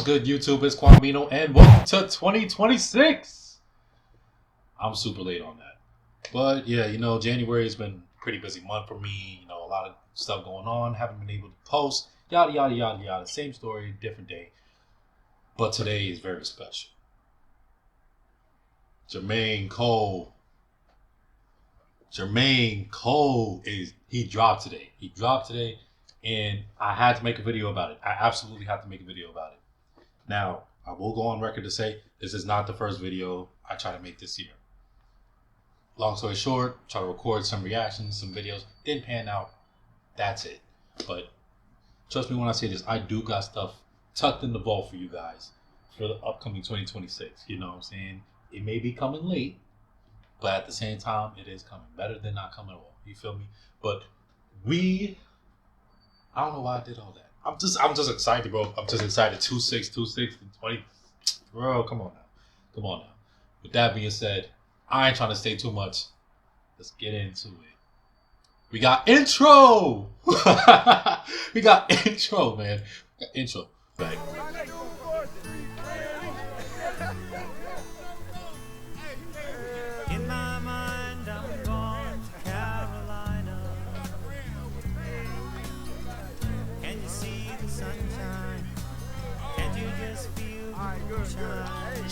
good, YouTube? It's Quambino, and welcome to 2026. I'm super late on that. But yeah, you know, January has been a pretty busy month for me. You know, a lot of stuff going on. Haven't been able to post. Yada, yada, yada, yada. Same story, different day. But today is very special. Jermaine Cole he dropped today. And I had to make a video about it. I absolutely had to make a video about it. Now, I will go on record to say this is not the first video I try to make this year. Long story short, try to record some reactions, some videos. Didn't pan out. That's it. But trust me when I say this, I do got stuff tucked in the vault for you guys for the upcoming 2026. You know what I'm saying? It may be coming late, but at the same time, it is coming. Better than not coming at all. You feel me? But I don't know why I did all that. I'm just excited, bro. I'm just excited. 2-6, and 20. Bro, come on now. With that being said, I ain't trying to say too much. Let's get into it. We got intro. We got intro, man. Intro. Right. In my mind, I'm going to Carolina. Can you see the sunshine? Can't you just feel the moonshine?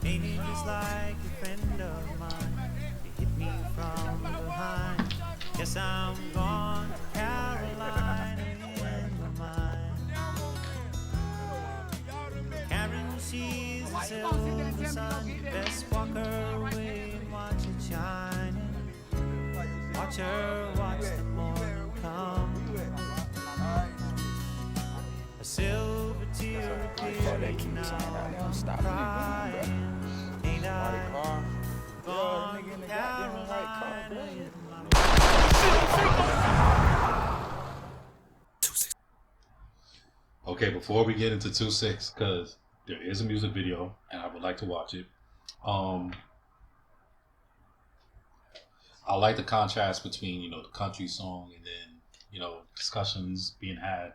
Ain't it just like a friend of mine? You hit me from behind. Yes, I'm going to Carolina in my mind. Karen, she's the silver sun. Best walk her away and watch it shining. Watch her watch the morning come. A silver tear appearing now. Crying. Ain't I gone to Carolina in my mind? Okay, before we get into 2-6, because there is a music video and I would like to watch it. I like the contrast between, you know, the country song and then, you know, discussions being had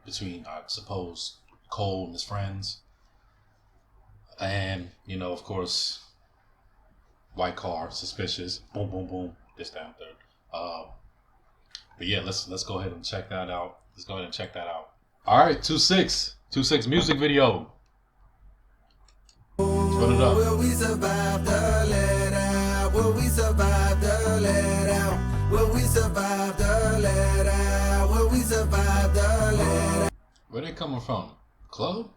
between, I suppose, Cole and his friends. And, you know, of course, white car, suspicious, boom, boom, boom, this, that, and third. But yeah, let's go ahead and check that out. All right, 2-6 music video. Let's run it up. Will we survive the let out? Will we survive the let out? Will we survive the let out? Will we survive the let out? Where they coming from? Club?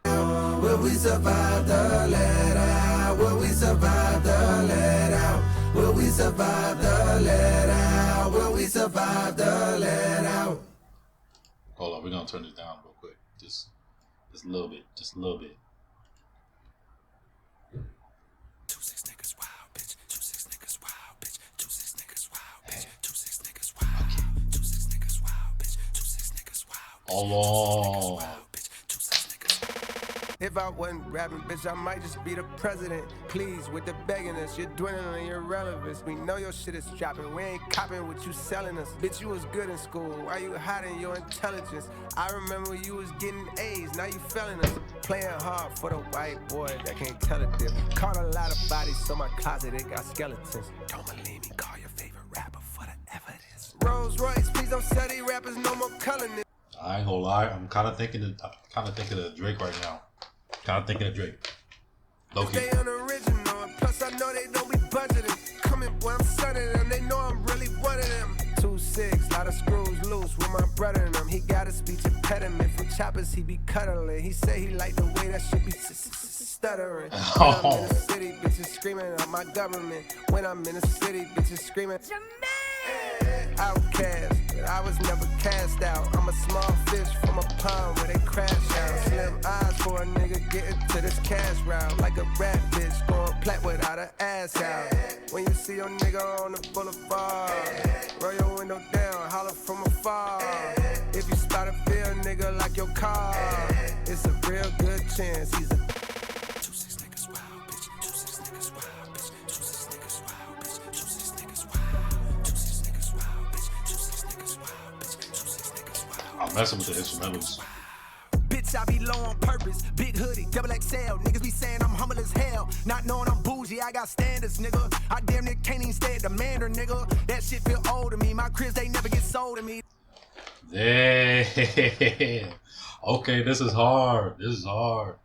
Will we survive the let out? Will we survive the let out? Will we survive the let out? Will we survive the let out? Hold on, we're gonna turn this down real quick. Just a little bit. 2-6 niggas wild, bitch. 2-6 niggas wild, bitch. 2-6 niggas wild, bitch. 2-6 niggas wild. 2-6 niggas wild, bitch. 2-6 niggas wild. Oh. If I wasn't rapping, bitch, I might just be the president. Please, with the begging us, you're dwindling your relevance. We know your shit is dropping. We ain't copping what you selling us. Bitch, you was good in school. Why you hiding your intelligence? I remember when you was getting A's. Now you failing us. Playing hard for the white boy that can't tell a dip. Caught a lot of bodies, so my closet, it got skeletons. Don't believe me, call your favorite rapper for the evidence. Rolls Royce, please don't sell these rappers no more color. I ain't gonna lie, I'm kind of thinking of Drake right now. Low-key. They unoriginal, and plus I know they don't be budgeting. Coming boy, I'm sunning them, they know I'm really one of them. 2-6, lot of screws loose with my brother in them. He got a speech impediment from choppers, he be cuddling. He say he like the way that shit be stuttering. When I'm in the city, bitches screaming at my government. When I'm in the city, bitches screaming outcast, but I was never cast out. I'm a small fish from a pond where they crash out. Slim eyes for a nigga getting to this cash route. Like a rat bitch going plat without an ass out. When you see your nigga on the boulevard, roll your window down, holler from afar. If you spot a bill nigga like your car, it's a real good chance he's a 2-6 niggas wild, bitch. 2-6 niggas wild, bitch. 2-6 niggas wild, bitch. 2-6 niggas wild. 2-6 niggas wild, bitch. 2-6 niggas wild, bitch. 2-6 niggas wild. I'm messing with the instrumentals. be low on purpose. Big hoodie, double XL. Niggas be saying I'm humble as hell. Not knowing I'm bougie, I got standards, nigga. I damn near can't even stay at the Mandarin, nigga. That shit feel old to me. My cribs, they never get sold to me. Damn. Okay, this is hard. This is hard.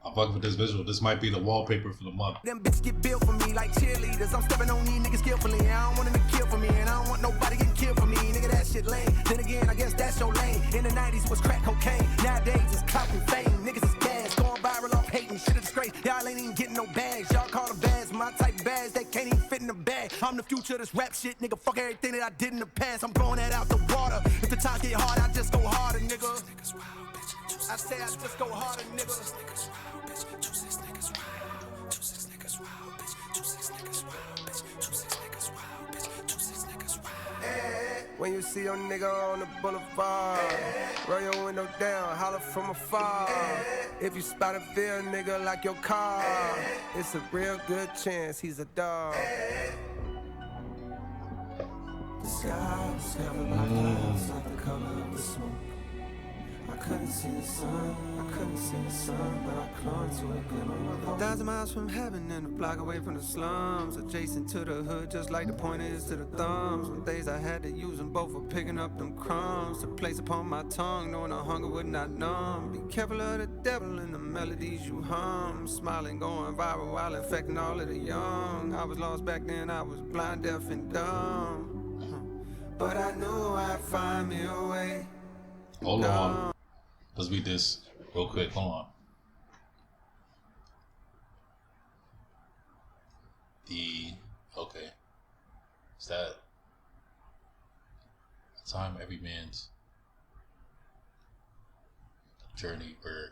I'm fucking with this visual. This might be the wallpaper for the month. Them bitches get built for me like cheerleaders. I'm stepping on these niggas skillfully. I don't want them to kill for me, and I don't want nobody getting killed for me. Nigga, that shit lame. Then again, I guess that's your lane. In the 90s, it was crack cocaine. Nowadays, it's clout and fame. Niggas is gas, going viral off hating. Shit a disgrace. Y'all ain't even getting no bags. Y'all call them bags. My type of bags, they can't even fit in the bag. I'm the future of this rap shit, nigga. Fuck everything that I did in the past. I'm blowing that out the water. If the times get hard, I just go harder, nigga. I say I just go harder, nigga. When you see your nigga on the boulevard, roll your window down, holler from afar. If you spot a real nigga like your car, it's a real good chance he's a dog. The sky's covered by clouds like the color of the smoke. I couldn't see the sun, but I clung to a glimmer of hope. 1,000 miles from heaven and a block away from the slums, adjacent to the hood, just like the pointers to the thumbs. Some days I had to use them both for picking up them crumbs to place upon my tongue, knowing the hunger would not numb. Be careful of the devil and the melodies you hum, smiling, going viral while infecting all of the young. I was lost back then, I was blind, deaf, and dumb, but I knew I'd find me a way. Hold on. Let's read this real quick. Hold on. Okay. Is that the time every man's journey where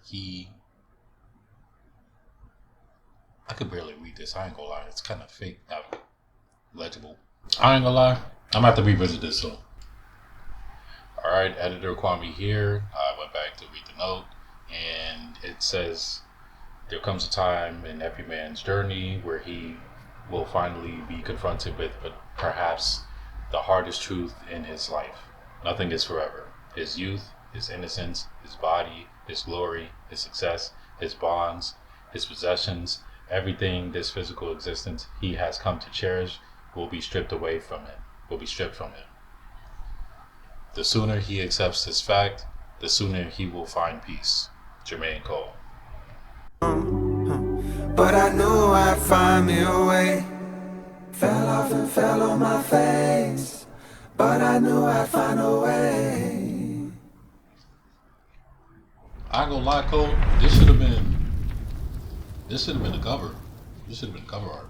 I could barely read this. I ain't gonna lie. It's kind of fake, not legible. I ain't gonna lie. I'm gonna have to revisit this, so. Alright, editor Quambino here. I went back to read the note, and it says there comes a time in every man's journey where he will finally be confronted with perhaps the hardest truth in his life. Nothing is forever. His youth, his innocence, his body, his glory, his success, his bonds, his possessions, everything this physical existence he has come to cherish will be stripped from him. The sooner he accepts this fact, the sooner he will find peace. Jermaine Cole. But I knew I'd find me a way. Fell off and fell on my face, but I knew I'd find a way. I ain't gonna lie, Cole. This should have been the cover. This should have been cover art.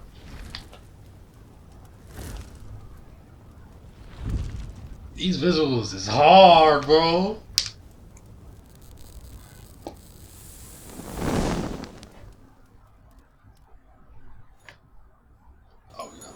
These visuals is hard, bro. Oh, yeah.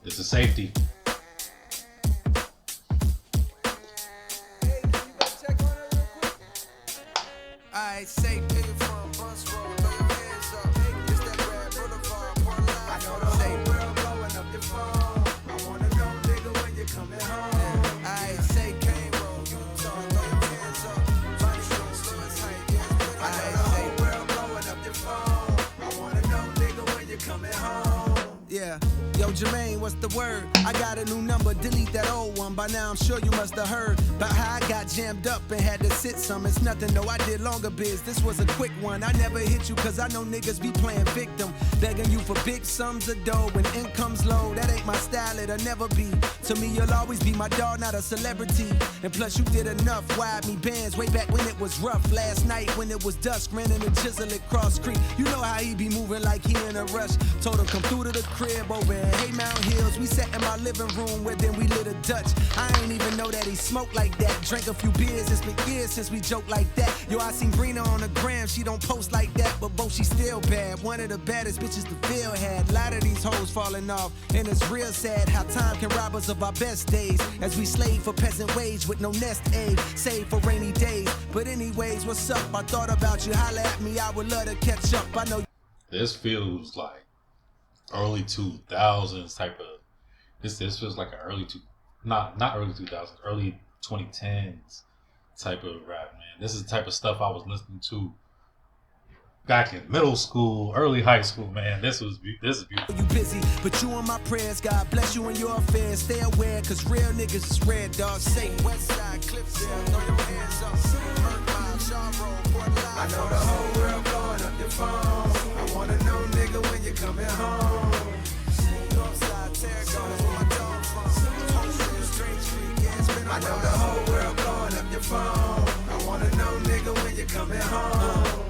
This is safety. Say nigga from bus road, throw your hands up. It's that red boulevard, one line. I know the say world blowing up your phone. I wanna know nigga when you're coming home. I say Kane Road, you talk, throw your hands up. Funny slow and tight. I say world blowing up your phone. I wanna know nigga when you're coming home. Yeah. Yo, Jermaine, what's the word? I got a new number, delete that old one. By now I'm sure you must have heard about how I got jammed up and had to sit some. It's nothing, no, I did longer biz. This was a quick one. I never hit you cause I know niggas be playing victim, begging you for big sums of dough when income's low. That ain't my style, it'll never be. To me, you'll always be my dog, not a celebrity. And plus you did enough, wired me bands way back when it was rough. Last night when it was dusk, ran in the chisel at Cross Creek. You know how he be moving like he in a rush. Told him come through to the crib over in Paymount Hills, we sat in my living room where then we lit a Dutch. I ain't even know that he smoked like that. Drank a few beers, it's been years since we joked like that. Yo, I seen Brina on the gram, she don't post like that, but both she still bad. One of the baddest bitches the field had. A lot of these hoes falling off, and it's real sad how time can rob us of our best days. As we slave for peasant wage with no nest egg, save for rainy days. But anyways, what's up? I thought about you, holla at me, I would love to catch up. I know. This feels like early 2000s type of. This feels like an not early 2000s, early 2010s type of rap, man. This is the type of stuff I was listening to back in middle school, early high school, man. This is beautiful. You busy, but you on my prayers. God bless you in your affairs. Stay aware, cause real niggas is red, dog. Say Westside, Cliffsdale, throw your hands up. I know the whole world blowing up your phone. I wanna know, nigga, when you're coming home. Northside, Terracotta, that's where my dog from. Straight street, yeah, I know the whole world blowing up your phone. I wanna know, nigga, when you're coming home.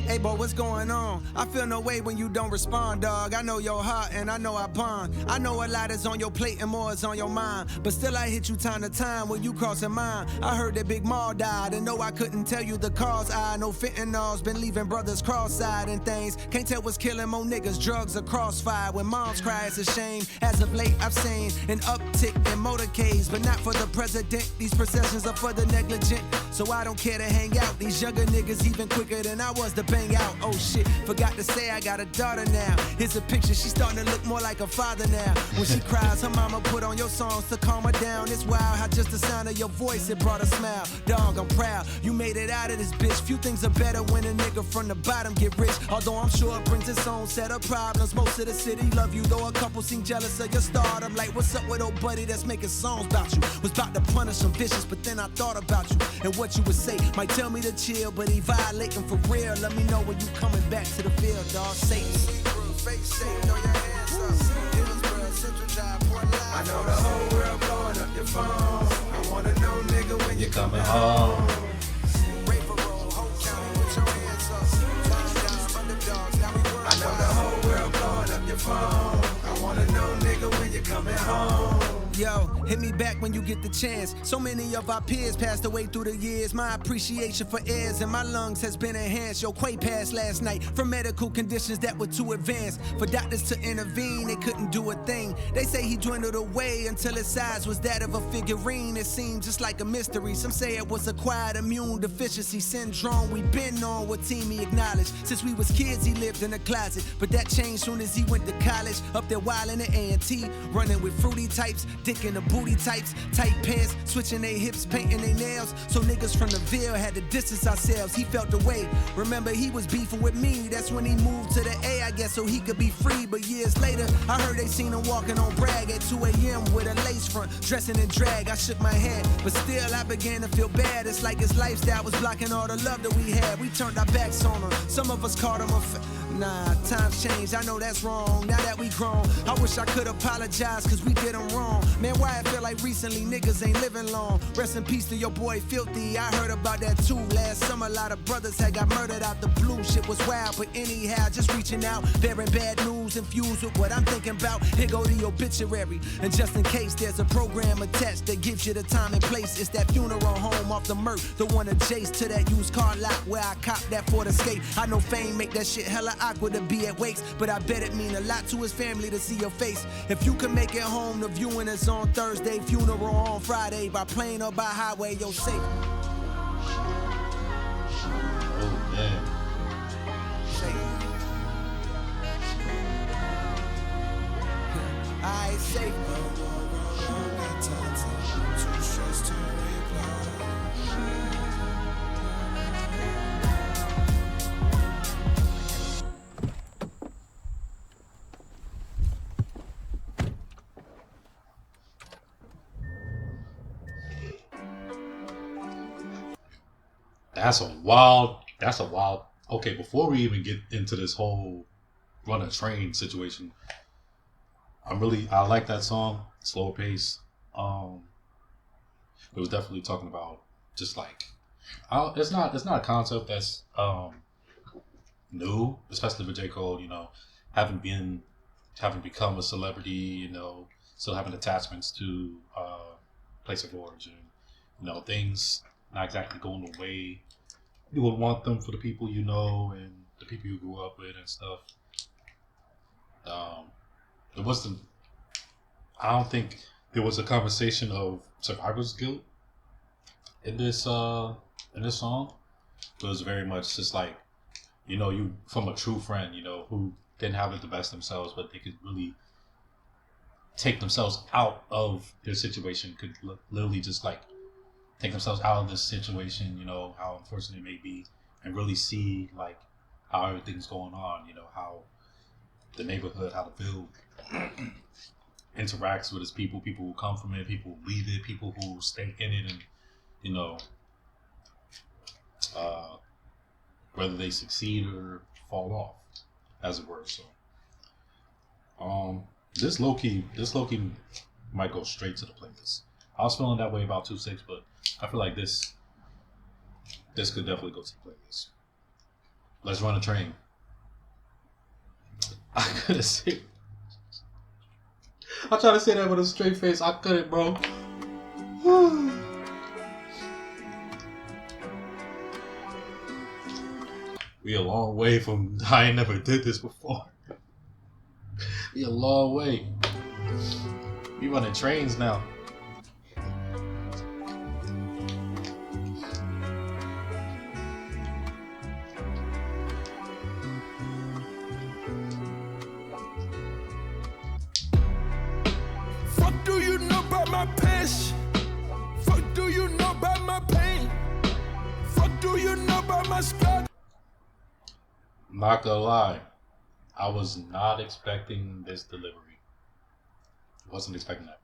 Hey boy, what's going on? I feel no way when you don't respond, dog. I know your heart and I know I bond. I know a lot is on your plate and more is on your mind. But still I hit you time to time when you crossing mine. I heard that Big Maul died and no, I couldn't tell you the cause. I know fentanyl's been leaving brothers cross-eyed and things. Can't tell what's killing more niggas, drugs or crossfire. When moms cry, it's a shame. As of late, I've seen an uptick in motorcades, but not for the president. These processions are for the negligent, so I don't care to hang out. These younger niggas even quicker than I was to bang out. Oh shit, forgot to say I got a daughter now. Here's a picture, she's starting to look more like a father now. When she cries, her mama put on your songs to calm her down. It's wild how just the sound of your voice, it brought a smile. Dog, I'm proud, you made it out of this bitch. Few things are better when a nigga from the bottom get rich. Although I'm sure it brings its own set of problems. Most of the city love you, though a couple seem jealous of your stardom. Like, what's up with old buddy that's making songs about you? Was about to punish some vicious, but then I thought about you and what you would say. Might tell me to chill, but he violating for real. Let me know when you coming back to the field, dog. Satan. I know the whole world blowing up your phone. I wanna know, nigga, when You're coming home. I know the whole world blowing up your phone. I wanna know, nigga, when you're coming home. Yo, hit me back when you get the chance. So many of our peers passed away through the years. My appreciation for heirs and my lungs has been enhanced. Yo, Quay passed last night from medical conditions that were too advanced. For doctors to intervene, they couldn't do a thing. They say he dwindled away until his size was that of a figurine. It seemed just like a mystery. Some say it was acquired immune deficiency syndrome. We been on what team he acknowledged. Since we was kids, he lived in a closet. But that changed soon as he went to college. Up there wildin' at A&T, running with fruity types. Dick in the booty types, tight pants, switching their hips, painting their nails. So niggas from the Ville had to distance ourselves. He felt the way. Remember, he was beefing with me. That's when he moved to the A, I guess, so he could be free. But years later, I heard they seen him walking on Bragg at 2 a.m. with a lace front, dressing in drag. I shook my head, but still I began to feel bad. It's like his lifestyle was blocking all the love that we had. We turned our backs on him. Some of us called him a Nah, times changed, I know that's wrong. Now that we grown, I wish I could apologize, cause we did them wrong. Man, why I feel like recently niggas ain't living long. Rest in peace to your boy Filthy, I heard about that too. Last summer, a lot of brothers had got murdered out the blue. Shit was wild, but anyhow, just reaching out, bearing bad news infused with what I'm thinking about. Here go the obituary, and just in case there's a program attached that gives you the time and place. It's that funeral home off the Merc, the one adjacent to that used car lot where I copped that Ford Escape. I know fame make that shit hella awkward to be at wakes, but I bet it mean a lot to his family to see your face. If you can make it home, the viewing is on Thursday, funeral on Friday, by plane or by highway, you're safe. Oh man. I safe. That's a wild. Okay, before we even get into this whole run a train situation, I like that song, slower pace. It was definitely talking about just like, it's not a concept that's new, especially with J. Cole, having been having become a celebrity, you know, still having attachments to place of origin, you know, things not exactly going the way you would want them for the people you know and the people you grew up with and stuff. There wasn't. I don't think there was a conversation of survivor's guilt in this song. It was very much just like, you know, you from a true friend, you know, who didn't have it the best themselves, but they could really take themselves out of their situation, could literally just like take themselves out of this situation, you know, how unfortunate it may be, and really see like how everything's going on, you know, how the neighborhood, how the Ville interacts with its people who come from it, people who leave it, people who stay in it, and, you know, whether they succeed or fall off, as it were. So, this low key might go straight to the playlist. I was feeling that way about 2-6, but I feel like this could definitely go to the playlist. Let's run a train. I couldn't say. I tried to say that with a straight face. I couldn't, bro. We a long way from. I ain't never did this before. We a long way. We running trains now. Fuck do you know about my passion? Fuck do you know about my pain? Fuck do you know about my struggle? Not gonna lie, I was not expecting this delivery. Wasn't expecting that.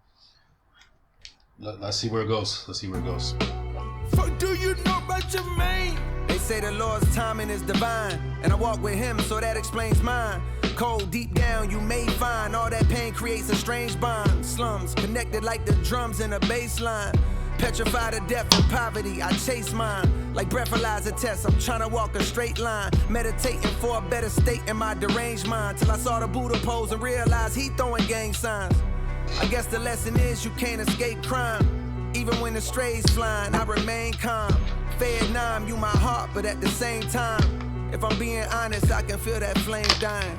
Let's see where it goes. Fuck do you know about your man? They say the Lord's timing is divine, and I walk with him, so that explains mine. Cold deep down, you may find all that pain creates a strange bond. Slums connected like the drums in a bass line. Petrified of death and poverty, I chase mine. Like breathalyzer tests, I'm trying to walk a straight line. Meditating for a better state in my deranged mind. Till I saw the Buddha pose and realized he throwing gang signs. I guess the lesson is you can't escape crime. Even when the strays flying, I remain calm. Vietnam, you my heart, but at the same time, if I'm being honest, I can feel that flame dying.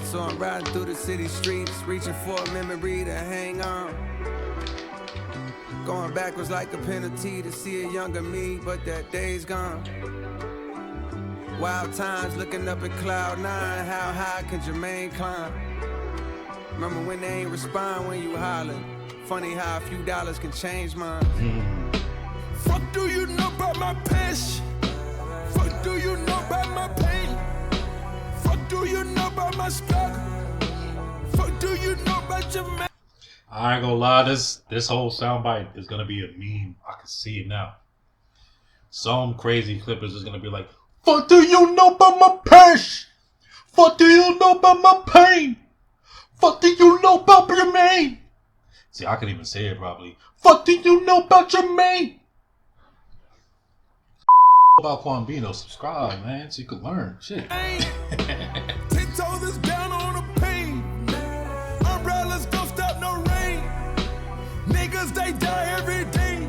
So I'm riding through the city streets, reaching for a memory to hang on. Going backwards like a penalty to see a younger me, but that day's gone. Wild times looking up at cloud 9, how high can Jermaine climb? Remember when they ain't respond when you hollering? Funny how a few dollars can change mine. Fuck do you know about my passion? Fuck do you know about my pain? Fuck do you know about my struggle? Fuck do you know about your man? I ain't gonna lie, this whole soundbite is gonna be a meme. I can see it now. Some crazy clippers is gonna be like, "What do you know about my passion? What do you know about my pain? What do you know about your man?" See, I can even say it properly. What do you know about your man? About Quambino, subscribe, man, so you can learn. Shit. 10 toes is down on the pain. Umbrellas don't stop no rain. Niggas, they die every day.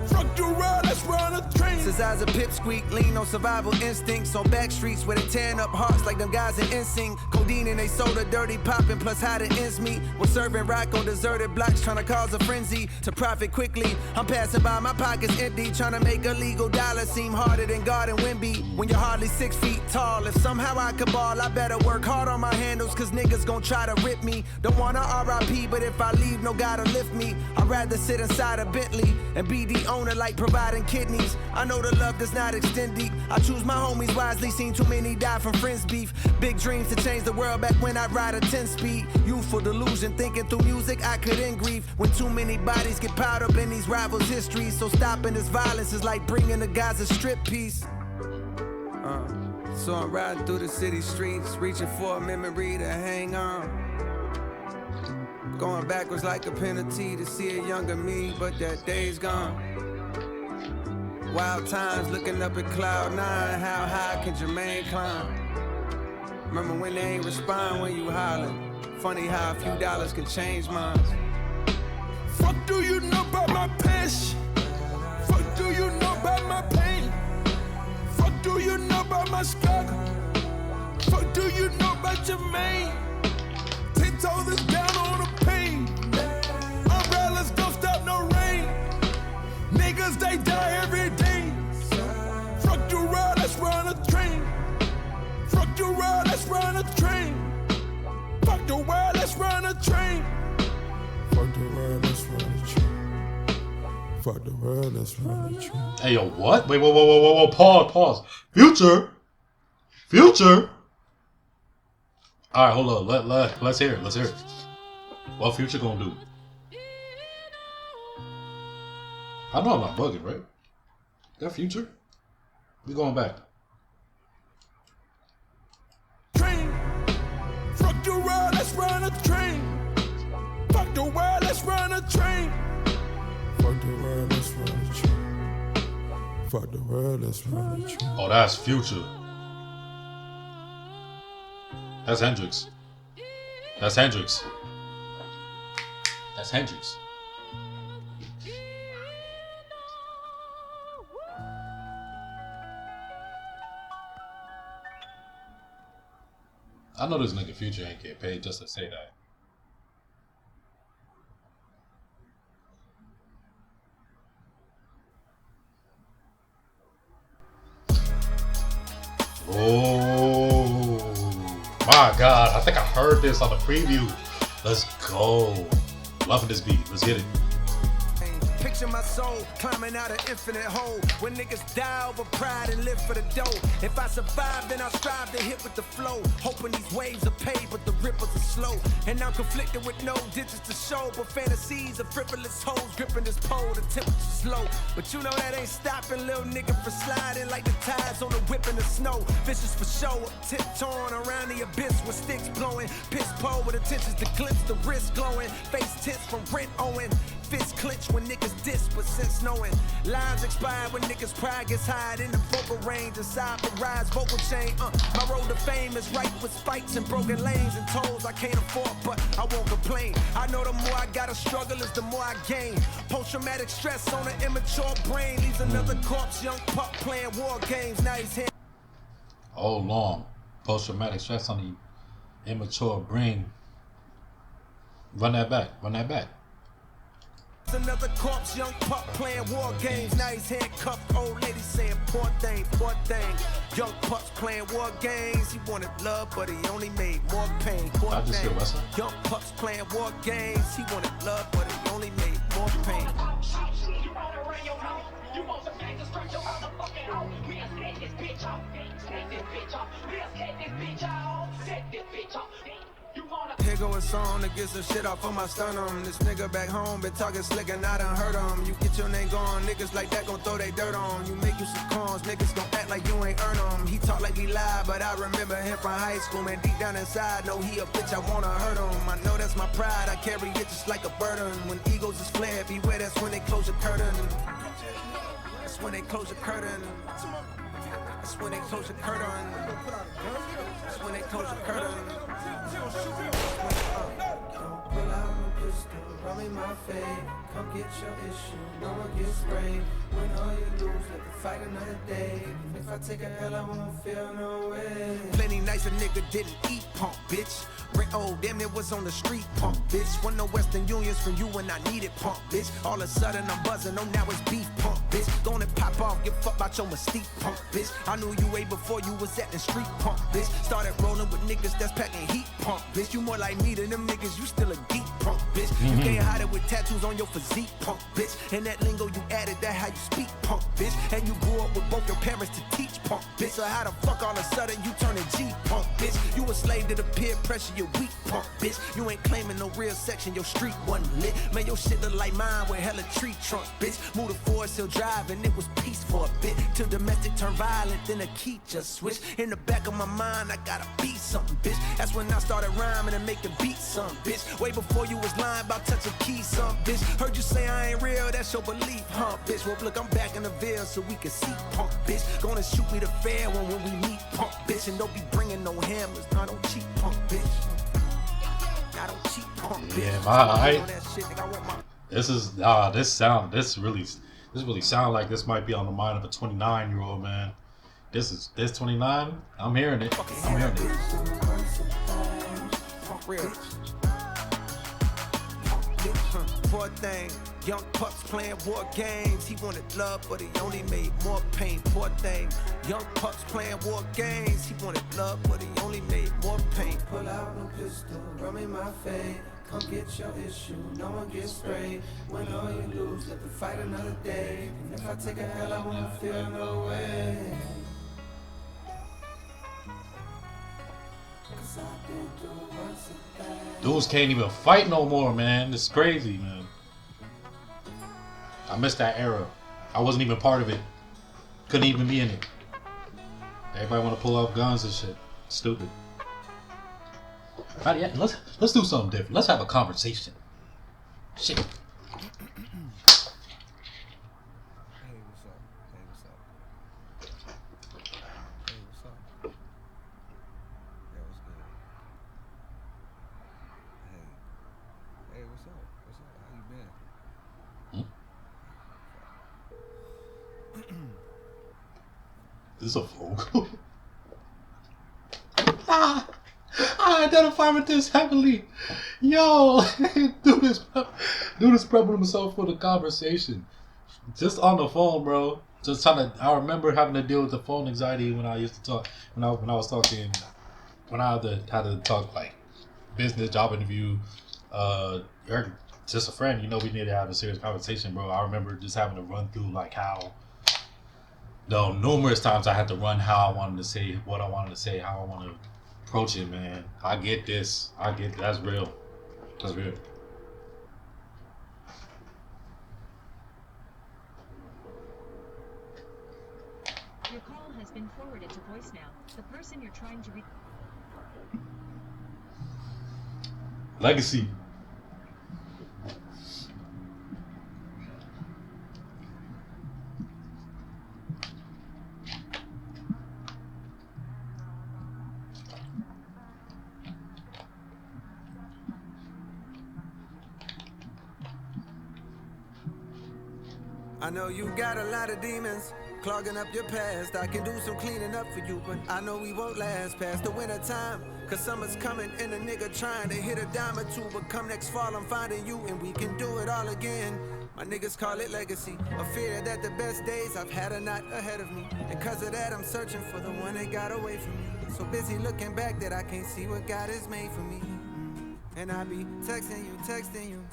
Fuck the road, let's run a train. Since I was a pipsqueak, lean on survival instincts. On back streets where they tearing up hearts like them guys in NSYNC. Codeine and they soda, dirty popping, plus how the ends meet. We're serving rock on deserted blocks, trying to cause a frenzy to profit quickly. I'm passing by, my pockets empty, trying to make a legal dollar seem harder than God and Wimby. When you're hardly 6 feet tall, if somehow I could ball, I better work hard on my handles, cause niggas gon' try to rip me. Don't wanna RIP, but if I leave, no God to lift me. I'd rather sit inside a Bentley and be the owner like providing kidneys. I know the love does not extend deep. I choose my homies wisely, seen too many die from friends beef. Big dreams to change the world back when I ride a 10-speed. Youthful delusion, thinking through music I could end grief. When too many bodies get piled up in these rivals' histories. So stopping this violence is like bringing the guys a strip piece. So I'm riding through the city streets, reaching for a memory to hang on. Going backwards like a penalty to see a younger me, but that day's gone. Wild times looking up at cloud 9, how high can Jermaine climb? Remember when they ain't respond when you hollering? Funny how a few dollars can change minds. Fuck do you know about my passion? Fuck do you know about my pain? Fuck do you know about my struggle? Fuck do you know about your main? 10 toes is down on the pain. Umbrellas don't stop no rain. Niggas they die every day. Fuck the road, let's run a train. Fuck the road, let's run a train. Fuck the world, let's run a train. Fuck the world, let's run a train. Fuck the world, let's run a train. Hey, yo, what? Wait, whoa. Pause. Future. All right, hold on. Let's hear it. What Future gonna do? I know I'm not bugging, right? That Future? We going back. Train. Fuck the world, let's run a train. Fuck the world, let's run a train. Fuck the world, let's run a train. Fuck the world, let's run a train. Oh, that's Future. That's Hendrix. I know this nigga Future ain't get paid just to say that. Oh my God, I think I heard this on the preview. Let's go. Loving this beat. Let's get it. Picture my soul climbing out an infinite hole. When niggas die over pride and live for the dough. If I survive, then I'll strive to hit with the flow. Hoping these waves are paid, but the ripples are slow. And I'm conflicted with no digits to show. But fantasies of frivolous hoes gripping this pole. The temperature's low. But you know that ain't stopping little nigga from sliding like the tides on the whip in the snow. Vicious for show, tiptoeing around the abyss with sticks blowing. Piss pole with intentions to glimpse the wrist glowing. Face tense from rent owing. Fist clench when niggas diss, but since knowing lives expire when niggas pride gets high in the vocal range, aside the rise vocal chain. My road to fame is right with spikes and broken lanes and tolls I can't afford, but I won't complain. I know the more I gotta struggle is the more I gain. Post-traumatic stress on an immature brain leaves another corpse, young pup playing war games. Now he's here. Oh, long. Post-traumatic stress on the immature brain. Run that back. Another corpse, young pup playing war games. Now he's handcuffed, old lady saying poor thing. Young pups playing war games. He wanted love, but he only made more pain. Poor thing. Young pups playing war games. He wanted love, but he only made more pain. Here go a song to get some shit off of my sternum. This nigga back home been talking slick and I done heard him. You get your name gone, niggas like that gon' throw they dirt on. You make you some cons, niggas gon' act like you ain't earn them. He talk like he lied, but I remember him from high school. Man, deep down inside, know he a bitch, I wanna hurt him. I know that's my pride, I carry it just like a burden. When egos is flared, beware, that's when they close your curtain. That's when they close your curtain. That's when they close your curtain. That's when they close your curtain. Pull out my pistol, run me my fade. Come get your issue, no one gets sprayed. When all you lose, let the fight another day. If I take a L, I won't feel no way. Plenty nights a nigga didn't eat, punk bitch. Rent old, damn it was on the street, punk bitch. Want no Western Unions from you when I needed, punk bitch. All of a sudden I'm buzzing, oh now it's beef, punk bitch. Gonna pop off, give fuck about your mystique, punk bitch. I knew you way before you was at the street, punk bitch. Started rolling with niggas that's packing heat, punk bitch. You more like me than them niggas, you still a geek, punk bitch. You can't hide it with tattoos on your physique, punk bitch. And that lingo you added, that how you speak, punk bitch. And you grew up with both your parents to teach, punk bitch. So how the fuck all of a sudden you turning G, punk bitch? You a slave to the peer pressure, you weak, punk bitch. You ain't claiming no real section, your street wasn't lit. Man, your shit look like mine with hella tree trunk, bitch. Moved to Forest Hill Drive and it was peace for a bit. Till domestic turned violent, then the key just switched. In the back of my mind, I gotta be something, bitch. That's when I started rhyming and making beats, some bitch. Way before you was lying about touching keys, some bitch. Heard you say I ain't real, that's your belief, huh, bitch. Well, look Look, I'm back in the Ville so we can see, punk bitch. Gonna shoot me the fair one when we meet, punk bitch. And don't be bringing no hammers, nah, don't cheat, punk bitch. Nah, don't cheat, punk bitch. Yeah, this really sound like this might be on the mind of a 29-year-old man. This 29. I'm hearing it. I'm hearing it. Poor thing, young pups playing war games. He wanted love, but he only made more pain. Poor thing, young pups playing war games. He wanted love, but he only made more pain. Pull out no pistol, run me my fade. Come get your issue, no one gets sprayed. Win or you lose, let the fight another day. And if I take a hell, I won't feel no way. Dudes can't even fight no more, man. It's crazy, man. I missed that era. I wasn't even part of it. Couldn't even be in it. Everybody want to pull out guns and shit. Stupid. Right, yeah, let's do something different. Let's have a conversation. Shit. Hey, what's up? Hey, what's up? Hey, what's up? Yeah, what's good? Hey, what's up? What's up? How you been? This is a phone call. I identify with this heavily. Yo, dude is prepping himself for the conversation. Just on the phone, bro. Just trying to. I remember having to deal with the phone anxiety when I used to talk. When I was talking. When I had to talk like business, job interview. You're just a friend. You know, we need to have a serious conversation, bro. I remember just having to run through like how. Though numerous times I had to run how I wanted to say what I wanted to say, how I want to approach it, man. I get this. That's real. That's real. Your call has been forwarded to voicemail. The person you're trying to reach. Legacy. I know you got a lot of demons clogging up your past. I can do some cleaning up for you, but I know we won't last past the winter time. Cause summer's coming and a nigga trying to hit a dime or two. But come next fall, I'm finding you and we can do it all again. My niggas call it legacy. A fear that the best days I've had are not ahead of me. And cause of that, I'm searching for the one that got away from me. So busy looking back that I can't see what God has made for me. And I be texting you.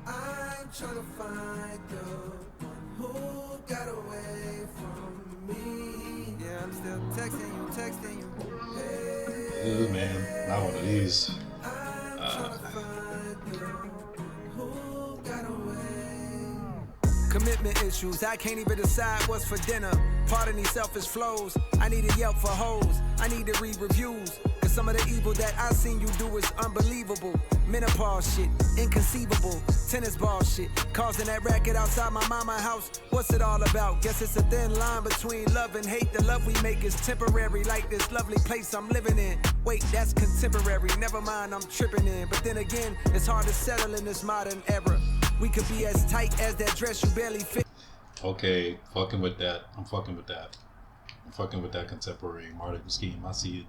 I'm trying to find the one who got away from me. Yeah, I'm still texting you. Hey, Ooh, man, not one of these. I'm trying to find the one who got away. Commitment issues, I can't even decide what's for dinner. Pardon these selfish flows. I need a Yelp for hoes. I need to read reviews. Cause some of the evil that I seen you do is unbelievable. Menopause shit, inconceivable. Tennis ball shit, causing that racket outside my mama house. What's it all about? Guess it's a thin line between love and hate. The love we make is temporary, like this lovely place I'm living in. Wait, that's contemporary, never mind, I'm tripping in. But then again, it's hard to settle in this modern era. We could be as tight as that dress you barely fit. Okay, fucking with that. I'm fucking with that. I'm fucking with that contemporary marketing scheme. I see it.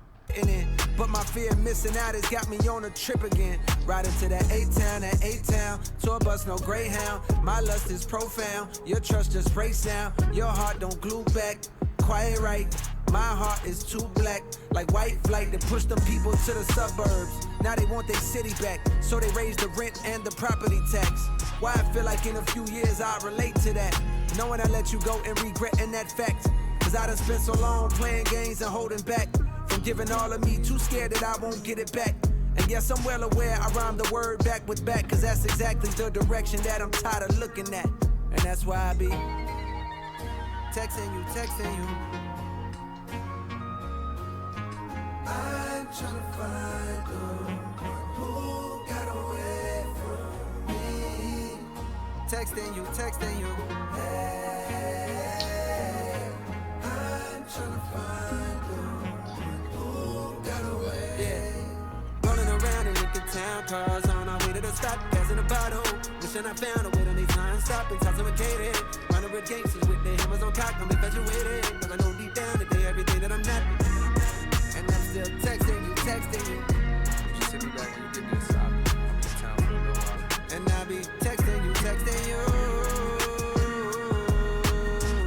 But my fear of missing out has got me on a trip again. Riding to that A-Town, tour bus, no Greyhound. My lust is profound, your trust just breaks down. Your heart don't glue back, quiet right. My heart is too black, like white flight that pushed them people to the suburbs. Now they want their city back, so they raise the rent and the property tax. Why I feel like in a few years I'll relate to that, knowing I let you go and regretting that fact. Cause I done spent so long playing games and holding back from giving all of me, too scared that I won't get it back. And yes, I'm well aware I rhyme the word back with back, cause that's exactly the direction that I'm tired of looking at. And that's why I be texting you. I'm trying to find the one who got away from me. texting you, texting you. Hey, I'm tryna find you. Got away. Yeah. Rolling around in Lincoln Town, cars on our way to the stop, gas in a bottle. Wishing I found a way to make time stop and intoxicated. Running with gangsters with their hammers on cock, I'm infatuated. Cause I know deep down today everything that I'm not. And I'm still texting you, texting you. Just hit me back when you give me a stop. It's time for me to go out. And I be texting you, texting you.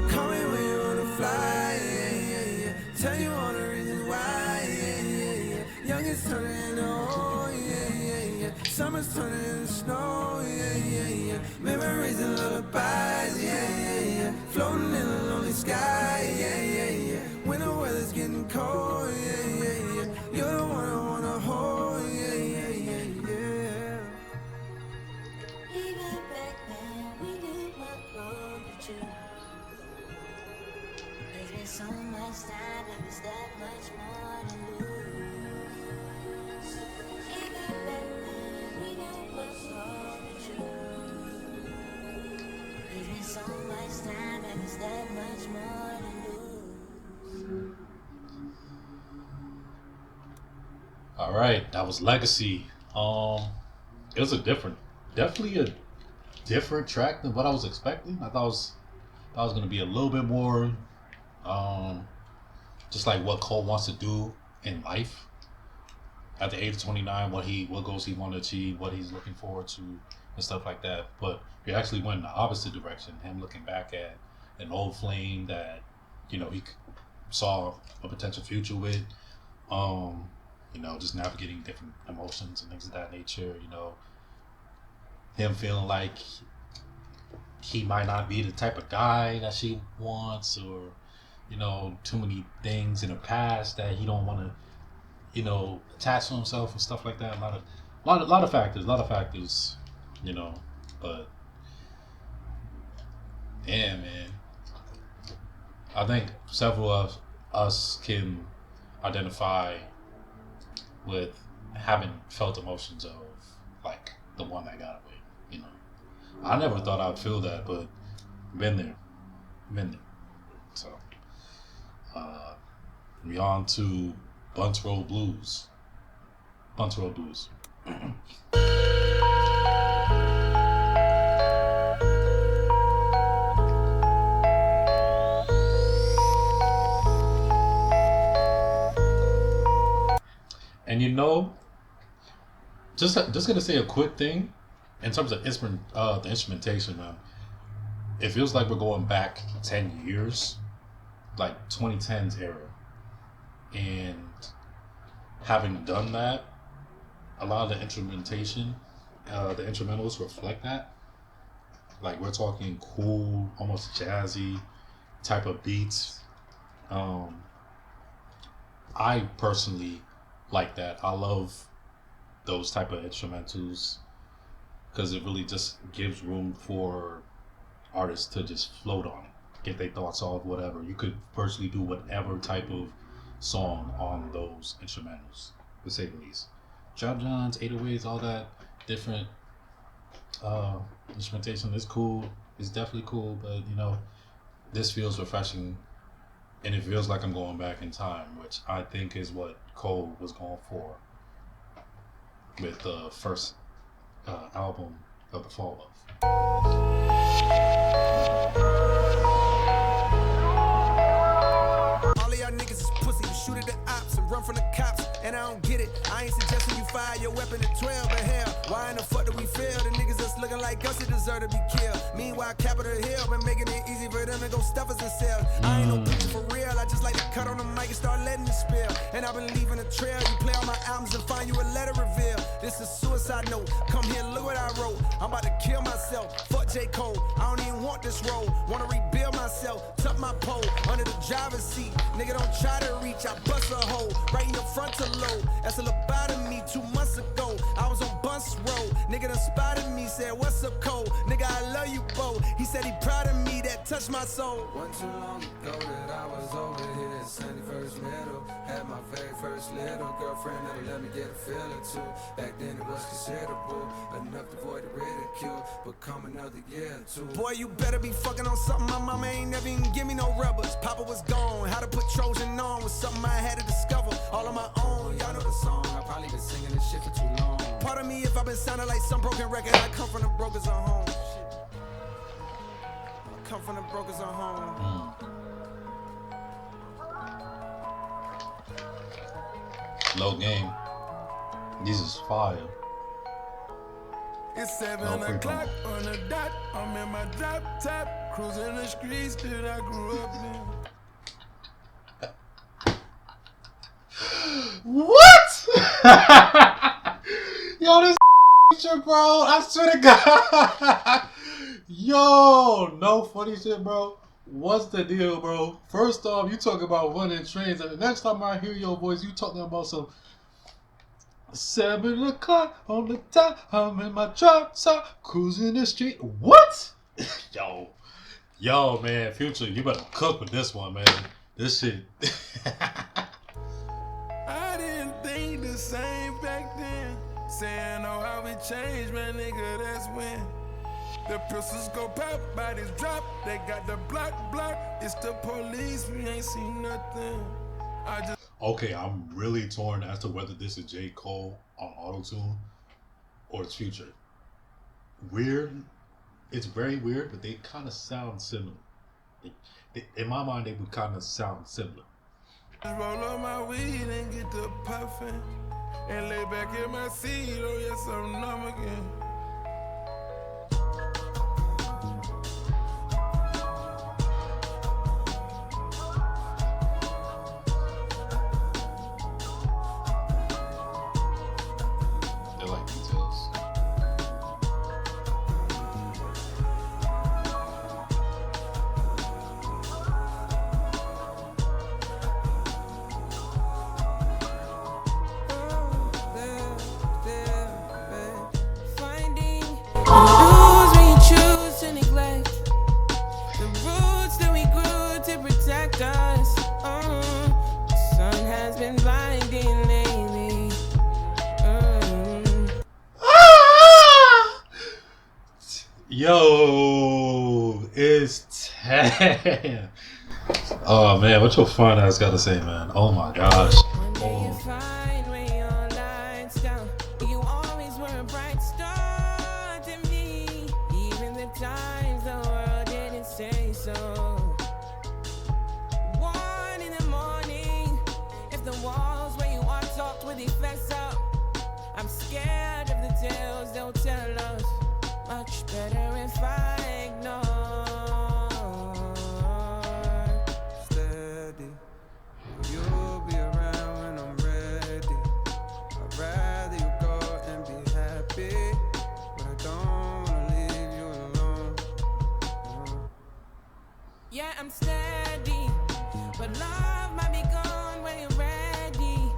Call me when you wanna fly, yeah, yeah, yeah. Tell you all the reasons why, yeah, yeah, yeah. Youngest turning into old, yeah, yeah, yeah. Summer's turning into snow, yeah, yeah, yeah. Memories and lullabies, yeah, yeah, yeah. Floating in a lonely sky, yeah, yeah, yeah. When the weather's getting cold, yeah, yeah, yeah. You're the one I wanna hold, yeah, yeah, yeah, yeah. Even back then, we did not know the truth. There's been so much time, and there's that much more to lose. Even back then, we did not know the truth. There's been so much time, and there's that much more to lose. All right, that was Legacy. It was definitely a different track than what I was expecting. I thought it was gonna be a little bit more, just like what Cole wants to do in life. At the age of 29, what goals he want to achieve, what he's looking forward to, and stuff like that. But he actually went in the opposite direction. Him looking back at an old flame that, he saw a potential future with. Just navigating different emotions and things of that nature. Him feeling like he might not be the type of guy that she wants, or too many things in the past that he don't want to attach to himself and stuff like that. A lot of factors, but yeah, man, I think several of us can identify with having felt emotions of like the one that got away. I never thought I'd feel that, but been there. So we on to Bunts Road Blues. And just gonna say a quick thing in terms of the instrumentation, man. It feels like we're going back 10 years, like 2010s era, and having done that, a lot of the instrumentation, the instrumentals reflect that. Like we're talking cool, almost jazzy type of beats. I personally like that. I love those type of instrumentals because it really just gives room for artists to just float on it, get their thoughts off, whatever. You could personally do whatever type of song on those instrumentals, to say the least. Drop Johns, 808s, all that different instrumentation is cool. It's definitely cool, but this feels refreshing, and it feels like I'm going back in time, which I think is what Cole was going for with the first album of the Fall Off. All of y'all niggas is pussy. You shoot at the ops and run from the cops, and I don't get it. I ain't suggesting you fire your weapon at 12, but hell, why in the fuck do we fail? The niggas that's looking like us, they deserve to be killed. Meanwhile, Capitol Hill been making it easy for them to go stuff us and sell. I ain't no preacher for real. I just like to cut on the mic and start letting it spill. And I've been leaving a trail. You play all my albums and find you a letter reveal. This is suicide note. Come here, look what I wrote. I'm about to kill myself. Fuck J. Cole. I don't even want this role. Wanna rebuild myself. Tuck my pole under the driver's seat. Nigga, don't try to reach. I bust a hole right in your frontal lobe. That's a lobotomy 2 months ago. I was on Bunts Road. Nigga done spotted me. Said, what's up, Cole? Nigga, I love you, Bo. He said he proud of me. That touched my soul. Wasn't too long ago that I was over here at 71st Middle. Had my very first little girlfriend that'll let me get a feel or two. Back then it was considerable, enough to avoid the ridicule, but come another year or two. Boy, you better be fucking on something my mama ain't never even give me no rubbers. Papa was gone, how to put Trojan on was something I had to discover all on my own. Y'all know the song, I've probably been singing this shit for too long. part of me if I've been sounding like some broken record. I come from the brokers on home. I come from the brokers on home. Low game. This is fire. It's 7 No, free o'clock promo. on the dot. I'm in my drop top, cruising the streets that I grew up in. What? Yo, this shit, bro. I swear to God. Yo, no funny shit, bro. What's the deal, bro? First off, you talk about running trains, and the next time I hear your voice, you talking about some 7 o'clock on the top. I'm in my drop top, cruising the street. What? Yo, man, Future, you better cook with this one, man. This shit. I didn't think the same back then. Saying, oh, how we changed, man, nigga, that's when. The pistols go pop, bodies drop. They got the block. It's the police, we ain't seen nothing. I just. Okay, I'm really torn as to whether this is J. Cole on Auto-Tune or it's Future. Weird. It's very weird, but they kind of sound similar. In my mind, they would kind of sound similar. Roll up my weed and get the puffin'. And lay back in my seat, oh yes, I'm numb again. They like details. Finding rules when you choose to neglect the roots that we grew to protect us. The sun has been blinding lately. Yo, it's 10. Oh man, what your fine ass gotta say, man? Oh my gosh. One day you find when your lights down, you always were a bright star to me, even the times the world didn't say so. 1 in the morning, if the walls where you are talked with effects out, I'm scared of the tales they'll tell us. Much better if I ignore. Steady, you'll be around when I'm ready. I'd rather you go and be happy, but I don't wanna leave you alone. Yeah, I'm steady, but love might be gone when you're ready.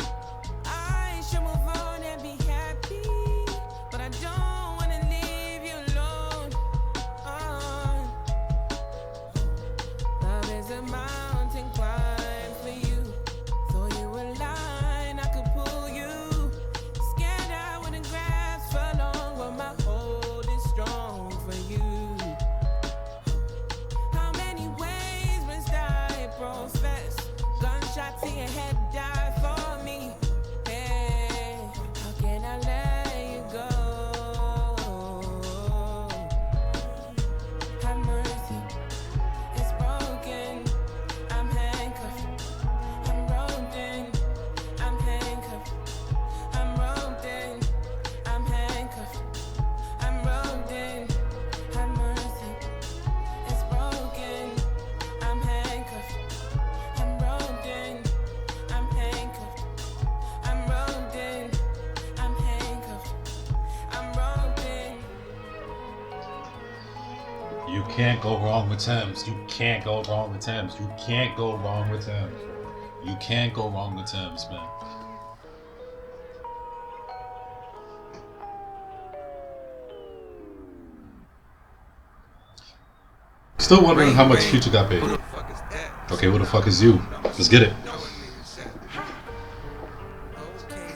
I should move on and be happy, but I don't wanna leave you alone. Love is a mountain climb for you. Throw you a line, I could pull you. Scared I wouldn't grasp for long, but my hold is strong for you. How many ways must I profess? Gunshots in your head die for me. Hey, how can I let you go? Have mercy, it's broken. I'm handcuffed, I'm roped in. I'm handcuffed, I'm roped in. I'm handcuffed, I'm roped in. Have mercy, it's broken. I'm handcuffed, I'm roped in. I'm handcuffed, I'm roped in. I'm handcuffed, I'm roped in. You can't go wrong with Thames. You can't go wrong with Thames. You can't go wrong with Thames. You can't go wrong with Thames, man. Still wondering how much Future got paid. Who the fuck is that? Okay, who the fuck is you? Let's get it. Know what nigga said. Okay.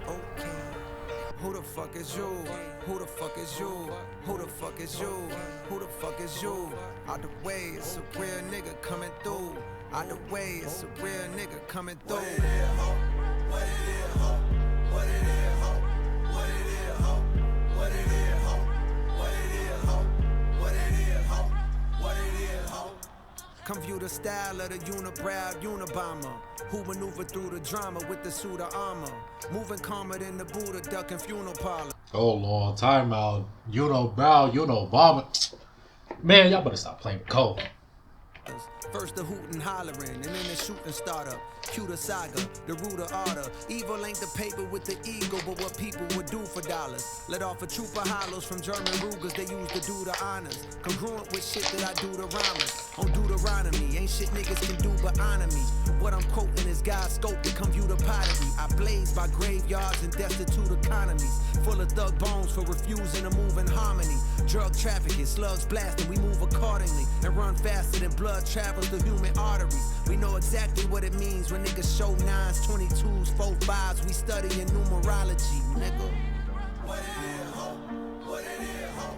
Okay. fuck is you? Who the fuck is you? Who the fuck is you? Who the fuck is you? Out the way, it's a real nigga coming through. Out the way, it's a real nigga coming through. What it is, ho? What it is, ho? What it is, ho? What it is, ho? What it is, ho? What it is, ho? What it is, ho? What it is, ho? Come view the style of the unibrow Unabomber, who maneuver through the drama with the suit of armor, moving calmer than the Buddha, ducking funeral parlor. Oh Lord, timeout. Bomber. Man, y'all better stop playing with Cole. First the hootin' hollering, and then the shooting start up. Cue the saga, the root of order. Evil ain't the paper with the ego, but what people would do for dollars. Let off a troop of hollows from German Rugers they used to do the honors. Congruent with shit that I do the rhymers. On Deuteronomy, ain't shit niggas can do but honor me. What I'm quoting is God's scope to come view the pottery. I blaze by graveyards and destitute economies. Full of thug bones for refusing to move in harmony. Drug trafficking, slugs blasting, we move accordingly. And run faster than blood travels through human arteries. We know exactly what it means when niggas show 9s, 22s, 4-5s. We study in numerology, nigga. What it is, ho? What it is, ho?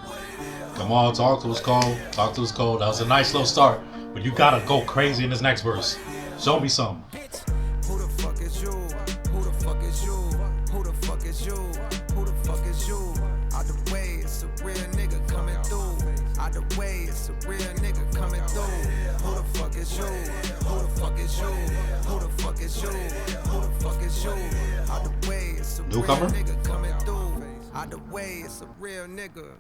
What it is, ho? Come on, talk to us, Cole. Talk to us, Cole. That was a nice little start, but you gotta go crazy in this next verse. Show me something. Who the fuck is you? Who the fuck is you? Who the fuck is you? Who the fuck is you? Out the way, it's a real nigga coming through. Out the way, it's a real nigga coming through. Who the fuck is you? Who the fuck is you? Who the fuck is you? Who the fuck is you? Out the way, it's a real Newcomer? nigga coming through. Out the way, it's a real nigga.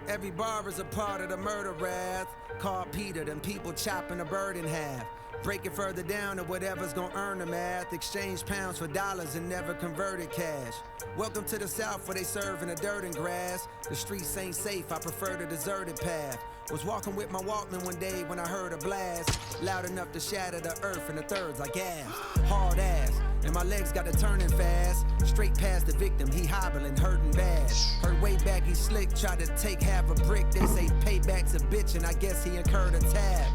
Every bar is a part of the murder wrath. Called Peter, them people chopping a bird in half. Break it further down to whatever's gonna earn the math. Exchange pounds for dollars and never converted cash. Welcome to the South where they serve in the dirt and grass. The streets ain't safe, I prefer the deserted path. Was walking with my Walkman one day when I heard a blast. Loud enough to shatter the earth in the thirds like gas. Hard ass, and my legs got to turning fast. Straight past the victim, he hobbling, hurting bad. Heard way back he slick, tried to take half a brick. They say payback's a bitch and I guess he incurred a tab.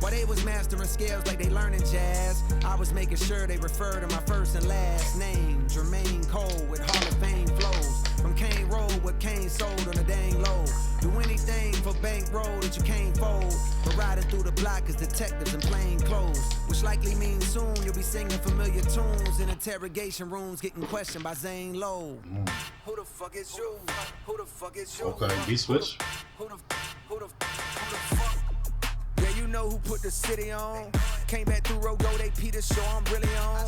While they was mastering scales like they learning jazz, I was making sure they refer to my first and last name. Jermaine Cole with Hall of Fame flows. From Kane Road, what Kane sold on a dang low. Do anything for bankroll that you can't fold. But riding through the block is detectives in plain clothes. Which likely means soon you'll be singing familiar tunes in interrogation rooms getting questioned by Zane Lowe. Who the fuck is you? Who the fuck is you? Okay, beat switch. Who the fuck? Yeah, you know who put the city on. Came back through Road Go, they Peter show I'm really on.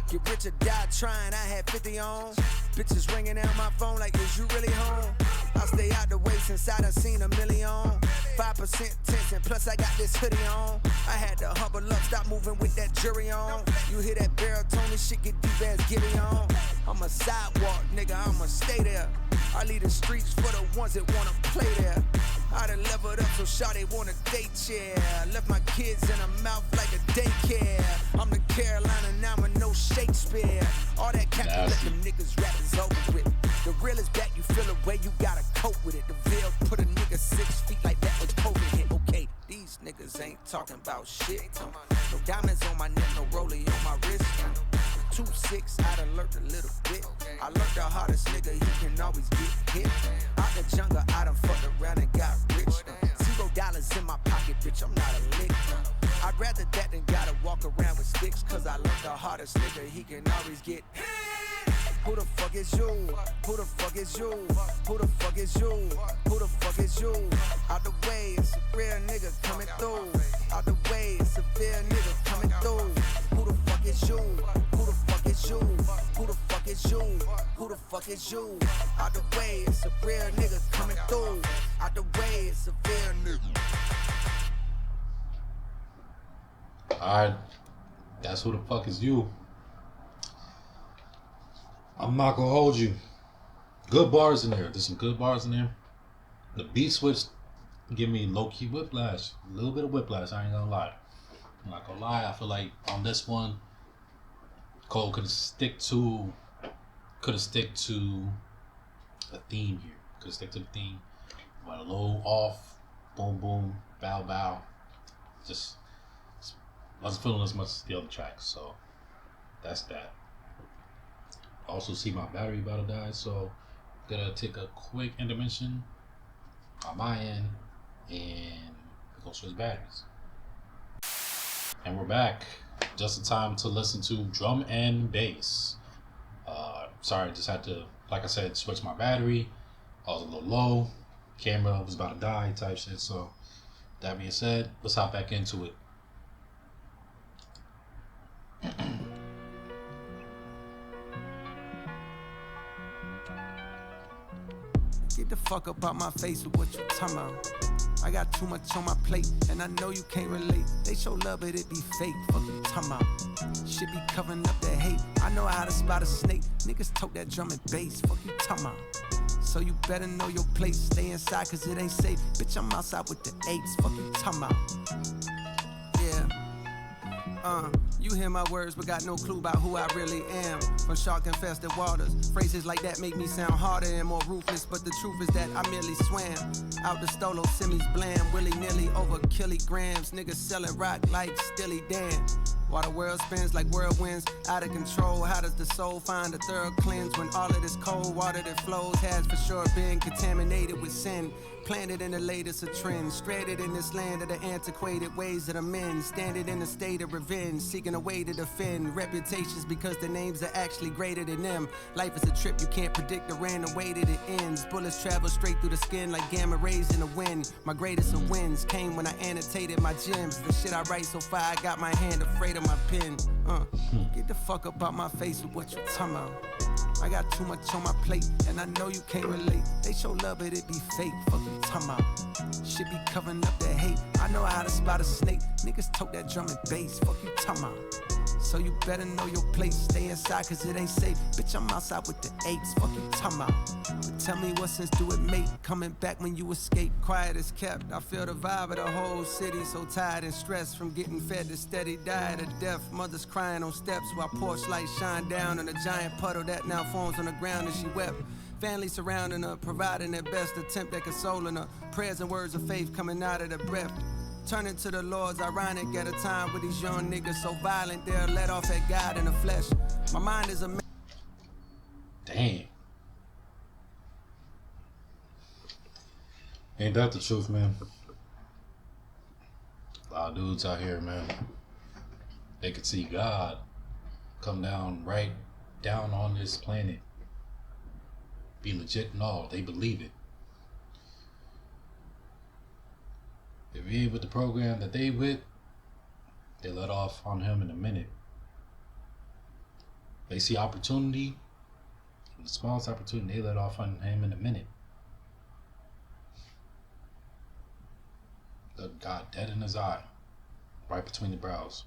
Get rich or die trying, I had 50 on. Bitches ringing out my phone like, is you really home? I stay out the way since I done seen a million. 5% tension, plus I got this hoodie on. I had to humble up, stop moving with that jury on. You hear that baritone, this shit get deep as Gibby on. I'm a sidewalk, nigga, I'ma stay there. I leave the streets for the ones that wanna play there. I done leveled up so shawty wanna date, yeah. Left my kids in her mouth like a daycare. I'm the Carolina, now I'm no Shakespeare. All that cap, let them niggas rap is over with. The real is back, you feel the way you gotta cope with it. The veil put a nigga 6 feet like that was COVID hit. Okay, these niggas ain't talking about shit. No diamonds on my neck, no rollie on my wrist. 2-6, I done learned a little bit. I learned the hardest nigga, he can always get hit. Out the jungle, I done fucked around and got rich. $0 in my pocket, bitch, I'm not a lick. I'd rather that than gotta walk around with sticks. Cause I learned the hardest nigga, he can always get hit. Who the fuck is you? Who the fuck is you? Who the fuck is you? Who the fuck is you? Out the way, it's a real nigga coming through. Out the way, it's a real nigga coming through. Who the fuck is you? Who the fuck is you? Who the fuck is you? Who the fuck is you? Out the way, it's a real nigga coming through. Out the way, it's a real nigga. Alright, that's who the fuck is you. I'm not gonna hold you. Good bars in there. There's some good bars in there. The beat switch give me low-key whiplash. A little bit of whiplash, I ain't gonna lie. I'm not gonna lie, I feel like on this one, Cole could stick to a theme here. Could stick to the theme. Went a little off, boom boom, bow bow. Just wasn't feeling as much as the other tracks, so that's that. Also see my battery about to die, so gonna take a quick intermission on my end and go switch batteries. And we're back just in time to listen to drum and bass. Sorry, just had to, like I said, switch my battery. I was a little low, camera was about to die type shit. So that being said, let's hop back into it. Get the fuck up out my face with what you talking about. I got too much on my plate, and I know you can't relate. They show love, but it be fake. Fuck you talking about. Shit be covering up that hate. I know how to spot a snake. Niggas tote that drum and bass. Fuck you talking about. So you better know your place. Stay inside, cause it ain't safe. Bitch, I'm outside with the apes. Fuck you talking about. Yeah. You hear my words, but got no clue about who I really am. From shark-infested waters, phrases like that make me sound harder and more ruthless. But the truth is that I merely swam out the stolo, semis blam, willy-nilly over kilograms. Niggas selling rock like Stilly Dan. While the world spins like whirlwinds, out of control. How does the soul find a thorough cleanse when all of this cold water that flows has for sure been contaminated with sin? Planted in the latest of trends, stranded in this land of the antiquated ways of the men, standing in a state of revenge, seeking a way to defend reputations because the names are actually greater than them. Life is a trip, you can't predict the random way that it ends. Bullets travel straight through the skin like gamma rays in the wind. My greatest of wins came when I annotated my gems. The shit I write so far, I got my hand afraid of my pen. Get the fuck up out my face with what you talking about. I got too much on my plate, and I know you can't relate. They show love, but it be fake. Fuck you talking about. Shit be covering up that hate. I know how to spot a snake. Niggas tote that drum and bass. Fuck you talking about. So you better know your place. Stay inside, cause it ain't safe. Bitch, I'm outside with the apes. Fuck you talking about. But tell me what sense do it make? Coming back when you escape. Quiet as kept. I feel the vibe of the whole city. So tired and stressed from getting fed to steady diet of death. Mothers crying on steps while porch lights shine down on a giant puddle that now forms on the ground as she wept. Family surrounding her, providing their best attempt at consoling her. Prayers and words of faith coming out of their breath. Turning to the Lord's ironic at a time with these young niggas so violent they're let off at God in the flesh. My mind is a Damn. Ain't that the truth, man? A lot of dudes out here, man. They could see God come down right down on this planet. Be legit and all. They believe it. If he ain't with the program that they with, they let off on him in a minute. They see opportunity, the smallest opportunity, they let off on him in a minute. The God dead in his eye, right between the brows.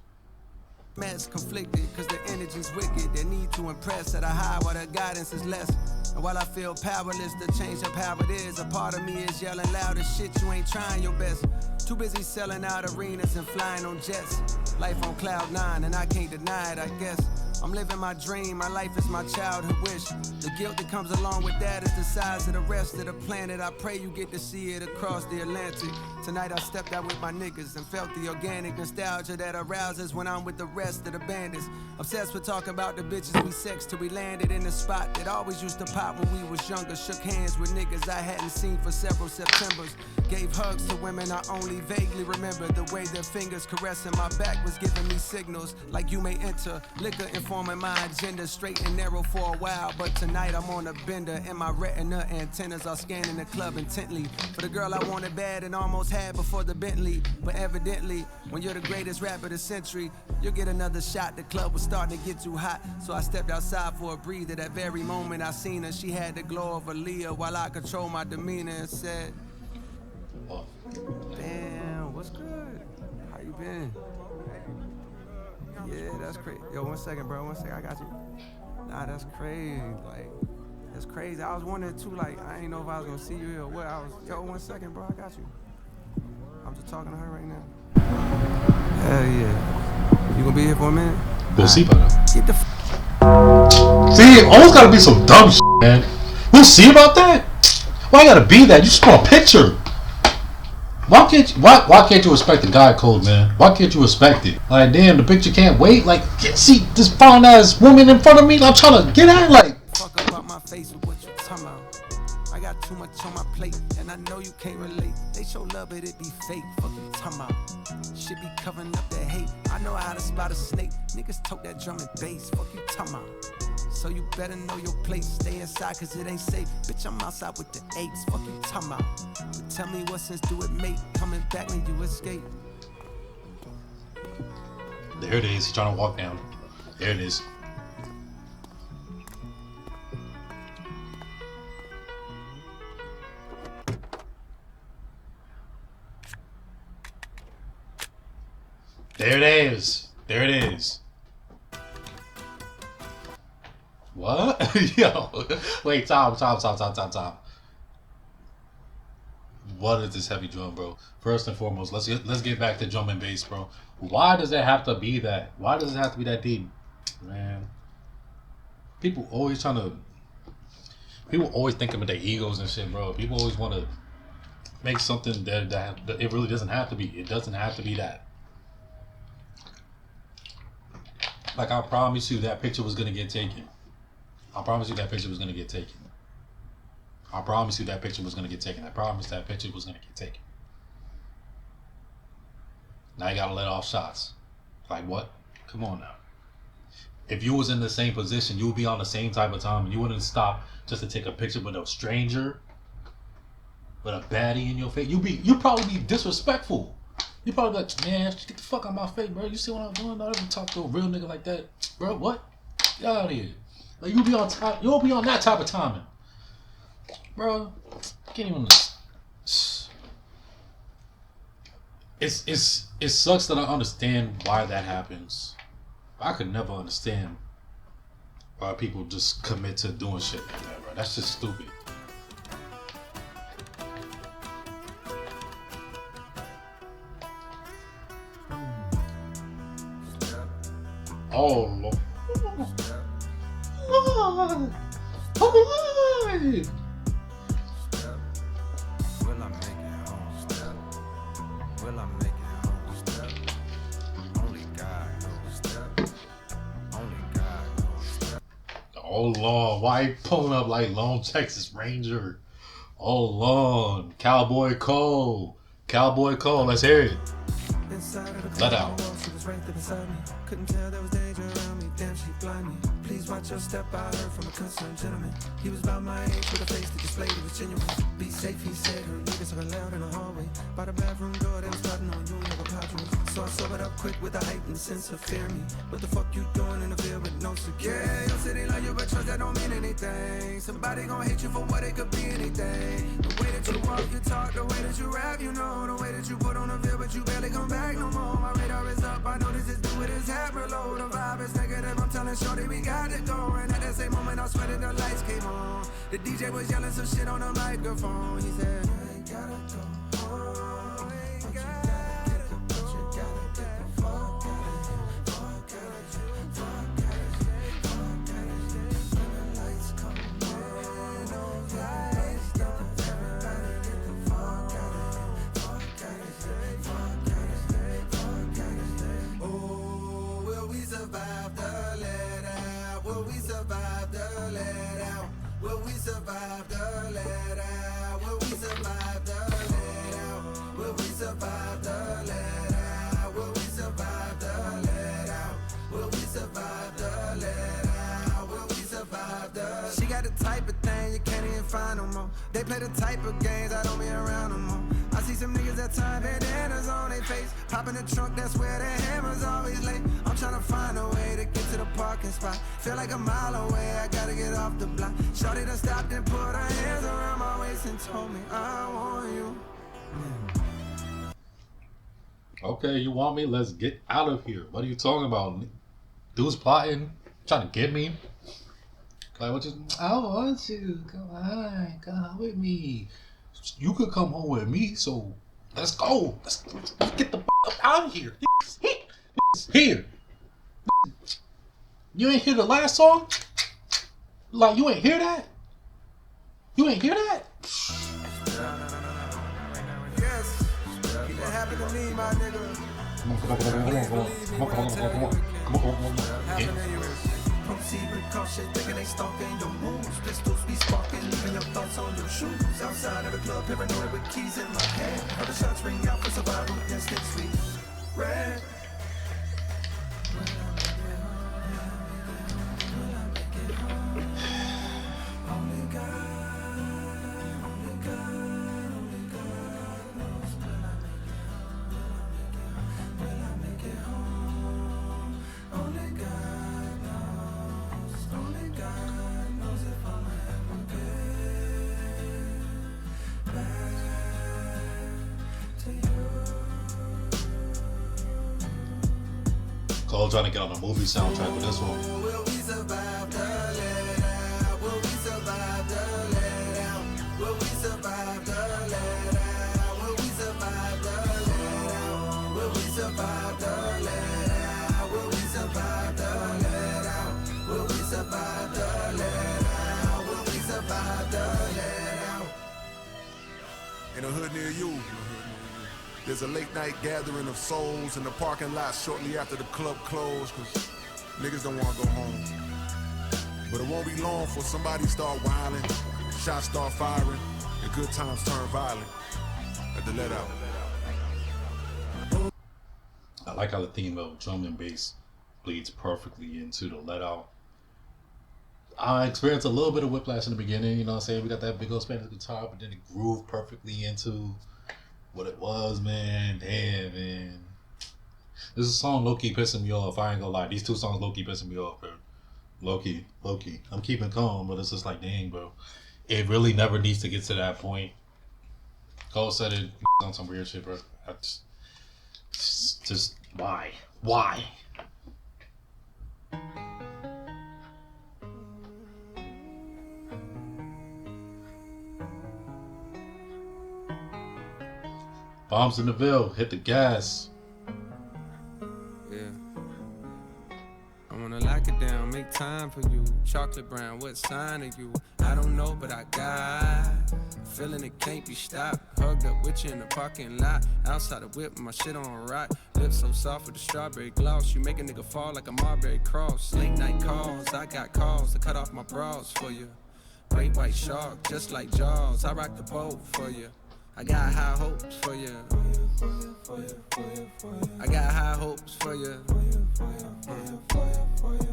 man's conflicted, cause the energy's wicked. They need to impress at a high while their guidance is less. And while I feel powerless to change up how it is, a part of me is yelling loud as shit, you ain't trying your best. Too busy selling out arenas and flying on jets. Life on cloud 9 and I can't deny it, I guess. I'm living my dream, my life is my childhood wish. The guilt that comes along with that is the size of the rest of the planet. I pray you get to see it across the Atlantic. Tonight I stepped out with my niggas and felt the organic nostalgia that arouses when I'm with the rest of the bandits. Obsessed with talking about the bitches we sexed till we landed in the spot that always used to pop when we was younger. Shook hands with niggas I hadn't seen for several Septembers. Gave hugs to women I only vaguely remember. The way their fingers caressing my back was giving me signals like you may enter. Liquor informing my agenda, straight and narrow for a while. But tonight I'm on a bender and my retina antennas are scanning the club intently. For the girl I wanted bad and almost had before the Bentley. But evidently, when you're the greatest rapper of the century, you'll get another shot. The club was starting to get too hot, so I stepped outside for a breather. That very moment I seen her, she had the glow of Aaliyah while I control my demeanor and said, damn, what's good? How you been? Yeah, that's crazy. Yo, 1 second, bro. 1 second, I got you. Nah, that's crazy. Like, that's crazy. I was wondering too, like, I didn't know if I was gonna see you here or what. Yo, 1 second, bro. I got you. I'm just talking to her right now. Hell yeah. You gonna be here for a minute? We'll see about that. Get the See, always gotta be some dumb shit, man. We'll see about that. Why gotta be that? You just want a picture. Why can't you respect the guy code, man? Why can't you respect it? Like, damn, the picture can't wait. Like, see this fine ass woman in front of me. I'm trying to get at. Like, Fuck about my face with what you talking about. I got too much on my plate, and I know you can't relate. They show love, but it be fake. Fuck you talking about. Shit be covering up that hate. I know how to spot a snake. Niggas talk that drum and bass. Fuck you talking about. So you better know your place. Stay inside, cause it ain't safe. Bitch, I'm outside with the apes. Fuck you talking about. But tell me what sense do it make? Coming back when you escape. there it is. He's trying to walk down. There it is. There it is. There it is. What? Yo. Wait, Tom. What is this heavy drum, bro? First and foremost, let's get back to drum and bass, bro. Why does it have to be that? Why does it have to be that deep? Man. People always thinking with their egos and shit, bro. People always want to make something that it really doesn't have to be. It doesn't have to be that. Like, I promise you that picture was going to get taken. I promise you that picture was going to get taken. I promise you that picture was going to get taken. I promise that picture was going to get taken. Now you got to let off shots. Like, what? Come on now. If you was in the same position, you would be on the same type of time, and you wouldn't stop just to take a picture with a stranger, with a baddie in your face. You'd probably be disrespectful. You probably like, man, get the fuck out of my face, bro. You see what I'm doing? Don't ever talk to a real nigga like that, bro. What? Get out of here. Like, you'll be on that type of timing, bro. Can't even. It sucks that I understand why that happens. I could never understand why people just commit to doing shit like that, bro. That's just stupid. Oh Lord. Will I make it home? Step. Will I make it home? Step. Only God knows. Step. Only God knows. Step. Oh Lord, why he pulling up like Lone Texas Ranger? Oh Lord, Cowboy Cole, let's hear it. Let out. Couldn't tell there was danger around me. Damn, she blind me. Please watch your step. I heard from a concerned gentleman. He was about my age with a face that displayed it was genuine. Be safe, he said. Her niggas talking loud in the hallway. By the bathroom door, they was plotting on you and your padres. So I sobered up quick with a heightened sense of fear me. What the fuck you doing in the field with no security? Yeah, your city like you, but trust that don't mean anything. Somebody gon' hate you for what it could be anything. The way that you walk, you talk, the way that you rap, you know. The way that you put on the field, but you barely come back no more. My radar is up, I know this is due with his hat reload. The vibe is negative, I'm telling shorty we got it going. At that same moment I sweated the lights came on. The DJ was yelling some shit on the microphone. He said, you ain't gotta go home. You ain't gotta go, but you gotta get the fuck out of here. Fuck out of here, fuck out of here, fuck out of here. When the lights come on, no lights, don't everybody get the fuck out of here. Fuck out of here, fuck out of here, fuck out of here. Oh, will we survive the let out? Will we survive the let out? Will we survive the let out? Will we survive the let out? Will we survive the let out? Will we survive the let out? Will we survive the let out? Will we survive the? She got the type of thing you can't even find no more. They play the type of games I don't be around no more. I see some niggas that time bandanas on their face. Pop in the trunk, that's where their hammer's always late. I'm trying to find a way to get to the parking spot. Feel like a mile away, I gotta get off the block. Shorty done stopped and put her hands around my waist and told me I want you. Okay, you want me? Let's get out of here. What are you talking about? Dude's plotting, trying to get me. Like, what you? I want you. Come on with me. You could come home with me, so let's go. Let's get the up out of here. Here. You ain't hear the last song? Like, you ain't hear that? You ain't hear that? Yes. to me, my nigga. Come on, come on, come on, come on, come on, come on, come on, come on, come on, come on, come on, Happening, come on. you proceed with caution, thinking they stalking your moves. Pistols be sparking, leaving your thoughts on your shoes. Outside of the club, paranoid with keys in my hand. Other shots ring out for survival against this sweet red. Cole trying to get on the movie soundtrack with this one. Will we survive the let-out? Will we survive the let-out? Will we survive the let-out? Will we survive the let-out? Will we survive the let-out? Will we survive the let-out? Will we survive the let-out? Will we survive the let-out? In a hood near you, there's a late night gathering of souls in the parking lot shortly after the club closed, cause niggas don't wanna go home. But it won't be long before somebody start wilding, shots start firing, and good times turn violent at the let out. I like how the theme of drum and bass bleeds perfectly into the let out. I experienced a little bit of whiplash in the beginning, you know what I'm saying? We got that big old Spanish guitar, but then it grooved perfectly into what it was, man. Damn, man. This is a song low-key pissing me off. I ain't gonna lie. These two songs low-key pissing me off, bro. Low-key. I'm keeping calm, but it's just like, dang, bro. It really never needs to get to that point. Cole said it on some weird shit, bro. I just why? Why? Bombs in the Ville, hit the gas. Yeah. I wanna lock it down, make time for you. Chocolate brown, what sign are you? I don't know, but I got feeling it can't be stopped. Hugged up with you in the parking lot. Outside the whip, my shit on rock. Lips so soft with the strawberry gloss. You make a nigga fall like a Marbury cross. Late night calls, I got calls to cut off my bras for you. Great white shark, just like Jaws. I rock the boat for you. I got high hopes for you. I got high hopes for you.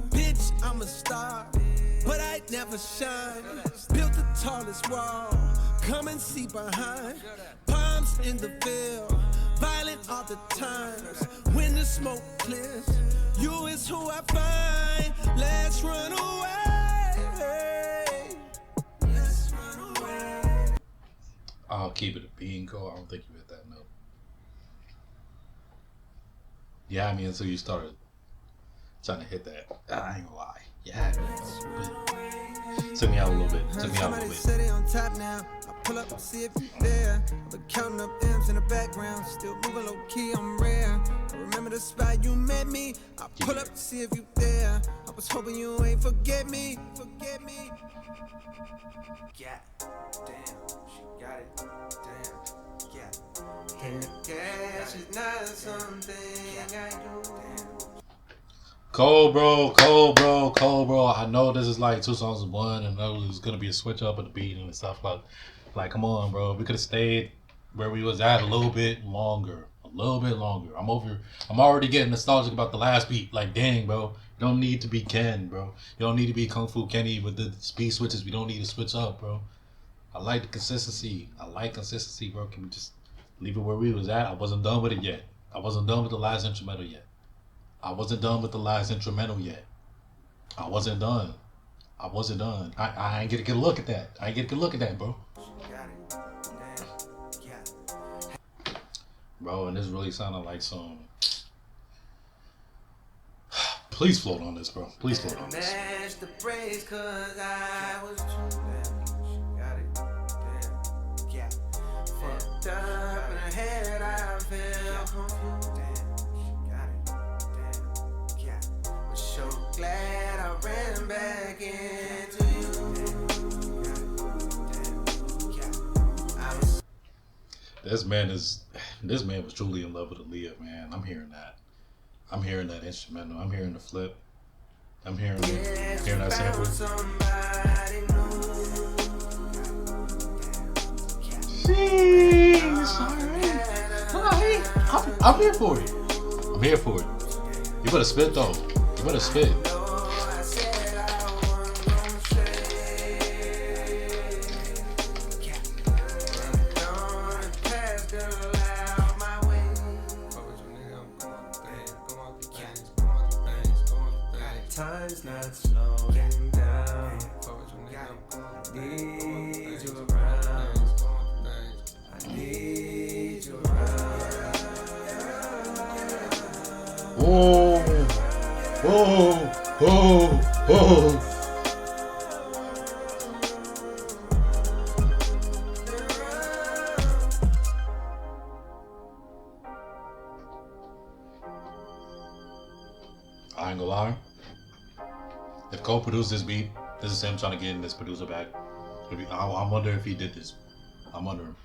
Bitch, I'm a star, but I never shine. Built the tallest wall, come and see behind. Palms in the Ville, violent all the times. When the smoke clears, you is who I find. Let's run away. Let's run away. I'll keep it a bean, Cole. I don't think you hit that note. Yeah, I mean, until you started trying to hit that. I ain't gonna lie. Yeah, a little bit. Took me out a little bit. Somebody said it on top now. I pull up and see if you there. I've been counting up M's in the background. Still moving low key, I'm rare. I remember the spot you met me. I pull up to see if you there. I was hoping you ain't forget me. Yeah, damn, she got it. Damn, yeah. And the cash is not something I do. Cole, bro. I know this is like two songs in one, and I know there's gonna be a switch up of the beat and stuff like, come on, bro. We could have stayed where we was at a little bit longer. I'm already getting nostalgic about the last beat. Like, dang, bro. You don't need to be Ken, bro. You don't need to be Kung Fu Kenny with the speed switches. We don't need to switch up, bro. I like the consistency. Bro. Can we just leave it where we was at? I wasn't done with it yet. I wasn't done with the last instrumental yet. I wasn't done. I ain't get a good look at that. Bro. Bro, and this really sounded like some... Please float on this, bro. Please float on this. The praise 'cause I was too damn. Got it. Damn. Yeah. Fucked up in the head, I feel confused. Damn. Got it. Damn. Yeah. I'm so glad I ran back into you. Damn. Yeah. This man is... This man was truly in love with Aaliyah, man. I'm hearing that. I'm hearing that instrumental. I'm hearing the flip. I'm hearing that sample. Jeez, alright. I'm here for it. I'm here for it. You better spit though. You better spit. Time's not slowing down. Need you around. I need you around. Whoa, whoa, whoa, whoa. I ain't gonna lie. If Cole produced this beat, this is him trying to get in this producer bag. I wonder if he did this. I'm wondering.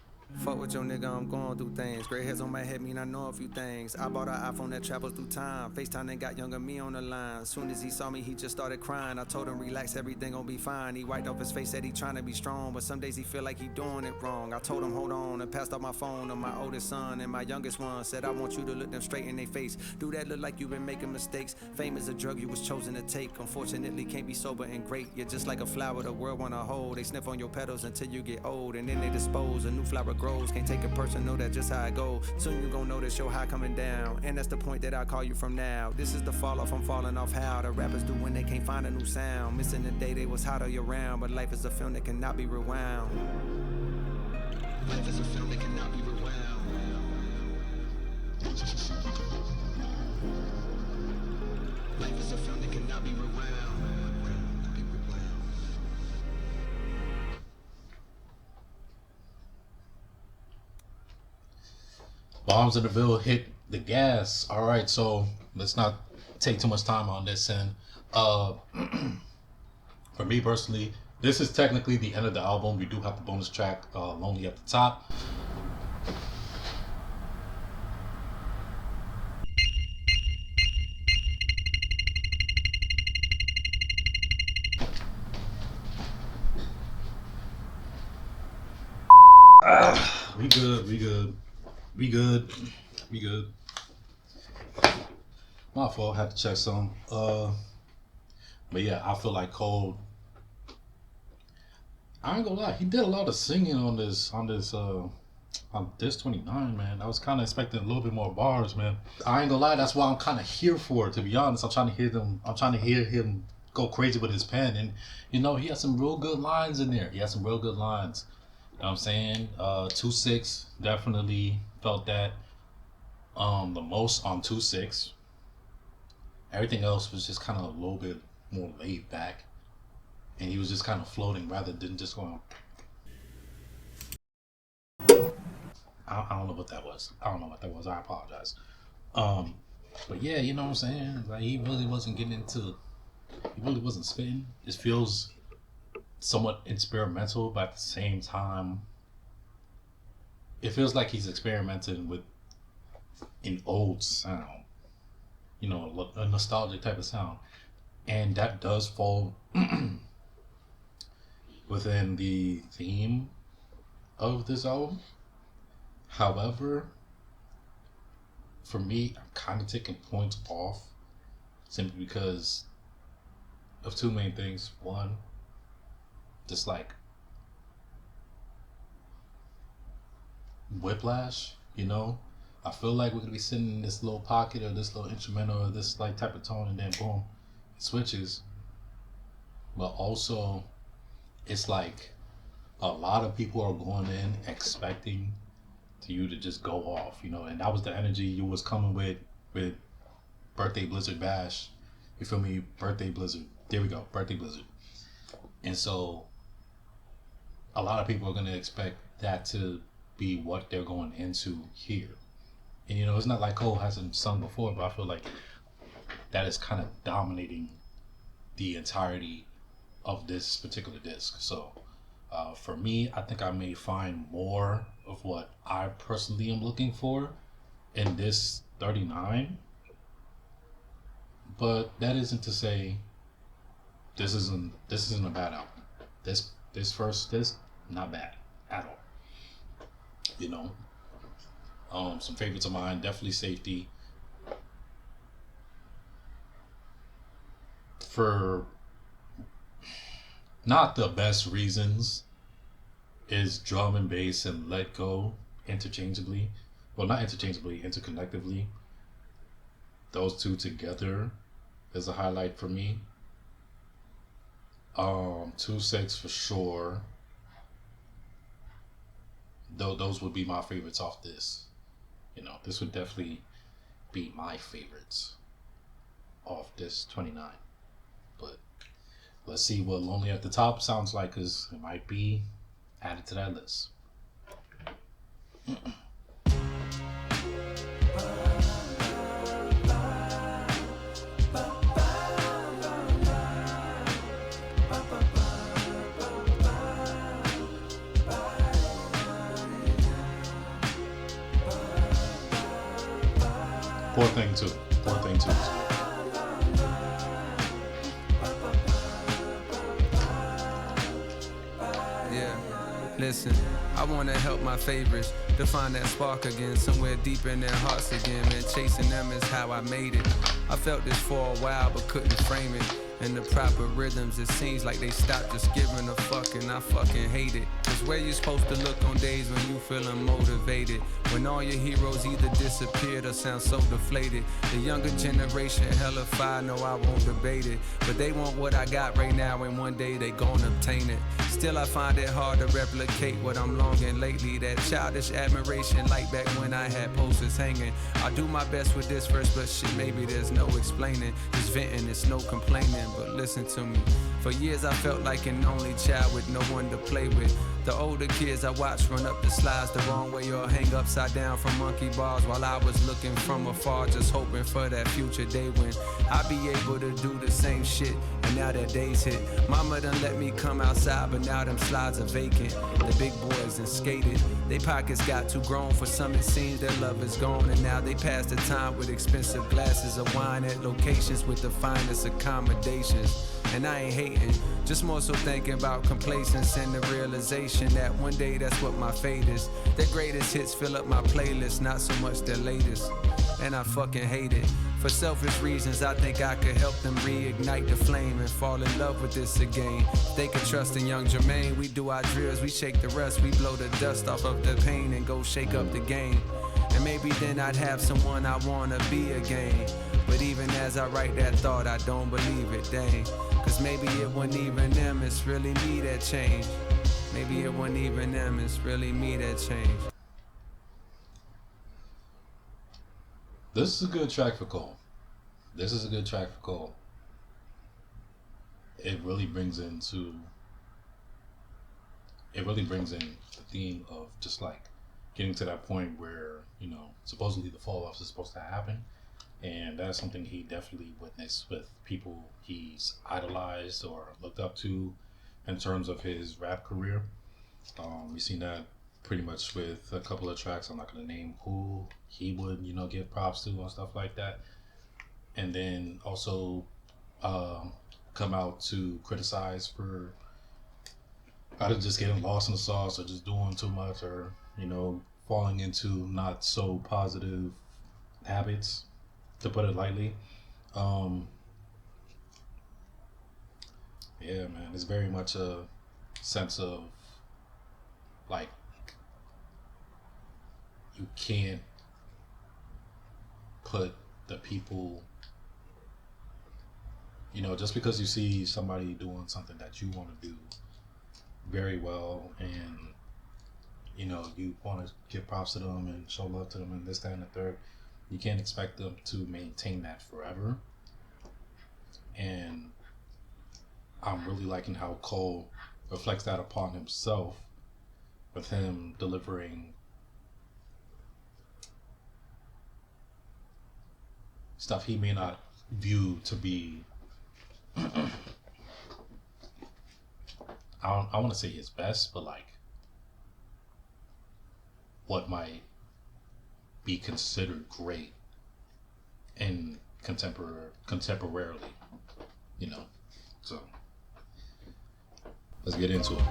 Fuck with your nigga, I'm going through things. Gray hairs on my head mean I know a few things. I bought an iPhone that travels through time. FaceTime and got younger me on the line. Soon as he saw me, he just started crying. I told him relax, everything gon' be fine. He wiped off his face, said he trying to be strong, but some days he feel like he doing it wrong. I told him hold on and passed off my phone to my oldest son and my youngest one. Said I want you to look them straight in their face. Do that look like you been making mistakes. Fame is a drug you was chosen to take. Unfortunately can't be sober and great. You're just like a flower the world wanna hold. They sniff on your petals until you get old and then they dispose. A new flower grows, can't take it personal, that's just how it go. Soon you gon' notice your high coming down, and that's the point that I call you from now. This is the fall off, I'm falling off how the rappers do when they can't find a new sound. Missing the day they was hot all year round, but life is a film that cannot be rewound. Life is a film that cannot be rewound. Life is a film that cannot be rewound. Bombs in the Ville hit the gas. All right, so let's not take too much time on this. And for me personally, this is technically the end of the album. We do have the bonus track, Lonely at the top. We good. My fault, had to check some. But yeah, I feel like Cole, I ain't gonna lie, he did a lot of singing on this 29, man. I was kind of expecting a little bit more bars, man. I ain't gonna lie, that's why I'm kind of here for it, to be honest. I'm trying to hear him go crazy with his pen, and you know, he has some real good lines in there. You know what I'm saying? 2-6, definitely felt that the most on 2-6. Everything else was just kind of a little bit more laid back, and he was just kind of floating rather than just going. I don't know what that was. I apologize. But yeah, you know what I'm saying? Like, he really wasn't spitting. It feels somewhat experimental, but at the same time, it feels like he's experimenting with an old sound, you know, a nostalgic type of sound, and that does fall within the theme of this album. However, for me, I'm kind of taking points off simply because of two main things. One, just like whiplash, you know. I feel like we're gonna be sitting in this little pocket or this little instrumental or this like type of tone, and then boom, it switches. But also, it's like a lot of people are going in expecting you to just go off, you know, and that was the energy you was coming with Birthday Blizzard Bash. You feel me? Birthday Blizzard. There we go, Birthday Blizzard. And so a lot of people are gonna expect that to be what they're going into here. And you know, it's not like Cole hasn't sung before, but I feel like that is kind of dominating the entirety of this particular disc. So for me, I think I may find more of what I personally am looking for in this 39. But that isn't to say this isn't a bad album. This not bad at all. You know, some favorites of mine, definitely Safety. For not the best reasons is Drum and Bass and Let Go interchangeably. Well, not interchangeably, interconnectively. Those two together is a highlight for me. 2-6 for sure. Those would be my favorites off this. You know, this would definitely be my favorites off this 29. But let's see what Lonely at the Top sounds like, because it might be added to that list. Poor Thing too. Yeah, listen, I wanna help my favorites to find that spark again, somewhere deep in their hearts again. Man, chasing them is how I made it. I felt this for a while but couldn't frame it. In the proper rhythms, it seems like they stopped just giving a fuck, and I fucking hate it. Cause where you supposed to look on days when you feeling motivated? When all your heroes either disappeared or sound so deflated. The younger generation hella fire, no I won't debate it. But they want what I got right now, and one day they gon' obtain it. Still I find it hard to replicate what I'm longing lately. That childish admiration like back when I had posters hanging. I do my best with this verse, but shit, maybe there's no explaining. Just venting, it's no complaining. But listen to me, for years I felt like an only child with no one to play with. The older kids I watched run up the slides the wrong way or hang upside down from monkey bars, while I was looking from afar, just hoping for that future day when I'd be able to do the same shit. And now that day's hit, mama done let me come outside, but now them slides are vacant. The big boys done skated, they pockets got too grown. For some it seems their love is gone, and now they pass the time with expensive glasses of wine at locations with the finest accommodations. And I ain't hating, just more so thinking about complacence and the realization that one day that's what my fate is. Their greatest hits fill up my playlist, not so much their latest. And I fucking hate it. For selfish reasons, I think I could help them reignite the flame and fall in love with this again. They could trust in young Jermaine. We do our drills, we shake the rust, we blow the dust off of the pain and go shake up the game. And maybe then I'd have someone I wanna be again. But even as I write that thought, I don't believe it, dang. Cause maybe it wasn't even them, it's really me that changed. Maybe it wasn't even them, it's really me that changed. This is a good track for Cole. It really brings in the theme of just like getting to that point where, you know, supposedly the fall off is supposed to happen. And that's something he definitely witnessed with people he's idolized or looked up to in terms of his rap career. We've seen that pretty much with a couple of tracks. I'm not going to name who he would, you know, give props to and stuff like that. And then also come out to criticize for either just getting lost in the sauce or just doing too much, or, you know, falling into not so positive habits, to put it lightly. Yeah, man, it's very much a sense of like, you can't put the people, you know, just because you see somebody doing something that you want to do very well, and, you know, you want to give props to them and show love to them and this, that, and the third, you can't expect them to maintain that forever. And I'm really liking how Cole reflects that upon himself, with him delivering stuff he may not view to be I want to say his best, but like what might be considered great in contemporarily, you know. So let's get into it.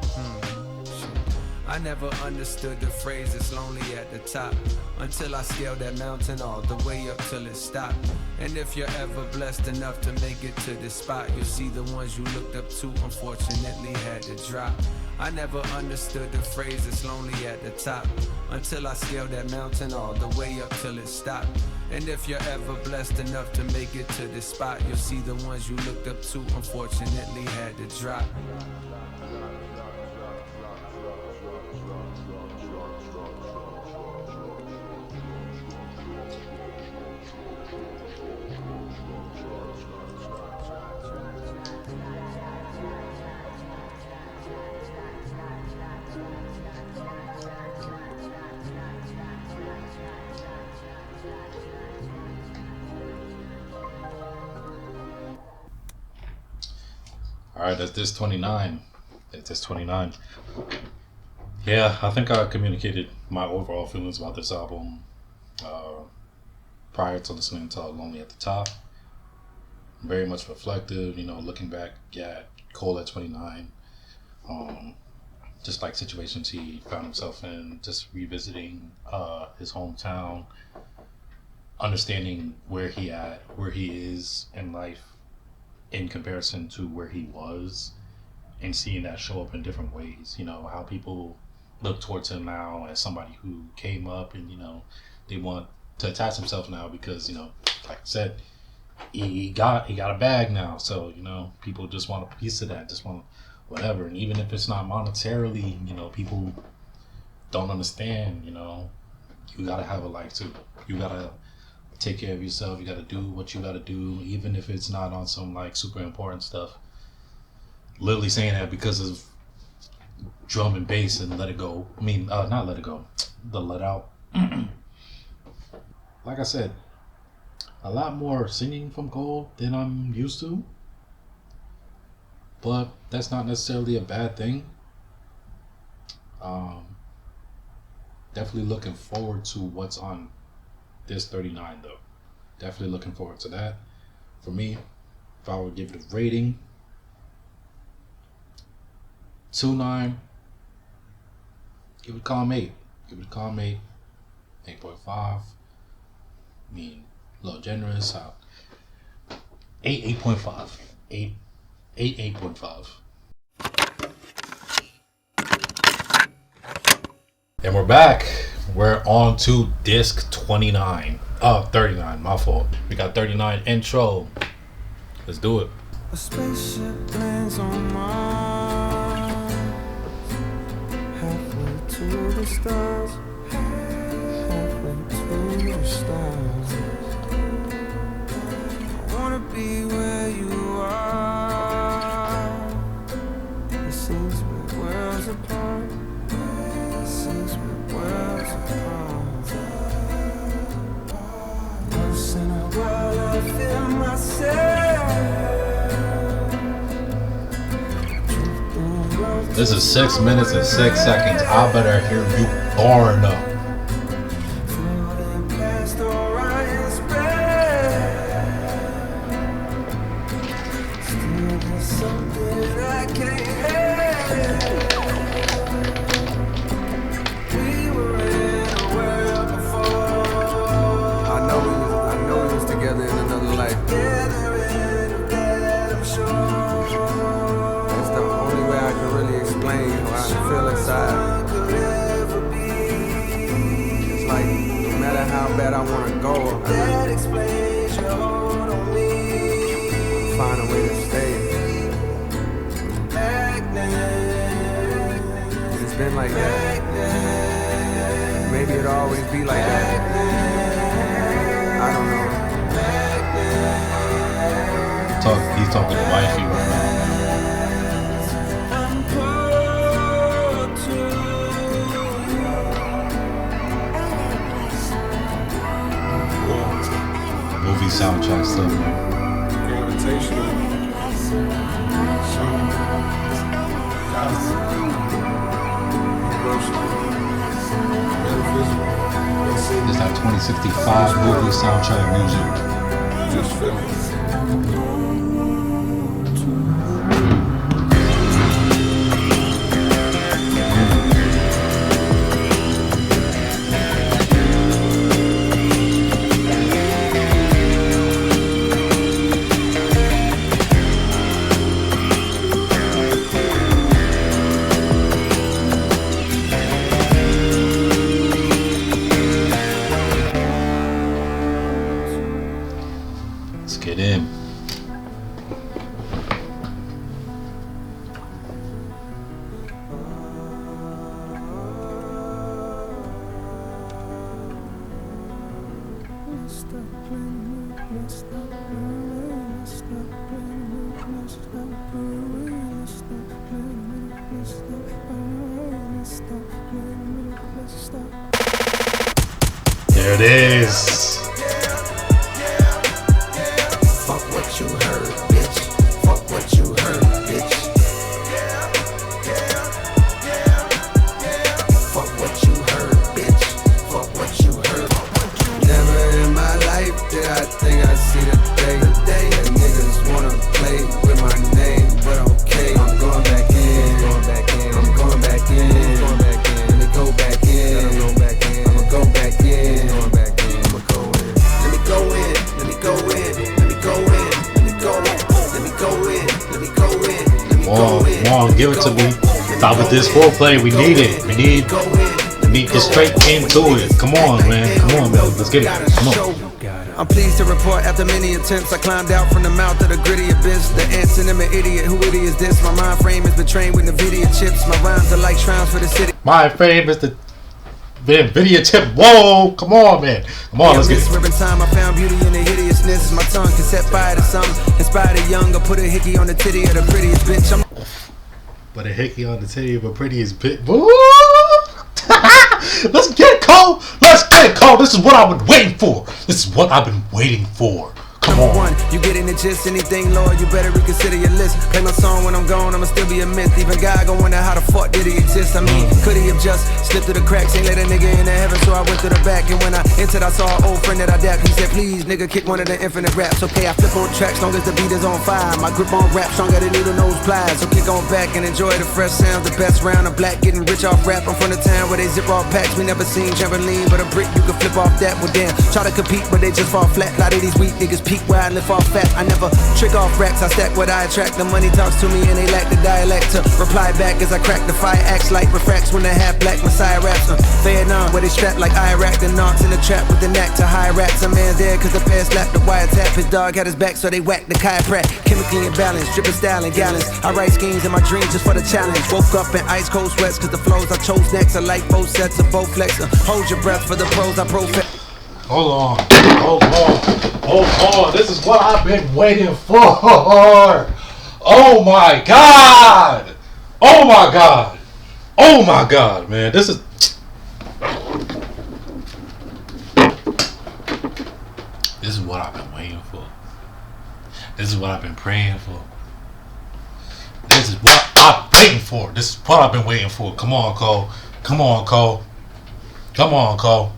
I never understood the phrase it's lonely at the top until I scaled that mountain all the way up till it stopped. And if you're ever blessed enough to make it to this spot, you'll see the ones you looked up to unfortunately had to drop. I never understood the phrase it's lonely at the top until I scaled that mountain all the way up till it stopped. And if you're ever blessed enough to make it to this spot, you'll see the ones you looked up to unfortunately had to drop. All right, that's this 29. Yeah, I think I communicated my overall feelings about this album prior to listening to Lonely at the Top. Very much reflective, you know, looking back at Cole at 29. Just like situations he found himself in, just revisiting his hometown, understanding where he is in life in comparison to where he was, and seeing that show up in different ways. You know, how people look towards him now as somebody who came up, and, you know, they want to attach themselves now because, you know, like I said, he got a bag now. So, you know, people just want a piece of that, just want whatever. And even if it's not monetarily, you know, people don't understand, you know, you gotta have a life too. You gotta take care of yourself. You gotta do what you gotta do, even if it's not on some like super important stuff. Literally saying that because of drum and bass and Let It Go. I mean, not Let It Go, the Let Out. Like I said, a lot more singing from Cole than I'm used to, but that's not necessarily a bad thing. Definitely looking forward to what's on this 39 though. Definitely looking forward to that. For me, if I would give it a rating, 2.9, give it a calm 8. Give it a calm 8. 8.5. I mean, a little generous. 8.5. 8.5. And we're back. We're on to disc 29. 39, my fault. We got 39 intro. Let's do it. A spaceship lands on Mars, halfway to the stars, halfway to the stars. I wanna be where you are. It seems we're worlds apart. It seems we're worlds apart. Lost in a world I feel myself. This is 6 minutes and 6 seconds. I better hear you barring up. I know we was together in another life. That's the only way I can really explain how I feel inside. It's like no matter how bad I want to go, I just find a way to stay. It's been like that. Maybe it'll always be like that. I don't know. He's talking to wifey right now. Movie soundtrack stuff, man. Gravitational. Metaphysical. 1965 movie soundtrack music. Just feel me. Let's get in. There it is. Fuck what you heard, bitch. Fuck what you heard, bitch. Fuck what you heard, bitch. Fuck what you heard. Never in my life did I think I'd see the day. That niggas wanna play with my name, but okay. I'm going back in. I'm going back in. Let me go back in. I'ma go back in. I'ma go in. Let me go in. Let me go in. Let me go in. Let me go in. Let me go in. Let me go in. Let me go in. Come on, give it to me. Stop with this foreplay. We need it. We need to get straight into it. Come on, man. Come on, man. Let's get it. Come on. I'm pleased to report after many attempts I climbed out from the mouth of the gritty abyss. The answer to an idiot, who idiot is this? My mind frame has been trained with NVIDIA chips. My rhymes are like shrines for the city. My frame is the NVIDIA chip. Whoa, come on, man. Come on, let's get it. Ribbon time, I found beauty in the hideousness. My tongue can set fire to something. Inspire the young or put a hickey on the titty of the prettiest bitch. I'm But a hickey on the titty of a prettiest bit. Woo! Let's get it, Cole. Let's get it, Cole. This is what I've been waiting for. This is what I've been waiting for. Come Number on. one, you get in the gist, anything, Lord, you better reconsider your list. Play my song when I'm gone, I'ma still be a myth. Even God gon' wonder how the fuck did he exist. I mean, could he have just slipped through the cracks? Ain't let a nigga into heaven, so I went to the back. And when I entered, I saw an old friend that I dapped. He said, please, nigga, kick one of the infinite raps. Okay, I flip on tracks, long as the beat is on fire. My grip on rap, stronger than needle nose pliers. So kick on back and enjoy the fresh sounds. The best round of black, getting rich off rap. I'm from the town where they zip off packs. We never seen trampoline, but a brick you can flip off that. Well, damn, try to compete, but they just fall flat. A lot of these weak niggas peak where I lift off fat. I never trick off racks, I stack what I attract. The money talks to me and they lack the dialect to reply back as I crack the fire. Acts like refracts when the half black Messiah raps. Vietnam, where they strap like Iraq. The knots in the trap with the knack to high raps. A man there cause the pair slapped the wiretap. His dog had his back so they whacked the chiropract. Chemically imbalanced, dripping style in gallons. I write schemes in my dreams just for the challenge. Woke up in ice cold sweats cause the flows I chose next are like both sets of both flex. Hold your breath for the pros I profess. Hold on. Hold on. Hold on. This is what I've been waiting for. Oh my God. Oh my God. Oh my God, man. This is. This is what I've been waiting for. This is what I've been praying for. This is what I've been waiting for. This is what I've been waiting for. Come on, Cole. Come on, Cole. Come on, Cole.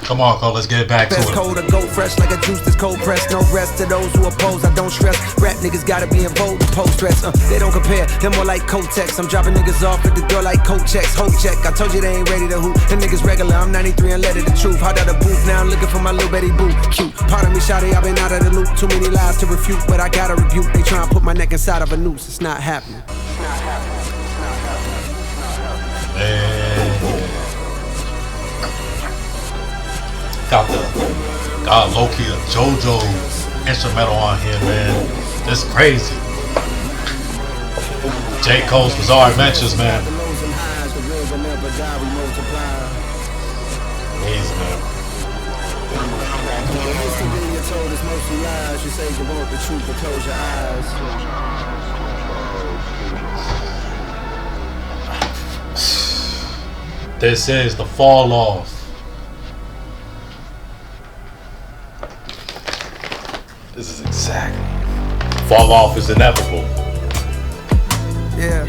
Come on, Cole, let's get back to Best it. cold or go fresh like a juice that's cold pressed. No rest to those who oppose, I don't stress. Rap niggas gotta be involved with post stress. They don't compare, they're more like Kotex. I'm dropping niggas off at the door like coat checks. Hold check, I told you they ain't ready to hoop. Them niggas regular, I'm 93 and let it the truth. Hot out the booth, now I'm looking for my little Betty Boo. Cute, pardon me, shawty, I've been out of the loop. Too many lies to refute, but I gotta rebuke. They try and put my neck inside of a noose, it's not happening. Got low-key a JoJo instrumental on here, man. This is crazy. J. Cole's Bizarre Adventures, man. Amazing, man. This is the fall off. This is exactly. Fall off is inevitable. Yeah.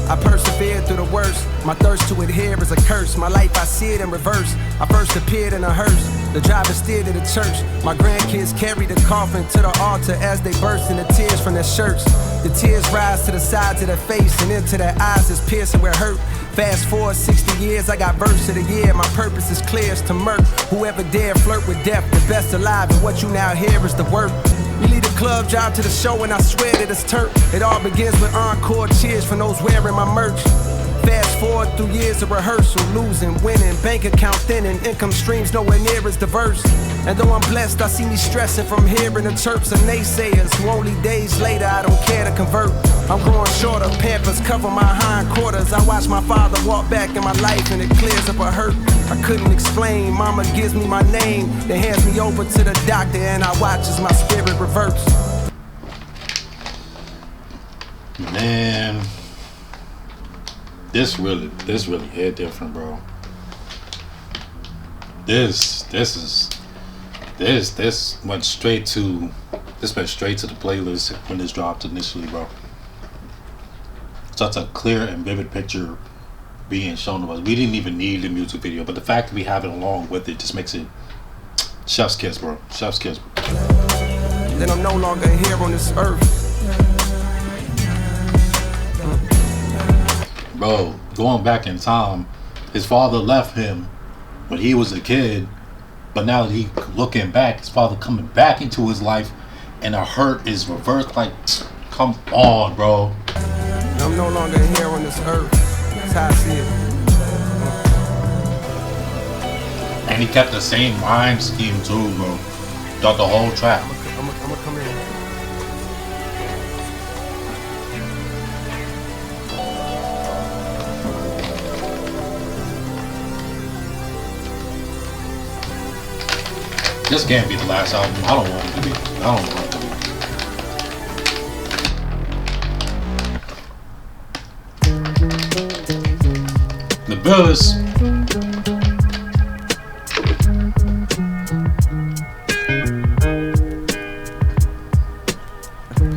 I persevere. persevered through the worst. My thirst to adhere is a curse. My life, I see it in reverse. I first appeared in a hearse. The driver steered to the church. My grandkids carried the coffin to the altar as they burst into tears from their shirts. The tears rise to the sides of their face and into their eyes is piercing where hurt. Fast forward 60 years, I got verse of the year. My purpose is clear, it's to murk whoever dare flirt with death. The best alive, and what you now hear is the work. You lead the club, drive to the show, and I swear that it's turf. It all begins with encore cheers from those wearing my merch. Fast forward through years of rehearsal, losing, winning, bank account thinning, income streams nowhere near as diverse. And though I'm blessed, I see me stressing from hearing the chirps of naysayers who only days later I don't care to convert. I'm growing shorter, pampers cover my hindquarters. I watch my father walk back in my life and it clears up a hurt I couldn't explain. Mama gives me my name, then hands me over to the doctor and I watch as my spirit reverts. Man, this really hit different, bro. This went straight to the playlist when this dropped initially, bro. Such a clear and vivid picture being shown to us. We didn't even need the music video, but the fact that we have it along with it just makes it chef's kiss, bro. Chef's kiss. Then I'm no longer here on this earth. Bro, going back in time, his father left him when he was a kid, but now that he looking back, his father coming back into his life, and the hurt is reversed. Like, come on, bro. I'm no longer here on this earth. That's how I see it. And he kept the same rhyme scheme too, bro. Throughout the whole track. I'm gonna come in. This can't be the last album. I don't want it to be. I don't want it to be. The Bills.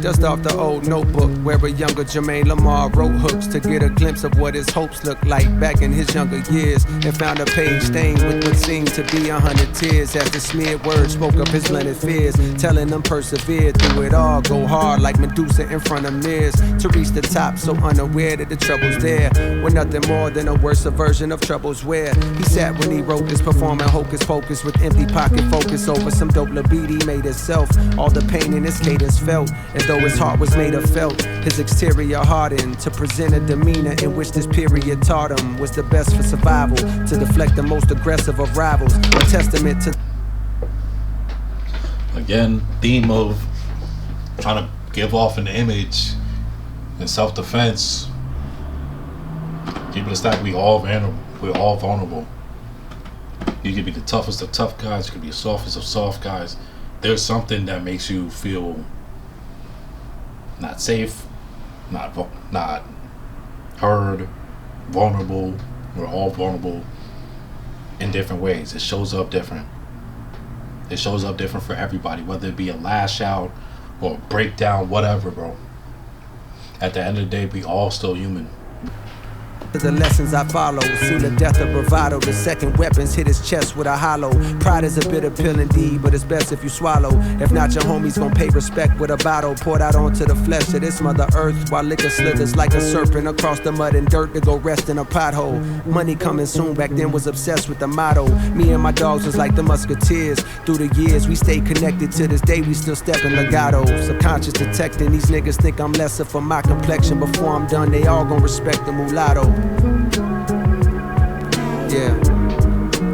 Dust off the old notebook where a younger Jermaine Lamar wrote hooks to get a glimpse of what his hopes looked like back in his younger years, and found a page stained with what seemed to be 100 tears as the smeared words spoke of his blended fears, telling them persevere through it all, go hard like Medusa in front of mirrors to reach the top, so unaware that the trouble's there were nothing more than a worse version of troubles where he sat when he wrote this, performing hocus pocus with empty pocket focus over some dope libido he made himself. All the pain in his cadence felt as though his heart was made of felt, his exterior hardened to present a demeanor in which this period taught him was the best for survival, to deflect the most aggressive of rivals, a testament to Again, theme of trying to give off an image in self-defense. Keep it a stack. We're all vulnerable. You can be the toughest of tough guys. You can be the softest of soft guys. There's something that makes you feel not safe, not heard, vulnerable. We're all vulnerable in different ways. It shows up different. It shows up different for everybody, whether it be a lash out or a breakdown, whatever, bro. At the end of the day, we all still human. the lessons I follow. See the death of bravado. The second weapons hit his chest with a hollow. Pride is a bitter pill indeed, but it's best if you swallow. If not, your homies gon' pay respect with a bottle poured out onto the flesh of this mother earth, while liquor slithers like a serpent across the mud and dirt to go rest in a pothole. Money coming soon, back then was obsessed with the motto. Me and my dogs was like the musketeers. Through the years, we stayed connected. To this day, we still step in legato. Subconscious detecting, these niggas think I'm lesser for my complexion. Before I'm done, they all gon' respect the mulatto. Yeah,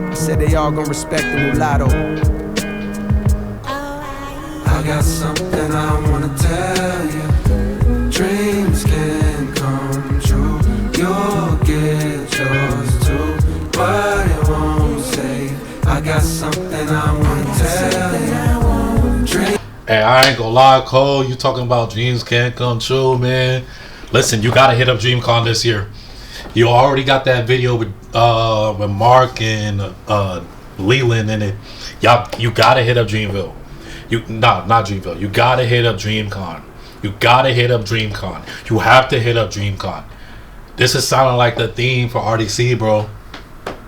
I said they all gon' respect the mulatto. I got something I wanna tell you. Dreams can come true. You'll get yours too, but it won't save. I got something I wanna tell you. Hey, I ain't gonna lie, Cole. You talking about dreams can't come true, man. Listen, you gotta hit up DreamCon this year. You already got that video with Mark and Leland in it. You gotta hit up Dreamville. Not Dreamville. You gotta hit up DreamCon. You gotta hit up DreamCon. You have to hit up DreamCon. This is sounding like the theme for RDC, bro.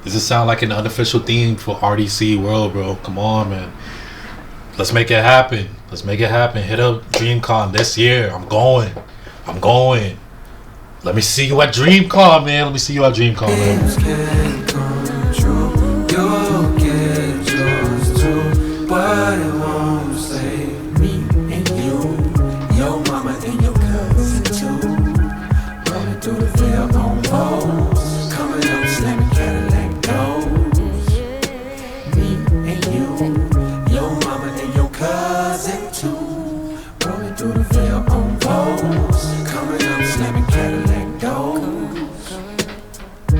This is sound like an unofficial theme for RDC World, bro. Come on, man. Let's make it happen. Let's make it happen. Hit up DreamCon this year. I'm going. I'm going. Let me see you at DreamCon, man. Let me see you at DreamCon, man. Dreams can come true. You'll get yours too, but it won't save me and you, your mama and your cousin too. Rolling through the field on poles, coming up slamming Cadillac doors. Me and you, your mama and your cousin too. Rolling through the field on poles, coming up slamming Cadillac doors.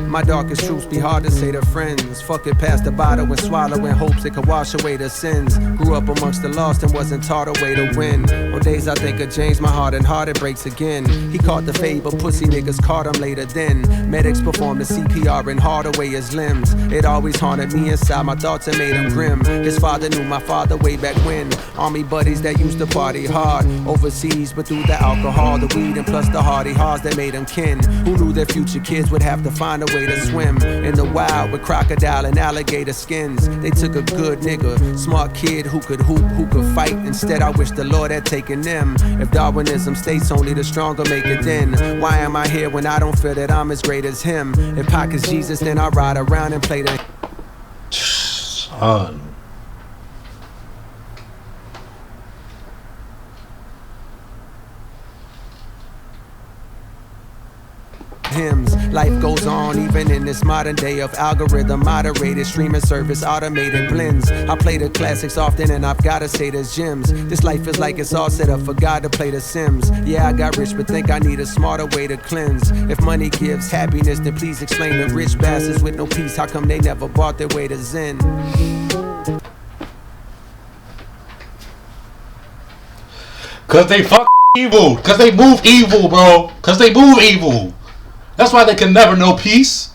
My darkest truths be hard to say to friends. Fuck it past the bottle and swallow in hopes it could wash away the sins. Grew up amongst the lost and wasn't taught a way to win. On days I think of James, my heart and heart it breaks again. He caught the fade, but pussy niggas caught him later then. Medics performed the CPR and hard away his limbs. It always haunted me inside my thoughts and made him grim. His father knew my father way back when. Army buddies that used to party hard overseas, but through the alcohol, the weed, and plus the hardy hearts that made him kin. Who knew their future kids would have to find a way to swim in the wild with crocodile and alligator skins. They took a good nigga, smart kid who could hoop, who could fight. Instead, I wish the Lord had taken them. If Darwinism states only the stronger make it, then why am I here when I don't feel that I'm as great as him? If Pac is Jesus, then I ride around and play the Son. hymns. Life goes on even in this modern day of algorithm moderated streaming service, automated blends. I play the classics often and I've gotta say there's gems. This life is like it's all set up for God to play the Sims. Yeah, I got rich but think I need a smarter way to cleanse. If money gives happiness, then please explain to rich bastards with no peace how come they never bought their way to Zen. Cause they fuck evil. Cause they move evil, bro. Cause they move evil. That's why they can never know peace.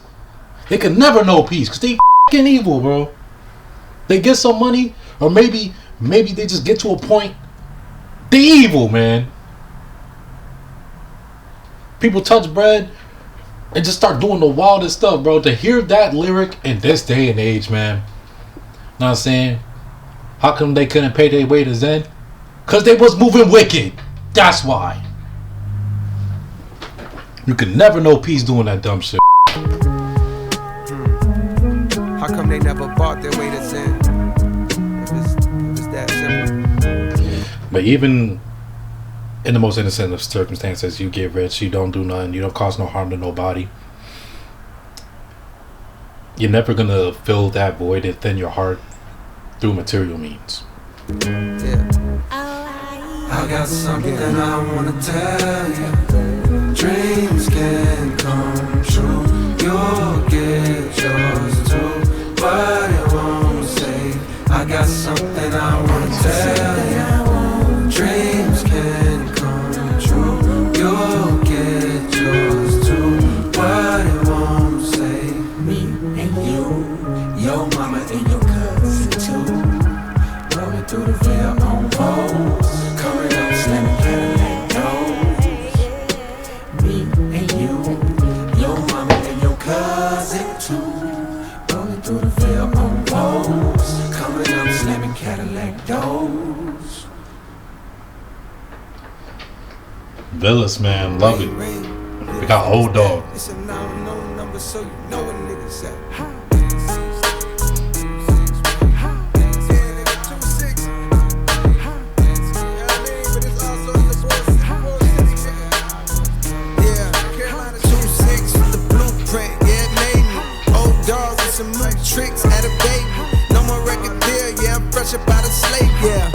They can never know peace. Cause they fucking evil, bro. They get some money, or maybe they just get to a point. They evil, man. People touch bread and just start doing the wildest stuff, bro. To hear that lyric in this day and age, man. Know what I'm saying? How come they couldn't pay their way to Zen? Cause they was moving wicked. That's why. You can never know peace doing that dumb shit. How come they never bought their way to Zen? If it's that simple. But even in the most innocent of circumstances, you get rich, you don't do nothing, you don't cause no harm to nobody. You're never gonna fill that void and thin your heart through material means. Yeah. I got something I wanna tell you. Dreams can come true. You'll get yours too, but it won't save. I got something I wanna tell you. Dreams can come true. You'll get yours too, but it won't save me and you, your mama and your cousin too. Rolling through the veil on poles. Coming up, slamming Cadillac doors. Me and you, your mama and your cousin too. Rolling through the veil on poles. Coming up, slamming Cadillac doors. Villas, man, love it. We got Old Dog. It's a known number, so you know what niggas at. Some new tricks at a baby. No more record deal, yeah, I'm fresh up out of slave, yeah.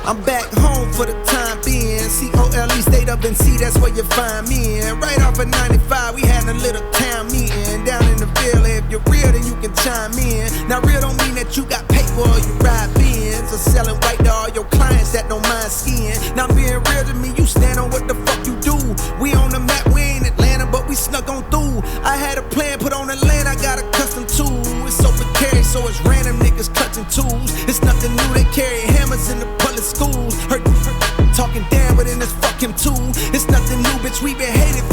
I'm back home for the time being. C-O-L-E, state of NC, that's where you find me in. Right off of 95, we had a little town meeting. Down in the villa, if you're real, then you can chime in. Now real don't mean that you got paper or you ride Benz, or selling white to all your clients that don't mind skiing. Now being real to me, you stand on what the fuck you do. We on the map, we ain't Atlanta, but we snuck on through. I had a plan put on the land, I got a custom tool. It's so precarious, so it's random niggas cutting tools. It's nothing new, they carry hammers in the public schools. Talking down, but in this fuck him too. It's nothing new, bitch, we been hated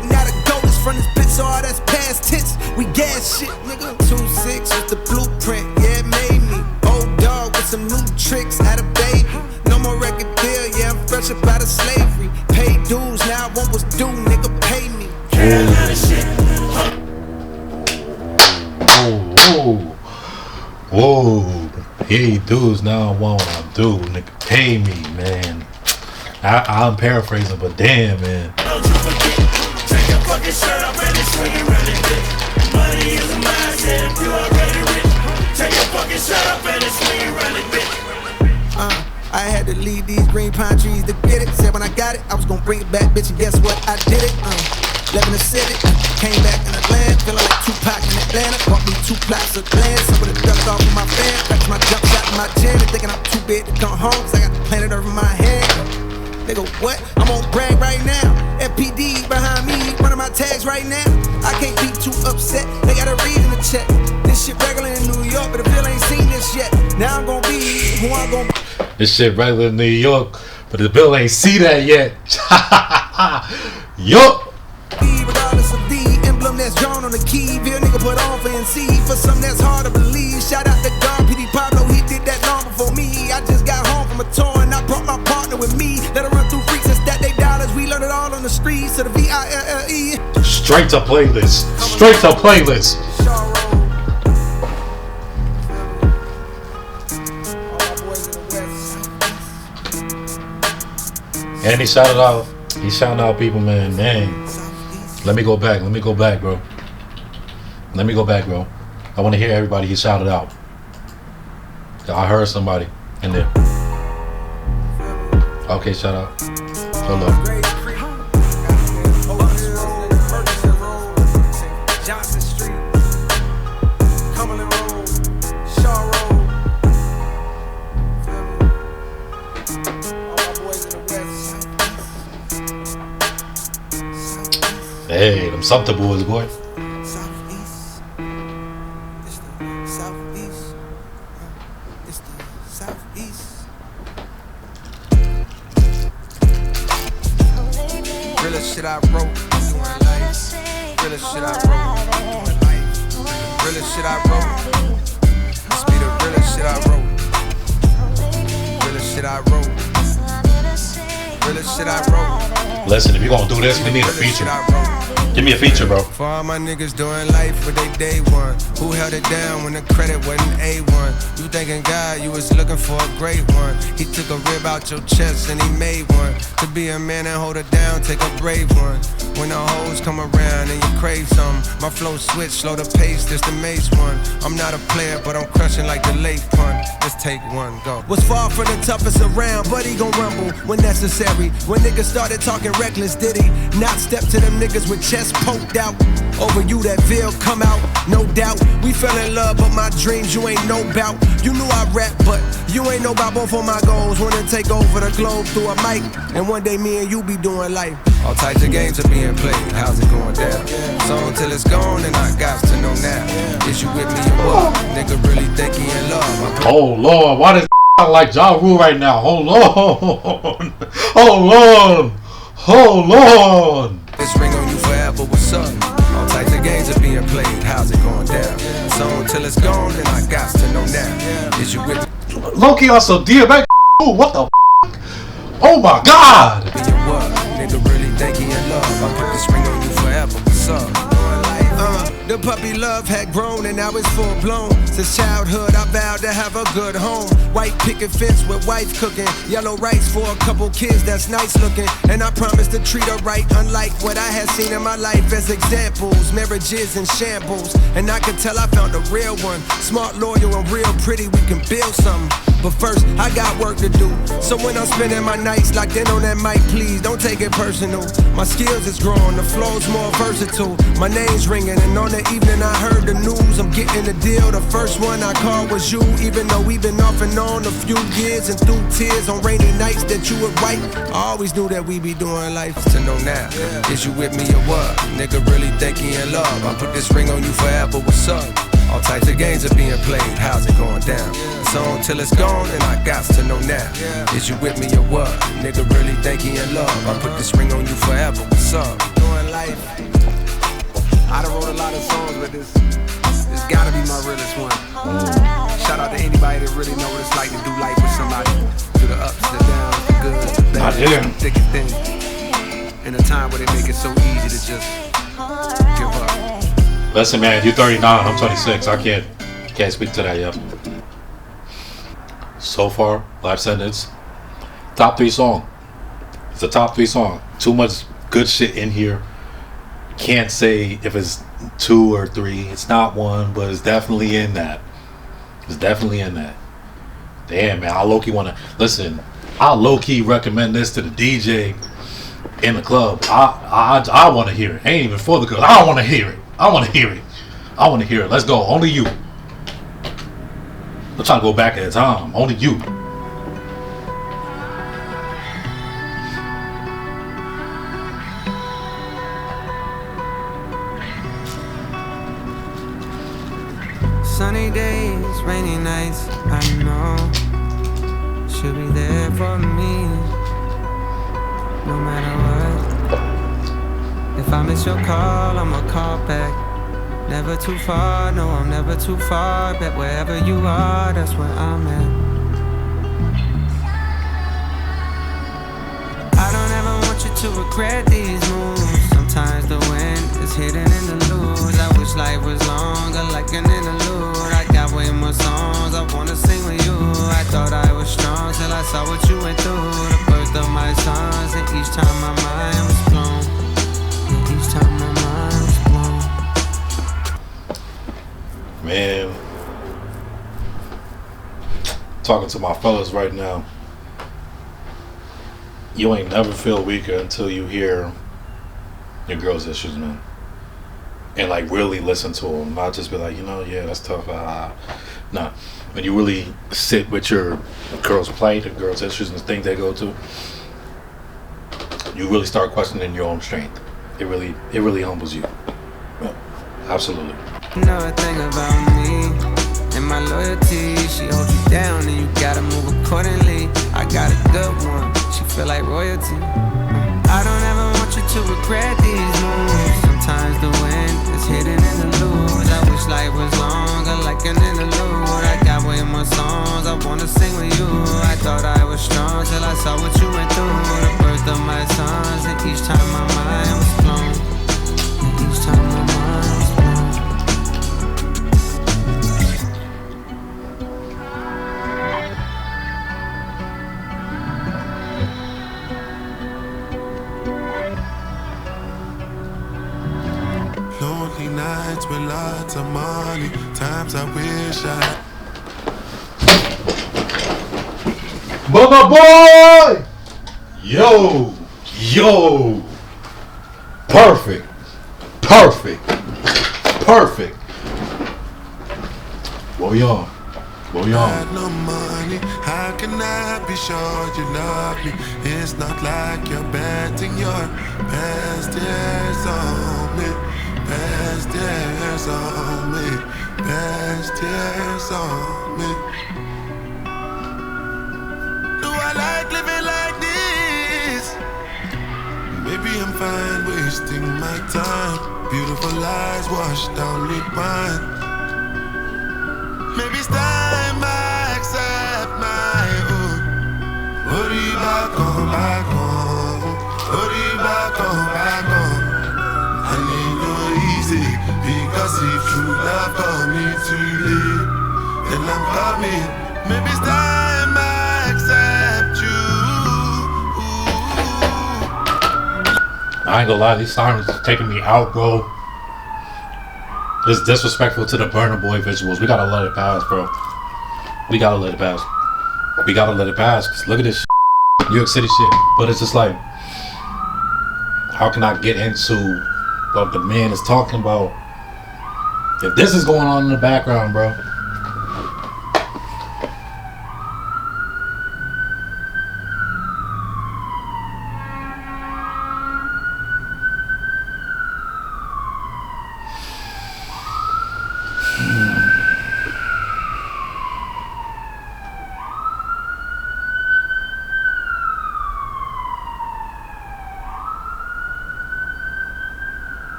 but now the goal is from this bitch, so all that's past tense. We gas shit, nigga. 2-6 was the blueprint, yeah, it made me. Old dog with some new tricks, had a baby. No more record deal, yeah, I'm fresh up out of slavery. Paid dues, now what was due, nigga, pay me. Whoa, hey dudes, now I want what I do, nigga, pay me, man. I'm paraphrasing, but damn, man. Don't you forget, take your fucking shirt off and it's swinging really big. Money is a mindset if you already rich. Take your fucking shirt off and it's swinging really big. I had to leave these green pine trees to get it. Said when I got it, I was gonna bring it back, bitch, and guess what? I did it. Living the city, came back in Atlanta, feeling like Tupac in Atlanta. Bought me 2 plots of land, some of the dust off of my fan. Back to my jump shot in my gym, and thinking I'm too big to come home, cause I got the planet over my head. Nigga, what? I'm on brag right now. FPD behind me, running my tags right now. I can't be too upset, they got a reason to check. This shit regular in New York, but the bill ain't seen this yet. Now I'm gonna be who I'm gonna be. This shit regular in New York, but the bill ain't see that yet. Yup. Regardless of the emblem that's drawn on the key, real nigga put on for NC. For something that's hard to believe. Shout out to God, PD Pablo, he did that long before me. I just got home from a tour and I brought my partner with me. Let her run through freaks and stack they dollars. We learned it all on the streets of the VILLE. Straight to playlist. Straight to playlist. And he shouted out. He's shouting out people, man. Dang. Let me go back, bro. Let me go back, bro. I want to hear everybody he shouted out. I heard somebody in there. Okay, shout out. Hold up. Hey, them something boys, boy. Southeast. It's the Southeast. It's the Southeast. Realest shit I wrote, I'm doing life. Realest shit I wrote, I'm doing life. Realest shit I wrote. Must be the realest shit I wrote. Realest shit I wrote. Realest shit I wrote. Listen, if you're gonna do this, we need a feature. Give me a feature, bro. For all my niggas doing life with they day one. Who held it down when the credit wasn't A1? You thinking God, you was looking for a great one. He took a rib out your chest and he made one. To be a man and hold it down, take a brave one. When the hoes come around and you crave some, my flow switch, slow the pace, this the mace one. I'm not a player, but I'm crushing like the late pun. Let's take one, go. Was far from the toughest around, but he gon' rumble when necessary. When niggas started talking reckless, did he not step to them niggas with chest poked out? Over you that veil come out, no doubt. We fell in love, but my dreams you ain't know bout. You knew I rap, but you ain't know about both of my goals. Wanna take over the globe through a mic, and one day me and you be doing life. All types of games are being played, how's it going down? So until it's gone, and I got to know now. Is you with me or what? Nigga really think he in love. Oh Lord, why does sound like Ja Rule right now? Hold on. Hold on. Hold on. This ring on you forever, what's up? All types of games are being played, how's it going down? So until it's gone, then I got to know now. Is you with me? Loki also DMX. Ooh, what the f? Oh my God. Nigga really think he in love. I put this ring on you forever, what's up? The puppy love had grown and now it's full blown. Since childhood I vowed to have a good home. White picket fence with wife cooking. Yellow rice for a couple kids that's nice looking. And I promised to treat her right, unlike what I had seen in my life as examples. Marriages and shambles. And I could tell I found a real one. Smart, loyal, and real pretty, we can build something. But first, I got work to do. So when I'm spending my nights locked in on that mic, please don't take it personal. My skills is growing, the flow's more versatile. My name's ringing, and on the evening I heard the news. I'm getting the deal, the first one I called was you. Even though we've been off and on a few years, and through tears on rainy nights that you would write, I always knew that we be doing life. To know now, is you with me or what? Nigga really think he in love. I put this ring on you forever, what's up? All types of games are being played, how's it going down? So until it's gone, and I got to know now. Is you with me or what? Nigga really think he in love. I put this ring on you forever, what's up? life. I done wrote a lot of songs, but this gotta be my realest one. Shout out to anybody that really know what it's like to do life with somebody. Through the ups, the downs, the good, the bad, the thick and thin. In a time where they make it so easy to just give up. Listen, man, you're 39, I'm 26. I can't speak to that yet. So far, Life Sentence, top 3 song. It's a top 3 song. Too much good shit in here. Can't say if it's 2 or 3. It's not 1, but it's definitely in that. It's definitely in that. Damn, man, I low-key want to listen. I low-key recommend this to the DJ in the club. I want to hear it. Ain't even for the girl. I want to hear it. I want to hear it. I want to hear it. Let's go. Only you. I'm trying to go back in time. Only you. Sunny days, rainy nights, I know she'll be there for me, no matter what. If I miss your call, I'ma call back. Never too far, no, I'm never too far. Bet wherever you are, that's where I'm at. I don't ever want you to regret these moves. Sometimes the wind is hidden in the lose. I wish life was longer, like an interlude. I got way more songs I wanna sing with you. I thought I was strong till I saw what you went through. The birth of my sons, and each time my mind was blown. And each time my mind was blown. Man, talking to my fellas right now. You ain't never feel weaker until you hear your girl's issues, man. And like really listen to them, not just be like, yeah, that's tough. Nah, when you really sit with your girl's plight, the girl's issues and the things they go to, you really start questioning your own strength. It really humbles you. Yeah, absolutely. You know a thing about me and my loyalty. She holds you down and you gotta move accordingly. I got a good one, she feel like royalty. I don't ever want you to regret these moves. Sometimes the wind is hidden in the lose. I wish life was longer, like an interlude. I got way more songs I wanna sing with you. I thought I was strong till I saw what you went through. The birth of my sons, and each time my mind was blown. And each time my mind was blown. Lonely nights with lots of money. Times I wish I. Mother boy! Yo! Perfect. What we on? Got no money, how can I be sure you love me? It's not like you're betting your best years on me. Best years on me. Best years on me. Do I like living like this? Maybe I'm fine wasting my time. Beautiful lies washed down with wine. Maybe it's time I accept my own. Worry back on. Worry back on. I need no easy, because if true love come me too late, then I'm coming. Maybe it's time I accept you. I ain't gonna lie, these sirens is taking me out, bro. It's disrespectful to the Burna Boy visuals. We gotta let it pass, bro. We gotta let it pass. Cause look at this New York City shit. But it's just like, how can I get into what the man is talking about if this is going on in the background, bro?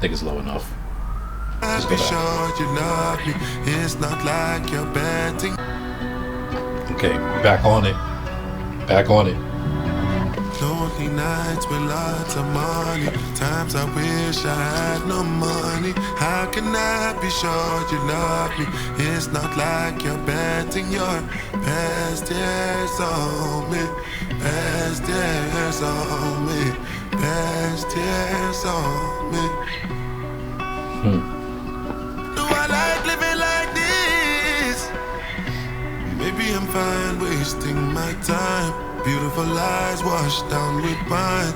think it's low enough. I'll be sure you love me. It's not like you're betting. Okay, back on it. Back on it. Lonely nights with lots of money. Times I wish I had no money. How can I be sure you love me? It's not like you're betting your past years on me. Past years on me. Past years on me. Do I like living like this? Maybe I'm fine wasting my time. Beautiful lies washed down with wine.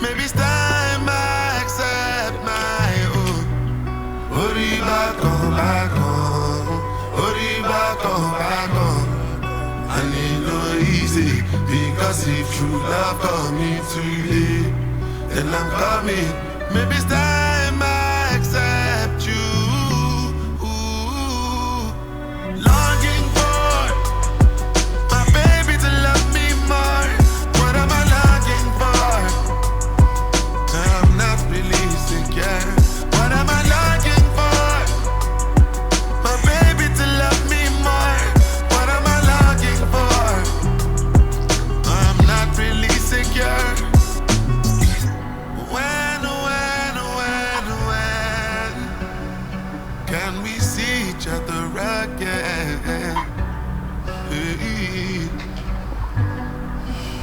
Maybe it's time I accept my own. Hurry back on, back on. Hurry back on, back on. I need no easy, because if true love coming too late, then I'm coming. Maybe it's time I accept you. Longing for my baby to love me more. What am I longing for? I'm not really secure. What am I longing for? My baby to love me more. What am I longing for? I'm not really secure. When can we see each other again?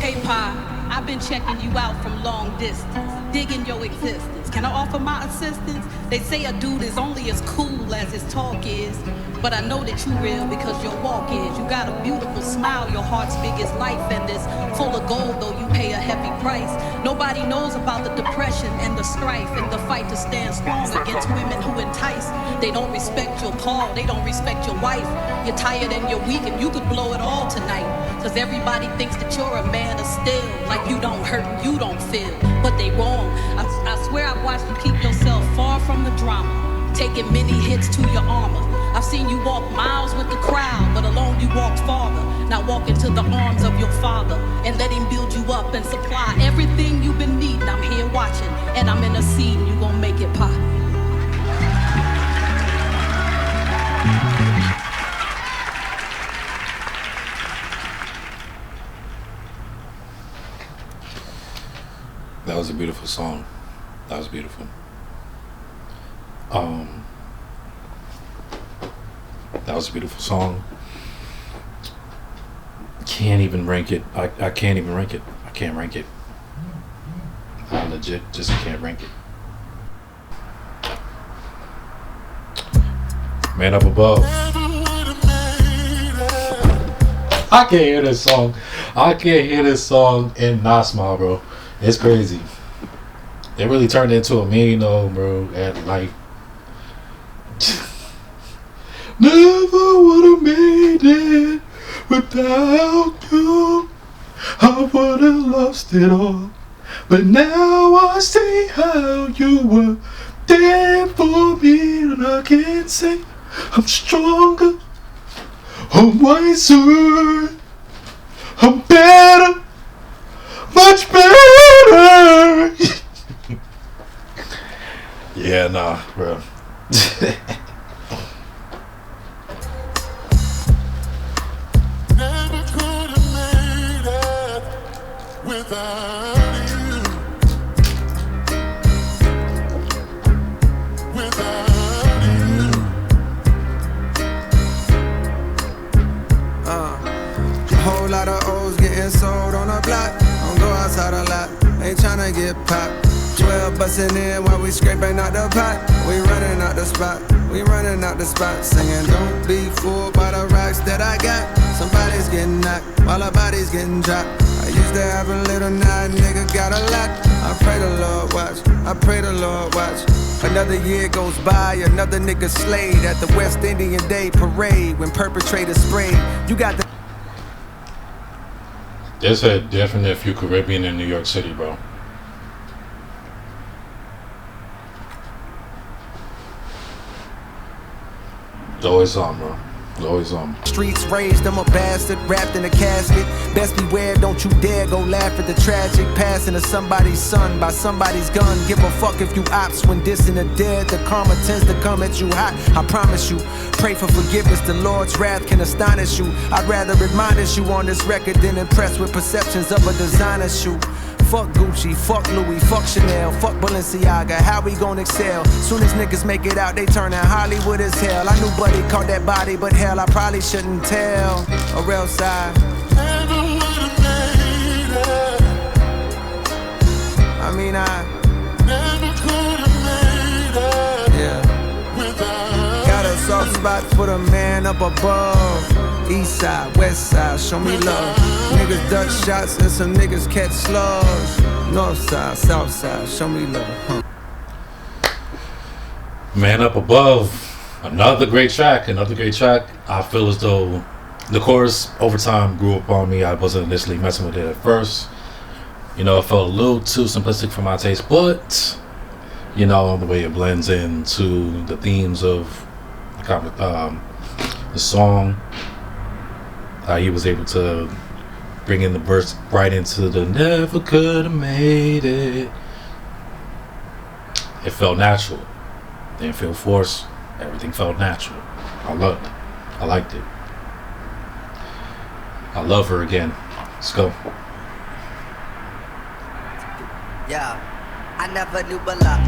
Hey, Pa, I've been checking you out from long distance, digging your existence. Can I offer my assistance? They say a dude is only as cool as his talk is, but I know that you real because your walk is. You got a beautiful smile, your heart's big as life, and it's full of gold, though you pay a heavy price. Nobody knows about the depression and the strife and the fight to stand strong against women who entice. They don't respect your call, they don't respect your wife. You're tired and you're weak and you could blow it all tonight. Cause everybody thinks that you're a man of steel, like you don't hurt and you don't feel. But they wrong. I swear I've watched you keep yourself far from the drama, taking many hits to your armor. I've seen you walk miles with the crowd, but alone you walked farther. Now walk into the arms of your father and let him build you up and supply everything you've been needing. I'm here watching and I'm interceding. You gon' make it pop. That was a beautiful song. That was beautiful. That was a beautiful song. Can't even rank it. I can't even rank it. I can't rank it. I legit just can't rank it. Man up above. I can't hear this song. I can't hear this song and not smile, bro. It's crazy. They really turned into a meme, though, bro. And like, never would have made it without you. I would have lost it all. But now I see how you were there for me, and I can say I'm stronger, I'm wiser, I'm better. Much better. Yeah, nah, bro. Never could have made it without you. Without you. Whole lot of O's getting sold on the block. Don't go outside a lot, ain't tryna get popped. 12 bustin' in while we scraping out the pot. We running out the spot, we running out the spot. Singing, don't be fooled by the rocks that I got. Somebody's getting knocked while our body's getting dropped. I used to have a little, now a nigga got a lot. I pray the Lord watch, I pray the Lord watch. Another year goes by, another nigga slayed at the West Indian Day Parade when perpetrators sprayed. You got the This had definitely a few Caribbean in New York City, bro. Always on, bro. Always Streets raised, I'm a bastard, wrapped in a casket. Best beware, don't you dare go laugh at the tragic passing of somebody's son by somebody's gun. Give a fuck if you ops when dissing the dead. The karma tends to come at you hot, I promise you. Pray for forgiveness, the Lord's wrath can astonish you. I'd rather admonish you on this record than impressed with perceptions of a designer shoe. Fuck Gucci, fuck Louis, fuck Chanel, fuck Balenciaga, how we gon' excel? Soon as niggas make it out, they turn out Hollywood as hell. I knew Buddy caught that body, but hell, I probably shouldn't tell. Or else I never would've made it. I mean, I never could've made it. Yeah. Without got a soft spot for the man up above. East side, west side, show me love. Niggas duck shots and some niggas catch slugs. North side, south side, show me love. Man Up Above, another great track. I feel as though the chorus over time grew upon me. I wasn't initially messing with it at first. You know, it felt a little too simplistic for my taste, but you know, the way it blends into the themes of the song. He was able to bring in the verse right into the never could have made it. It felt natural. Didn't feel forced. Everything felt natural. I loved it. I liked it. I love her again. Let's go. Yeah, I never knew but la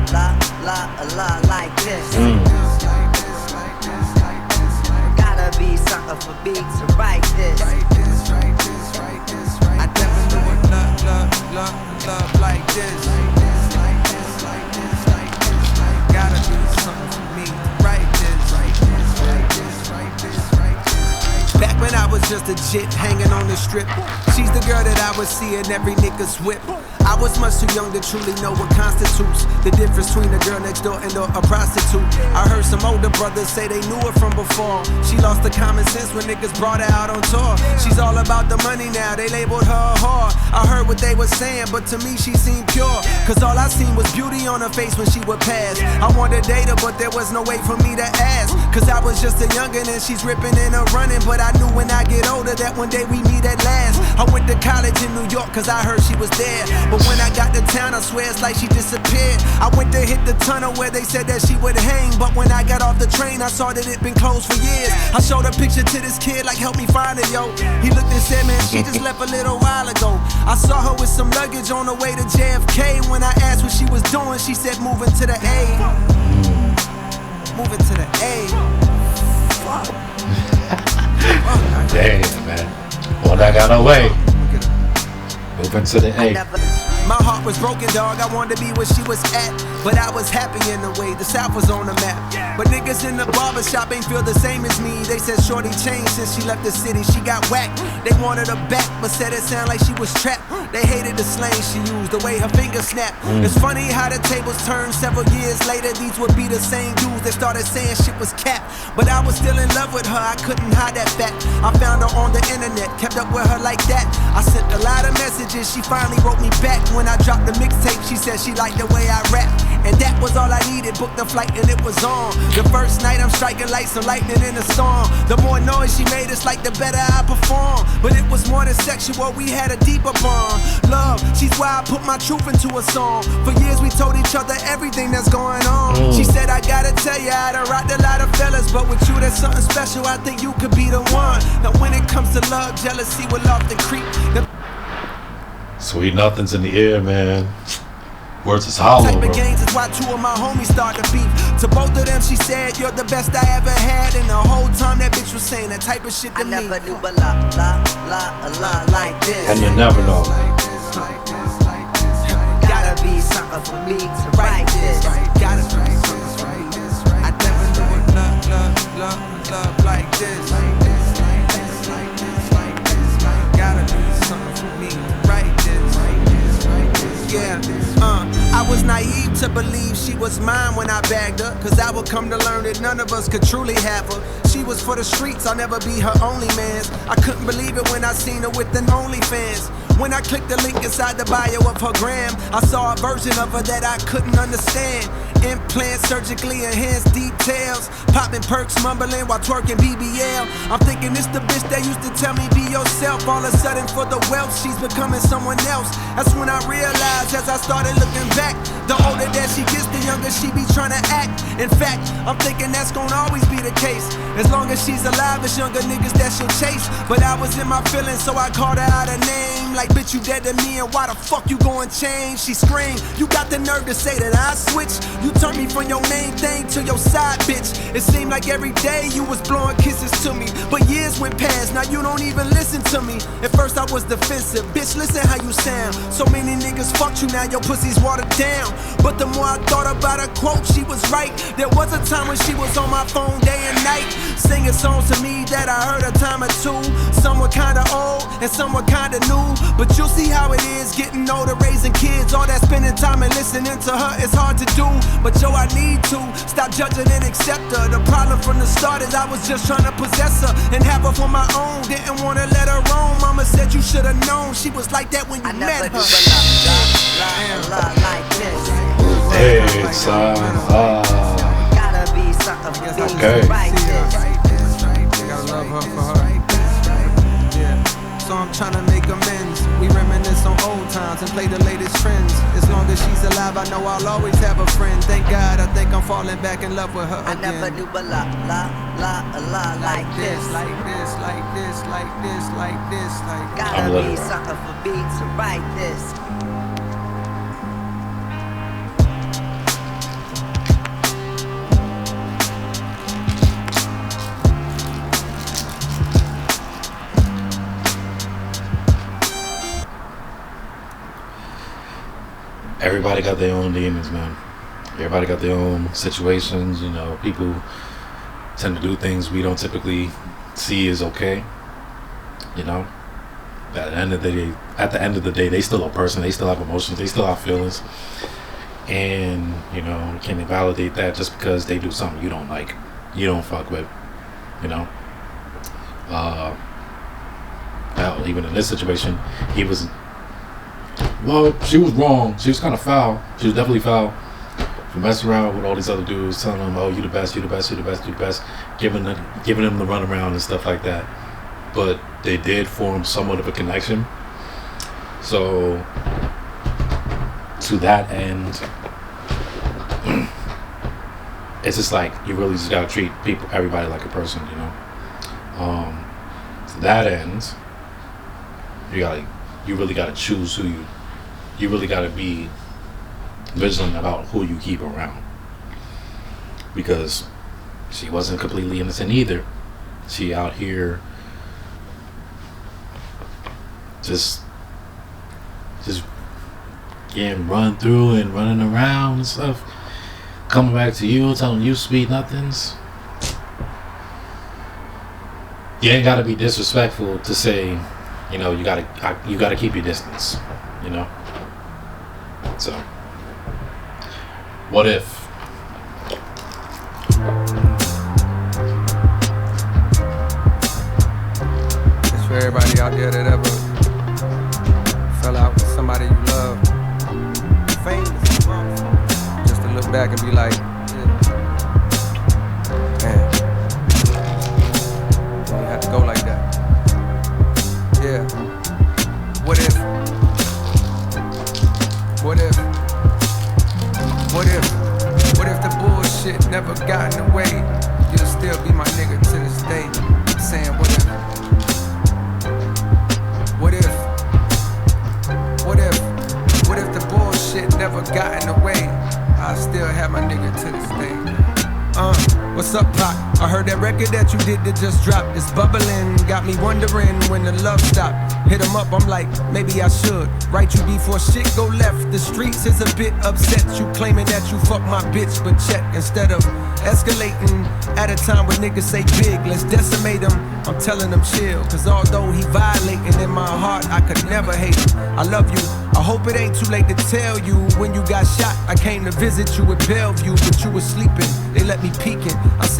like this. Gotta be something for me to write this. I never knew what love like this. Gotta be something for me to write this. Back when I was just a jit hanging on the strip, she's the girl that I would see in every nigga's whip. I was much too young to truly know what constitutes the difference between a girl next door and a prostitute. I heard some older brothers say they knew her from before. She lost the common sense when niggas brought her out on tour. She's all about the money now, they labeled her a whore. I heard what they were saying, but to me she seemed pure. Cause all I seen was beauty on her face when she would pass. I wanted to date her, but there was no way for me to ask. Cause I was just a youngin' and she's ripping and a running. But I knew when I get older that one day we meet at last. I went to college in New York cause I heard she was there. But when I got to town, I swear it's like she disappeared. I went to hit the tunnel where they said that she would hang. But when I got off the train, I saw that it'd been closed for years. I showed a picture to this kid like, help me find her, yo. He looked and said, man, she just left a little while ago. I saw her with some luggage on the way to JFK. When I asked what she was doing, she said moving to the A. Moving to the A. Damn, man. Well, that got away. Moving to the A. My heart was broken, dog. I wanted to be where she was at, but I was happy in a way. The South was on the map. But niggas in the barbershop ain't feel the same as me. They said shorty changed since she left the city. She got whacked. They wanted her back, but said it sounded like she was trapped. They hated the slang she used, the way her fingers snapped. It's funny how the tables turned several years later. These would be the same dudes that started saying shit was cap. But I was still in love with her, I couldn't hide that fact. I found her on the internet, kept up with her like that. I sent a lot of messages, she finally wrote me back. When I dropped the mixtape, she said she liked the way I rap. And that was all I needed, booked the flight and it was on. The first night I'm striking like some lightning in a storm. The more noise she made, it's like the better I perform. But it was more than sexual, we had a deeper bond. Love, she's why I put my truth into a song. For years we told each other everything that's going on. She said, I gotta tell you, I done rocked a lot of fellas, but with you there's something special, I think you could be the one. Now when it comes to love, jealousy will often creep. Sweet nothings in the air, man. Words is hollow, type bro. of games is why two of my homies started beef. To both of them she said, you're the best I ever had. And the whole time that bitch was saying that type of shit to me. I never knew but la like this. And you never know. Gotta be something for me to write this. Gotta be something for me. I never knew what love like this. Gotta be something for me to write this. Yeah. I was naive to believe she was mine when I bagged her. Cause I would come to learn that none of us could truly have her. She was for the streets, I'll never be her only man. I couldn't believe it when I seen her with an OnlyFans. When I clicked the link inside the bio of her gram, I saw a version of her that I couldn't understand. Implants, surgically enhanced details, popping perks, mumbling while twerking BBL. I'm thinking it's the bitch that used to tell me be yourself. All of a sudden for the wealth, she's becoming someone else. That's when I realized as I started looking back, the older that she gets, the younger she be trying to act. In fact, I'm thinking that's gonna always be the case. As long as she's alive, it's younger niggas that she'll chase. But I was in my feelings, so I called her out her name. Like, bitch, you dead to me, and why the fuck you gon' change? She screamed, you got the nerve to say that I switched. You turned me from your main thing to your side, bitch. It seemed like every day you was blowing kisses to me. But years went past, now you don't even listen to me. At first I was defensive, bitch, listen how you sound. So many niggas fucked you, now your pussy's watered down. But the more I thought about her quote, she was right. There was a time when she was on my phone day and night, singing songs to me that I heard a time or two. Some were kinda old and some were kinda new. But you'll see how it is getting older, raising kids. All that spending time and listening to her is hard to do. But yo, I need to stop judging and accept her. The problem from the start is I was just trying to possess her and have her for my own. Didn't wanna let her roam. Mama said you should've known she was like that when you met her. Like this. Hey, son. Gotta be something for me Okay. right this. Gotta love her for her. Yeah. So I'm trying to make amends. We reminisce on old times and play the latest trends. As long as she's alive, I know I'll always have a friend. Thank God, I think I'm falling back in love with her I again. never do a lot like this. Like this, like this, like this, like this, like this. Gotta I'm be living. something for me to write this. Everybody got their own demons, man. Everybody got their own situations. You know, people tend to do things we don't typically see as okay. You know, at the end of the day, they still a person. They still have emotions. They still have feelings. And you know, can they validate that just because they do something you don't like, you don't fuck with? You know. Hell, even in this situation, he was. Well, she was wrong. She was kind of foul. She was definitely foul for messing around with all these other dudes, telling them, "Oh, you the best, you the best, you the best, you the best," giving them the runaround and stuff like that. But they did form somewhat of a connection. So, to that end, it's just like you really just gotta treat everybody like a person, you know. To that end, you really gotta choose who you really gotta be vigilant about who you keep around, because she wasn't completely innocent either. She out here just getting run through and running around and stuff, coming back to you telling you sweet nothings. You ain't gotta be disrespectful to say, you know, you gotta keep your distance, you know. So, what if? It's for everybody out there that ever fell out with somebody you love, famous, just to look back and be like, man, you have to go like that. Yeah. What if the bullshit never got in the way? You'll still be my nigga to this day. I'm saying what if the bullshit never got in the way? I still have my nigga to this day. What's up, Pac? I heard that record that you did that just dropped. It's bubbling, got me wondering when the love stopped. Hit him up, I'm like, maybe I should write you before shit go left. The streets is a bit upset. You claiming that you fuck my bitch, but check. Instead of escalating at a time when niggas say big, let's decimate him. I'm telling him chill, cause although he violating, in my heart I could never hate him. I love you, I hope it ain't too late to tell you. When you got shot, I came to visit you at Bellevue, but you was sleeping, they let me peek in. I said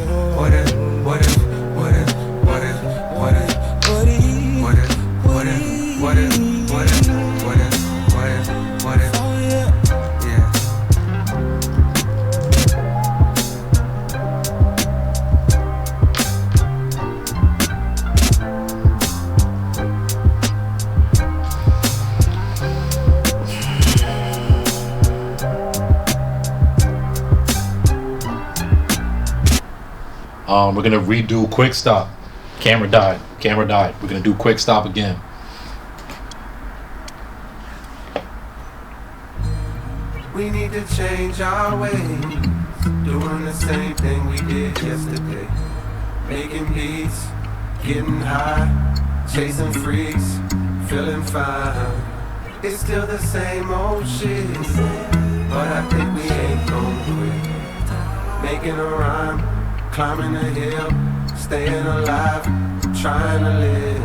what if, what if, what if, what if, what if, what if, what if, what if, what if, what if, what if, what if, what if, yeah. We're gonna redo quick stop. Camera died. Camera died. We're gonna do quick stop again. We need to change our ways, doing the same thing we did yesterday. Making beats, getting high, chasing freaks, feeling fine. It's still the same old shit, but I think we ain't gon' quit. Making a rhyme, climbing a hill, staying alive, trying to live.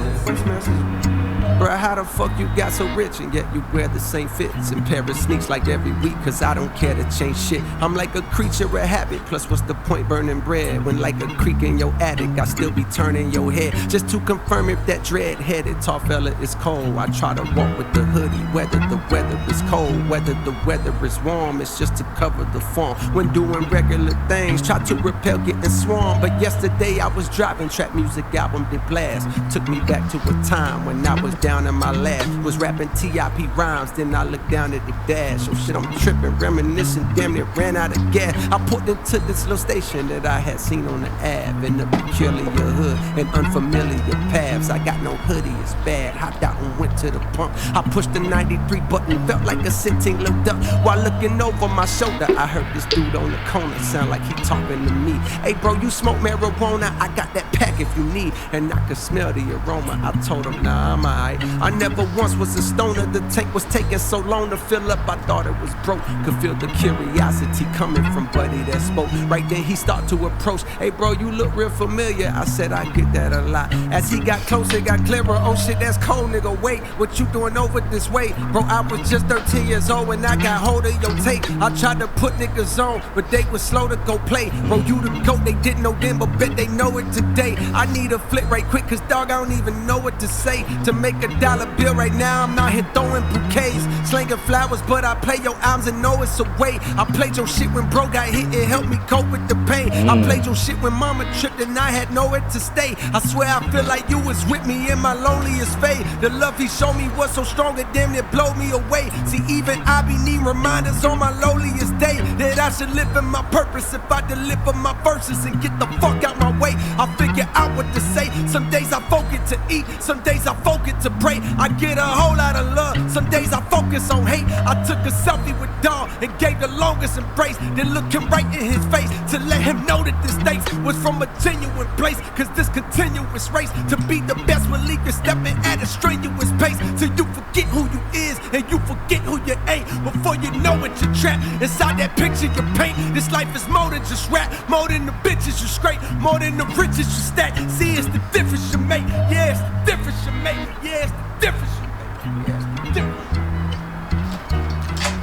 Bruh, how the fuck you got so rich and yet you wear the same fits and pair of sneaks like every week? Cause I don't care to change shit. I'm like a creature of habit. Plus, what's the point burning bread when like a creek in your attic? I still be turning your head just to confirm if that dread-headed tall fella is cold. I try to walk with the hoodie, whether the weather is cold, whether the weather is warm. It's just to cover the form. When doing regular things, try to repel getting swarmed. But yesterday I was driving trap music album to blast. Took me back to a time when I was down in my last. Was rapping TIP rhymes, then I looked down at the dash. Oh shit, I'm tripping, reminiscing, damn near ran out of gas. I pulled into this little station that I had seen on the Ave. In a peculiar hood and unfamiliar paths. I got no hoodie, it's bad. Hopped out and went to the pump. I pushed the 93 button, felt like a sitting looked up. While looking over my shoulder, I heard this dude on the corner sound like he talking to me. Hey bro, you smoke marijuana? I got that pack if you need. And I could smell the aroma. I told him, nah, I'm alright. I never once was a stoner. The tank was taking so long to fill up, I thought it was broke. Could feel the curiosity coming from buddy that spoke. Right then he started to approach. Hey bro, you look real familiar. I said I get that a lot. As he got closer, it got clearer. Oh shit, that's cold, nigga. Wait, what you doing over this way? Bro, I was just 13 years old when I got hold of your tape. I tried to put niggas on, but they was slow to go play. Bro, you the GOAT, they didn't know then, but bet they know it today. I need a flip right quick, cause dog, I don't even know what to say. To make a dollar bill right now, I'm out here throwing bouquets, slinging flowers, but I play your arms and know it's a way. I played your shit when bro got hit, it helped me cope with the pain. I played your shit when mama tripped and I had nowhere to stay. I swear I feel like you was with me in my loneliest phase. The love he showed me was so strong it damn near blow me away. See, even I be need reminders on my lowliest day that I should live in my purpose if I deliver my verses and get the fuck out my way. I figure out what to say. Some days I focus to eat, some days I focus to pray. I get a whole lot of love, some days I focus on hate. I took a selfie with Dawn and gave the longest embrace, then look him right in his face to let him know that this thanks was from a genuine place. Cause this continuous race to be the best will leave you stepping at a strenuous pace till you forget who you is and you forget who you ain't. Before you know it, you're trapped inside that picture you paint. This life is more than just rap, more than the bitches you scrape, more than the riches you stack. See, it's the difference you make. Yeah, it's the difference you make. Yeah, it's the difference you make. Yeah, it's the difference.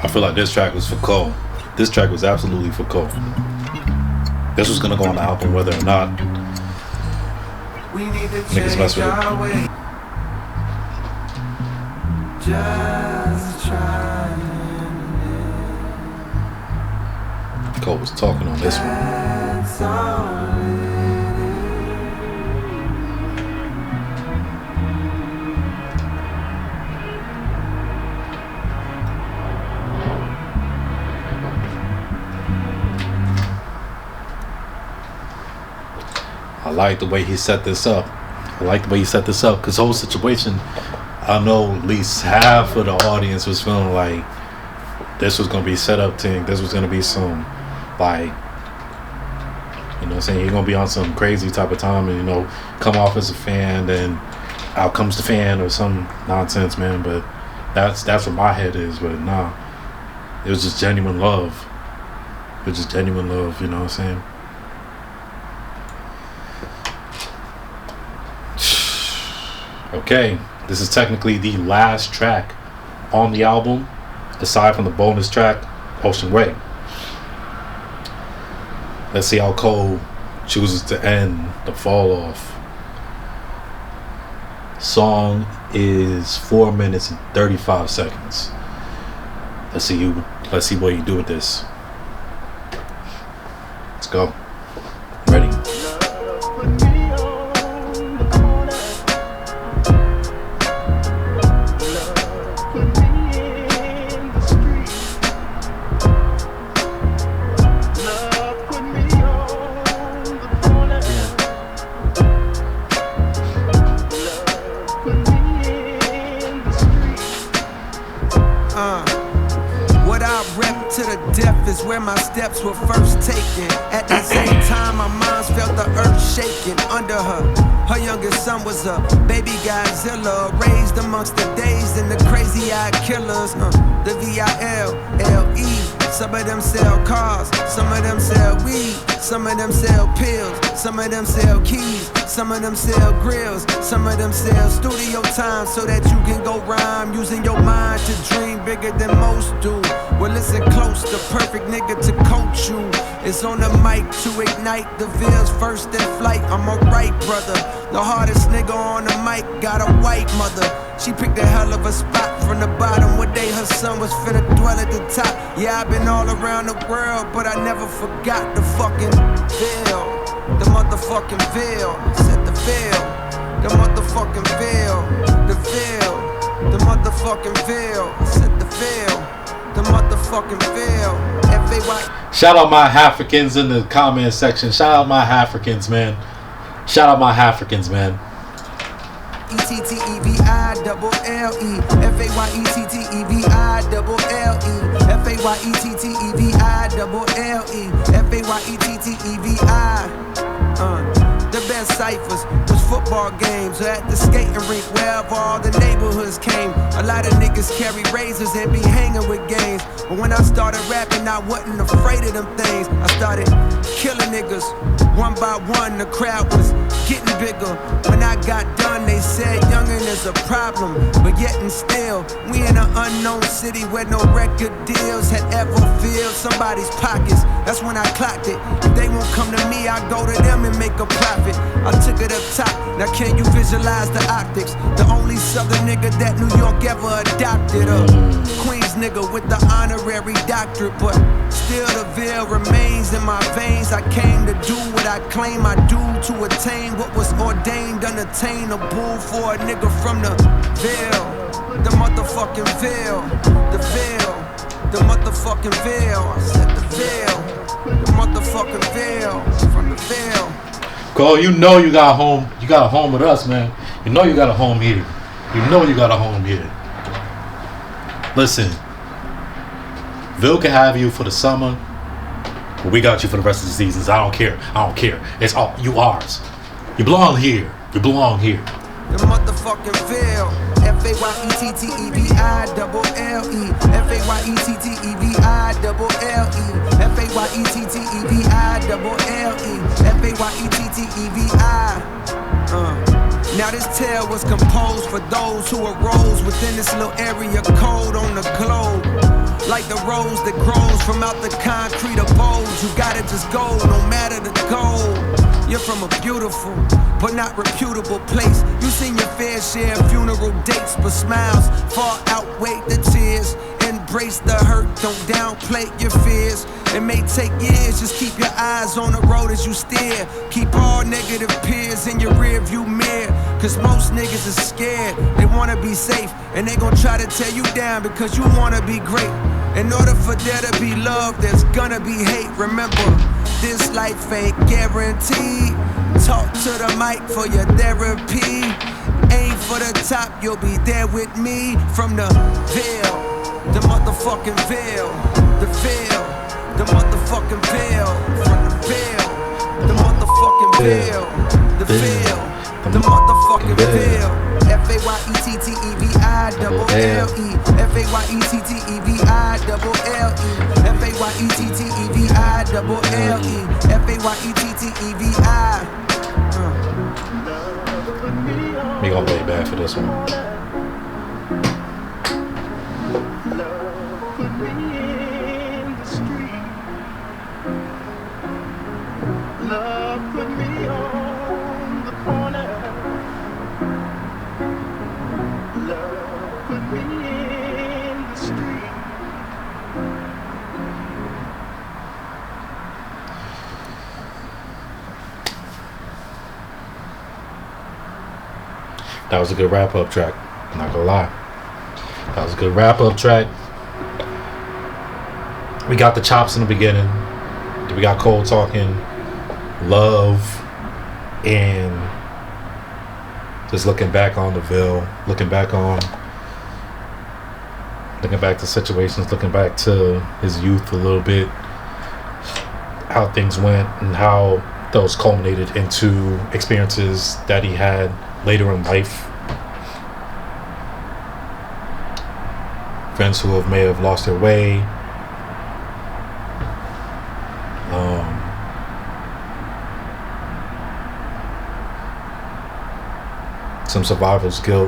I feel like this track was for Cole. This track was absolutely for Cole. This was gonna go on the album whether or not We need to niggas mess with our it. way. Just trying. Cole was talking on this one. That's all it is. I like the way he set this up. Because whole situation, I know at least half of the audience was feeling like this was gonna be set up thing. This was gonna be some, like, you know what I'm saying, you're gonna be on some crazy type of time and, you know, come off as a fan, then out comes the fan or some nonsense, man. But that's what my head is. But nah, it was just genuine love. You know what I'm saying? Okay, this is technically the last track on the album, aside from the bonus track, Ocean Way. Let's see how Cole chooses to end the fall off. Song is 4 minutes and 35 seconds. Let's see what you do with this. Let's go. Ready? Where my steps were first taken. At the same time, my mom's felt the earth shaking under her. Her youngest son was a baby Godzilla, raised amongst the days and the crazy-eyed killers. The VILLE Some of them sell cars, some of them sell weed, some of them sell pills, some of them sell keys, some of them sell grills, some of them sell studio time so that you can go rhyme, using your mind to dream bigger than most do. Well, listen close, the perfect nigga to coach you is on the mic to ignite the Ville's first in flight. I'm a right brother, the hardest nigga on the mic, got a white mother. She picked a hell of a spot from the bottom. One day her son was finna dwell at the top. Yeah, I've been all around the world, but I never forgot the fucking Ville. The motherfucking Ville. Said the Ville. The motherfucking Ville. The Ville. The motherfucking Ville. Said the Ville. The motherfucking Ville. F-A-Y. Shout out my Africans in the comment section. Shout out my Africans, man. Shout out my Africans, man. E-T-T-E-V-I-double-L-E F-A-Y-E-T-T-E-V-I-double-L-E F-A-Y-E-T-T-E-V-I-double-L-E F-A-Y-E-T-T-E-V-I The best ciphers was football games or at the skating rink, wherever all the neighborhoods came. A lot of niggas carry razors and be hanging with gangs. But when I started rapping, I wasn't afraid of them things. I started killing niggas one by one. The crowd was getting bigger. When I got done, they said youngin' is a problem. But yet and still, we in an unknown city where no record deals had ever filled somebody's pockets. That's when I clocked it. If they won't come to me, I go to them and make a profit. I took it up top. Now can you visualize the optics? The only southern nigga that New York ever adopted. A Queens nigga with the honorary doctorate. But still the Ville remains in my veins. I came to do what I claim I do, to attain what was ordained unattainable for a nigga from the Ville. The motherfucking Ville. The Ville. The motherfucking Ville. I said the Ville. The motherfucking Ville. From the Ville. Cole, you know you got home. You got a home with us, man. You know you got a home here. You know you got a home here. Listen, Ville can have you for the summer, but we got you for the rest of the seasons. I don't care. I don't care. It's all you ours. You belong here. You belong here. The motherfucking Ville. F-A-Y-E-T-T-E-V-I-double-L-E F-A-Y-E-T-T-E-V-I-double-L-E F-A-Y-E-T-T-E-V-I-double-L-E F-A-Y-E-T-T-E-V-I Now this tale was composed for those who arose within this little area code on the globe. Like the rose that grows from out the concrete abodes. You gotta just go, no matter the goal. You're from a beautiful, but not reputable place. You seen your fair share of funeral dates, but smiles far outweigh the tears. Embrace the hurt, don't downplay your fears. It may take years, just keep your eyes on the road as you steer. Keep all negative peers in your rear view mirror. Cause most niggas is scared, they wanna be safe. And they gon' try to tear you down because you wanna be great. In order for there to be love, there's gonna be hate. Remember, this life ain't guaranteed. Talk to the mic for your therapy. Aim for the top, you'll be there with me. From the Ville, the motherfucking Ville. The Ville, the motherfucking Ville. From the Ville, the motherfucking Ville. The Ville, the motherfucking Ville. F-A-Y-E-T-T-E-V-I-double-L-E F-A-Y-E-T-T-E-V-I-double-L-E F-A-Y-E-T-T-E-V-I-double-L-E F-A-Y-E-T-T-E-V-I We gonna play back for this one. Love put me on the corner. Love put me in the street. That was a good wrap-up track. I'm not gonna lie. That was a good wrap-up track. We got the chops in the beginning. We got Cole talking love and just looking back on the Ville, looking back to situations, looking back to his youth a little bit, how things went and how those culminated into experiences that he had later in life. Friends who may have lost their way, some survival skill.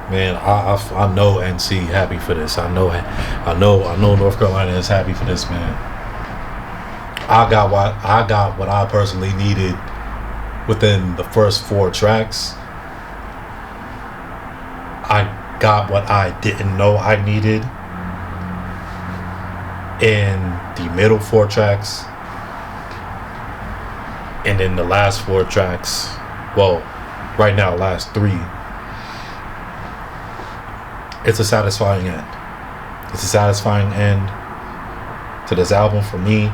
Man, I know NC happy for this. I know North Carolina is happy for this, man. I got what I personally needed within the first 4 tracks. I got what I didn't know I needed in the middle 4 tracks, and in the last 4 tracks. Well, right now, last 3. It's a satisfying end. It's a satisfying end to this album for me.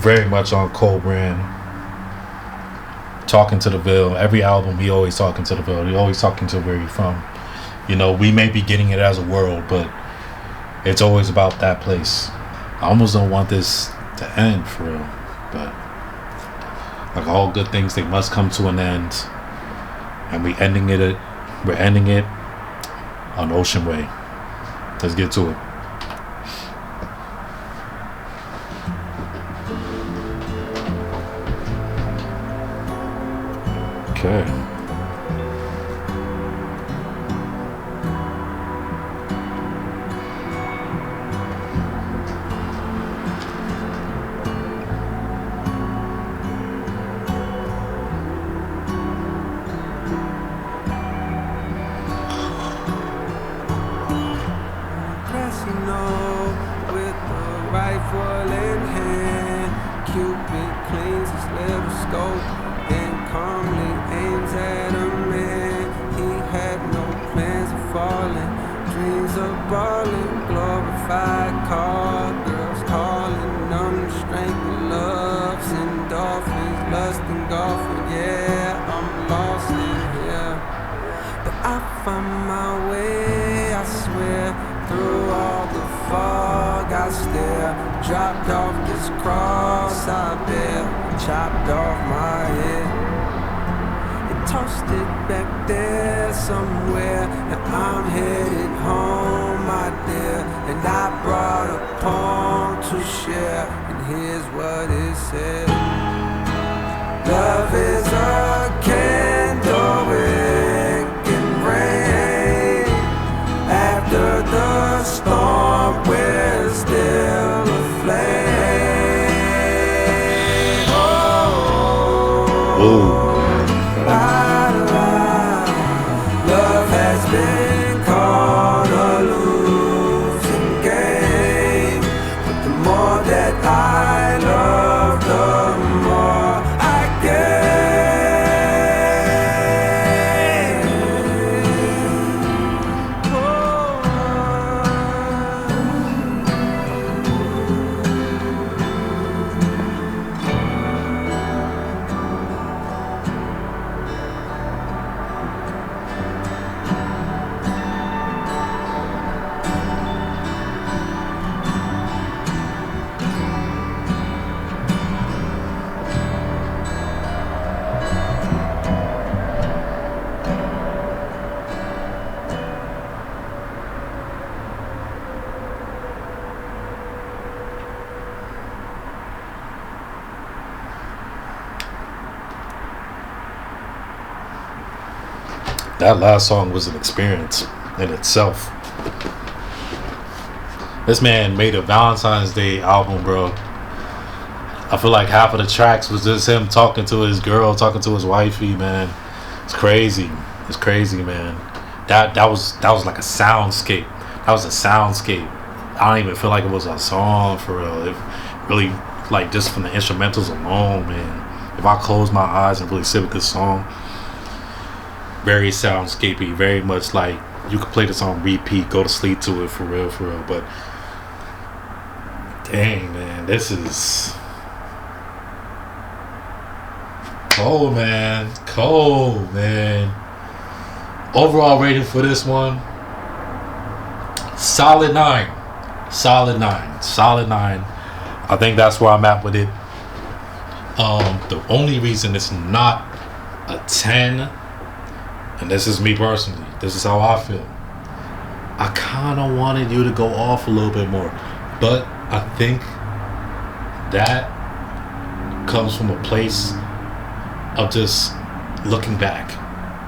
Very much on Cole brand. Talking to the Ville. Every album, he always talking to the Ville. He always talking to where you're from. You know, we may be getting it as a world, but it's always about that place. I almost don't want this to end for real, but like all good things, they must come to an end. And we're ending it on Ocean Way. Let's get to it. Okay. Dropped off this cross I bear, chopped off my head and tossed it back there somewhere. And I'm headed home, my dear, and I brought a poem to share. And here's what it said: love is a candle, it can rain. After the storm, we're still aflame. Love has been called a losing game, but the more that I love, the more I gain. That last song was an experience in itself. This man made a Valentine's Day album, bro. I feel like half of the tracks was just him talking to his girl, talking to his wifey, man. It's crazy. It's crazy, man. That was like a soundscape. That was a soundscape. I don't even feel like it was a song for real. It really, like, just from the instrumentals alone, man. If I close my eyes and really sit with this song, very soundscapey, very much like you could play this on repeat, go to sleep to it for real. But dang, man, this is cold, man. Overall rating for this one, solid 9. I think that's where I'm at with it. The only reason it's not a 10, and this is me personally, this is how I feel, I kind of wanted you to go off a little bit more, but I think that comes from a place of just looking back.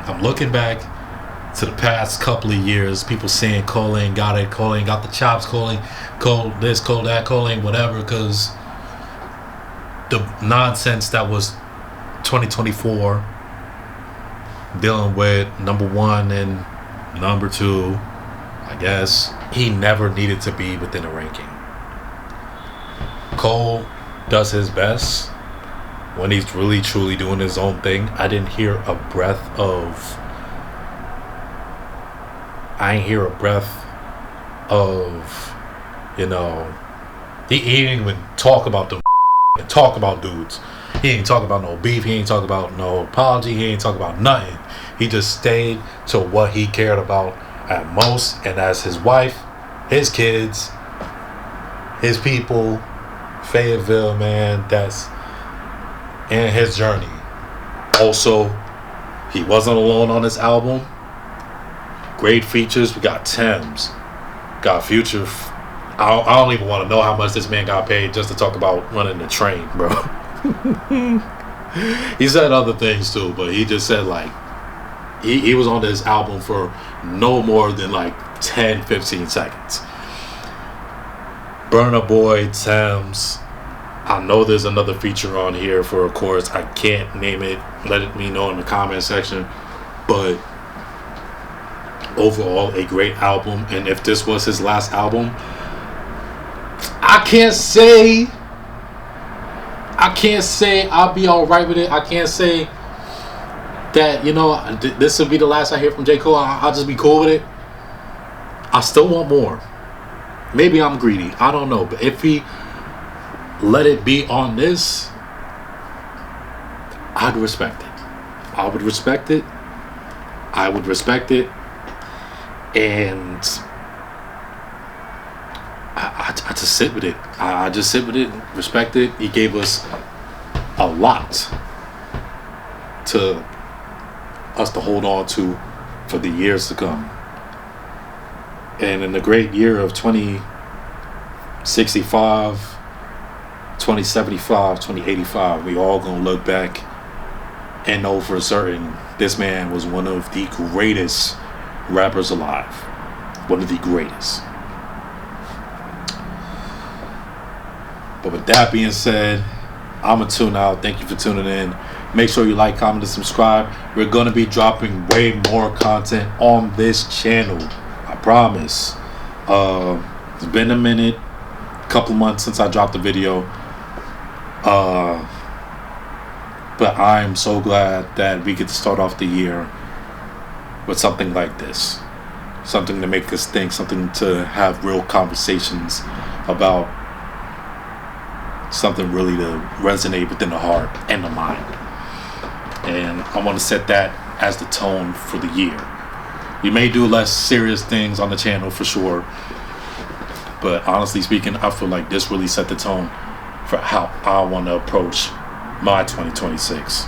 I'm looking back to the past couple of years. People saying Cole ain't got it, Cole ain't got the chops, Cole this, Cole that, Cole ain't whatever, because the nonsense that was 2024 dealing with number one and number two, I guess he never needed to be within a ranking. Cole does his best when he's really truly doing his own thing. I didn't hear a breath of you know, he didn't even talk about the talk about dudes. He ain't talk about no beef, he ain't talk about no apology, he ain't talk about nothing. He just stayed to what he cared about at most, and as his wife, his kids, his people, Fayetteville, man, that's in his journey. Also, he wasn't alone on this album. Great features. We got Thames, got Future. I don't even want to know how much this man got paid just to talk about running the train, bro. He said other things too, but he just said like he was on this album for no more than like 10-15 seconds. Burna Boy, Thames. I know there's another feature on here for a chorus. I can't name it. Let me know in the comment section. But overall, a great album. And if this was his last album, I can't say I'll be all right with it. I can't say that, you know, this will be the last I hear from J. Cole. I'll just be cool with it. I still want more. Maybe I'm greedy. I don't know. But if he let it be on this, I'd respect it. I would respect it. I would respect it. And I just sit with it. I just sit with it, respect it. He gave us a lot to us to hold on to for the years to come. And in the great year of 2065, 2075, 2085, we all gonna look back and know for certain this man was one of the greatest rappers alive. One of the greatest. But with that being said, I'm gonna tune out. Thank you for tuning in. Make sure you like, comment, and subscribe. We're gonna be dropping way more content on this channel. I promise. It's been a minute, couple months since I dropped the video. But I'm so glad that we get to start off the year with something like this. Something to make us think, something to have real conversations about, something really to resonate within the heart and the mind. And I want to set that as the tone for the year. We may do less serious things on the channel for sure, but honestly speaking, I feel like this really set the tone for how I want to approach my 2026.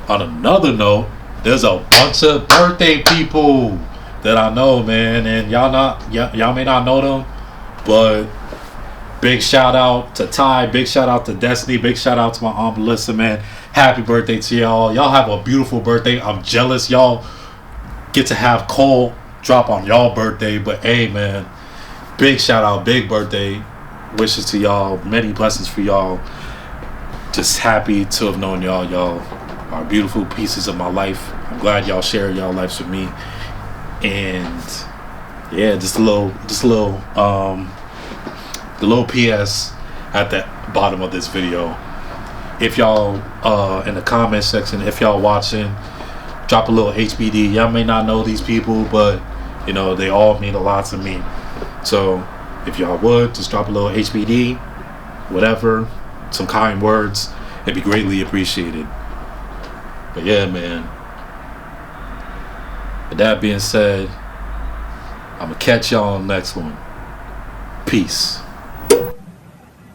On another note, there's a bunch of birthday people that I know, man, and y'all may not know them, but big shout out to Ty, big shout out to Destiny, big shout out to my Aunt Melissa, man. Happy birthday to y'all. Y'all have a beautiful birthday. I'm jealous y'all get to have Cole drop on y'all birthday, but hey, man, big shout out, big birthday wishes to y'all, many blessings for y'all. Just happy to have known y'all. Y'all are beautiful pieces of my life. I'm glad y'all share y'all lives with me. And yeah, just a little the little PS at the bottom of this video. If y'all in the comment section, if y'all watching, drop a little HBD. Y'all may not know these people, but you know, they all mean a lot to me. So if y'all would just drop a little HBD, whatever, some kind words, it'd be greatly appreciated. But yeah, man, with that being said, I'm gonna catch y'all on the next one. Peace.